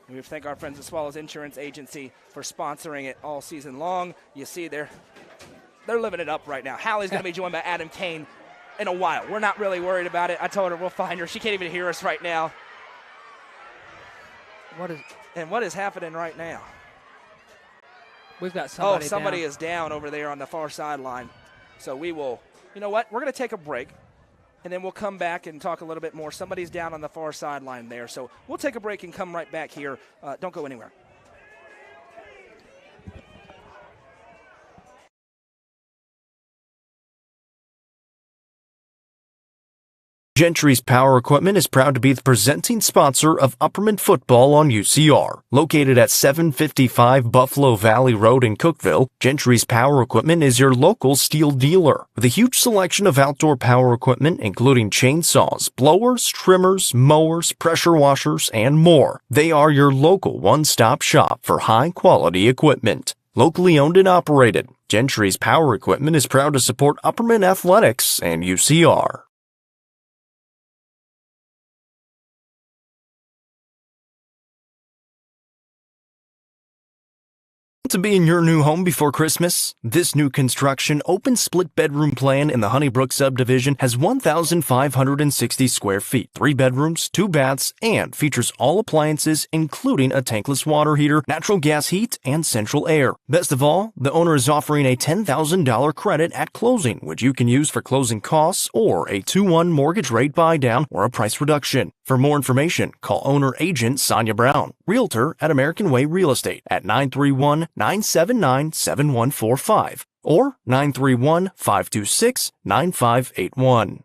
We thank our friends at Swallows Insurance Agency for sponsoring it all season long. You see they're living it up right now. Hallie's going to be joined by Adam Kane in a while. We're not really worried about it. I told her we'll find her. She can't even hear us right now. What is happening right now? We've got somebody somebody down. is down over there on the far sideline. So we will, you know what? We're going to take a break, and then we'll come back and talk a little bit more. Somebody's down on the far sideline there. So we'll take a break and come right back here. Don't go anywhere. Gentry's Power Equipment is proud to be the presenting sponsor of Upperman football on UCR. Located at 755 Buffalo Valley Road in Cookeville, Gentry's Power Equipment is your local steel dealer. With a huge selection of outdoor power equipment, including chainsaws, blowers, trimmers, mowers, pressure washers, and more. They are your local one-stop shop for high-quality equipment. Locally owned and operated, Gentry's Power Equipment is proud to support Upperman Athletics and UCR. To be in your new home before Christmas? This new construction open split bedroom plan in the Honeybrook subdivision has 1,560 square feet, 3 bedrooms, 2 baths, and features all appliances including a tankless water heater, natural gas heat, and central air. Best of all, the owner is offering a $10,000 credit at closing, which you can use for closing costs or a 2-1 mortgage rate buy down or a price reduction. For more information, call owner agent Sonia Brown, realtor at American Way Real Estate at 931-979-7145 or 931-526-9581.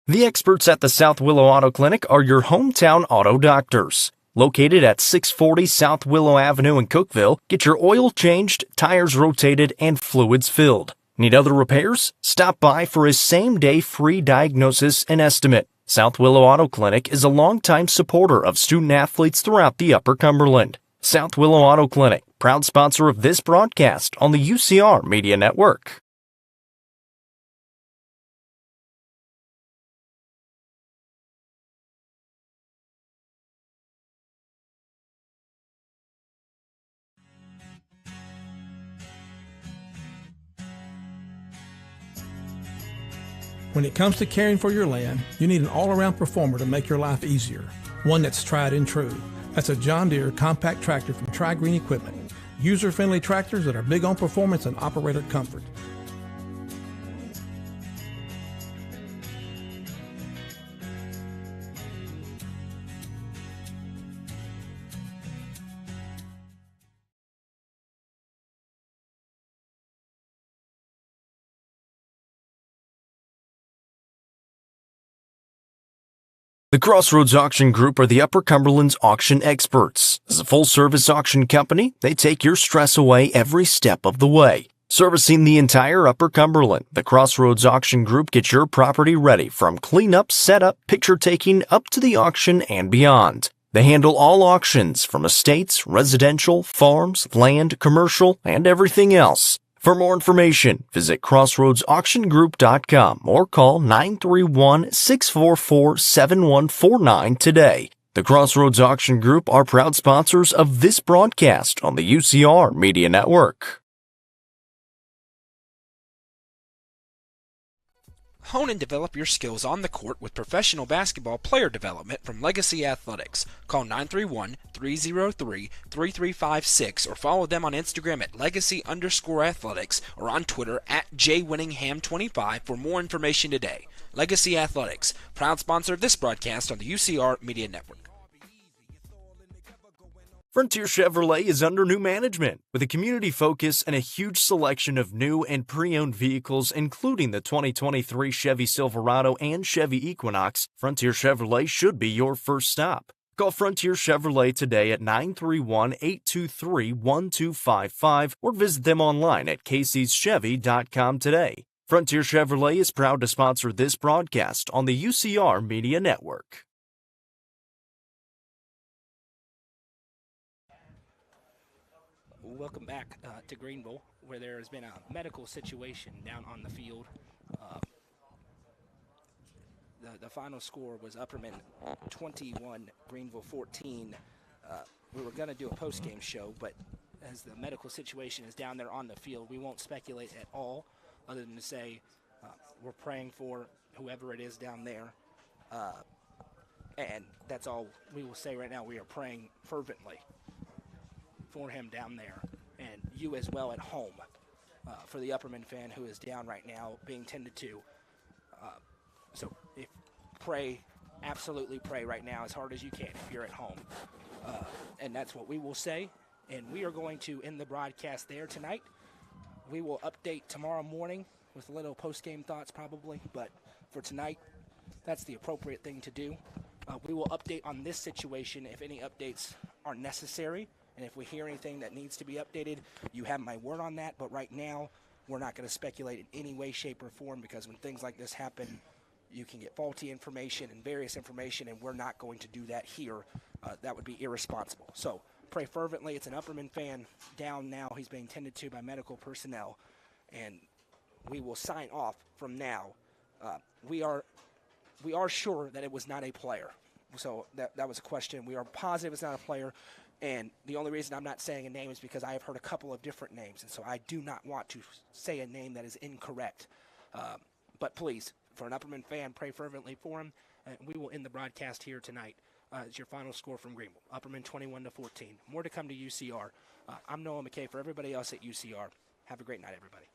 The experts at the South Willow Auto Clinic are your hometown auto doctors. Located at 640 South Willow Avenue in Cookeville, get your oil changed, tires rotated, and fluids filled. Need other repairs? Stop by for his same-day free diagnosis and estimate. South Willow Auto Clinic is a longtime supporter of student-athletes throughout the Upper Cumberland. South Willow Auto Clinic, proud sponsor of this broadcast on the UCR Media Network. When it comes to caring for your land, you need an all-around performer to make your life easier. One that's tried and true. That's a John Deere compact tractor from Green Equipment. User-friendly tractors that are big on performance and operator comfort. The Crossroads Auction Group are the Upper Cumberland's auction experts. As a full-service auction company, they take your stress away every step of the way. Servicing the entire Upper Cumberland, the Crossroads Auction Group gets your property ready from cleanup, setup, picture taking, up to the auction and beyond. They handle all auctions from estates, residential, farms, land, commercial, and everything else. For more information, visit crossroadsauctiongroup.com or call 931-644-7149 today. The Crossroads Auction Group are proud sponsors of this broadcast on the UCR Media Network. Hone and develop your skills on the court with professional basketball player development from Legacy Athletics. Call 931-303-3356 or follow them on Instagram at legacy_athletics or on Twitter at jwinningham25 for more information today. Legacy Athletics, proud sponsor of this broadcast on the UCR Media Network. Frontier Chevrolet is under new management with a community focus and a huge selection of new and pre-owned vehicles, including the 2023 Chevy Silverado and Chevy Equinox. Frontier Chevrolet should be your first stop. Call Frontier Chevrolet today at 931-823-1255 or visit them online at caseyschevy.com today. Frontier Chevrolet is proud to sponsor this broadcast on the UCR Media Network. Welcome back to Greeneville, where there has been a medical situation down on the field. The final score was Upperman 21, Greeneville 14. We were going to do a post-game show, but as the medical situation is down there on the field, we won't speculate at all other than to say we're praying for whoever it is down there. And that's all we will say right now. We are praying fervently for him down there, and you as well at home for the Upperman fan who is down right now being tended to. So pray, absolutely pray right now as hard as you can if you're at home. And that's what we will say. And we are going to end the broadcast there tonight. We will update tomorrow morning with a little post-game thoughts probably. But for tonight, that's the appropriate thing to do. We will update on this situation if any updates are necessary. And if we hear anything that needs to be updated, you have my word on that. But right now, we're not going to speculate in any way, shape, or form, because when things like this happen, you can get faulty information and various information, and we're not going to do that here. That would be irresponsible. So pray fervently. It's an Upperman fan down now. He's being tended to by medical personnel, and we will sign off from now. We are sure that it was not a player. So that was a question. We are positive it's not a player. And the only reason I'm not saying a name is because I have heard a couple of different names, and so I do not want to say a name that is incorrect. But please, for an Upperman fan, pray fervently for him. And we will end the broadcast here tonight. It's your final score from Greeneville. Upperman 21-14. More to come to UCR. I'm Noah McKay for everybody else at UCR. Have a great night, everybody.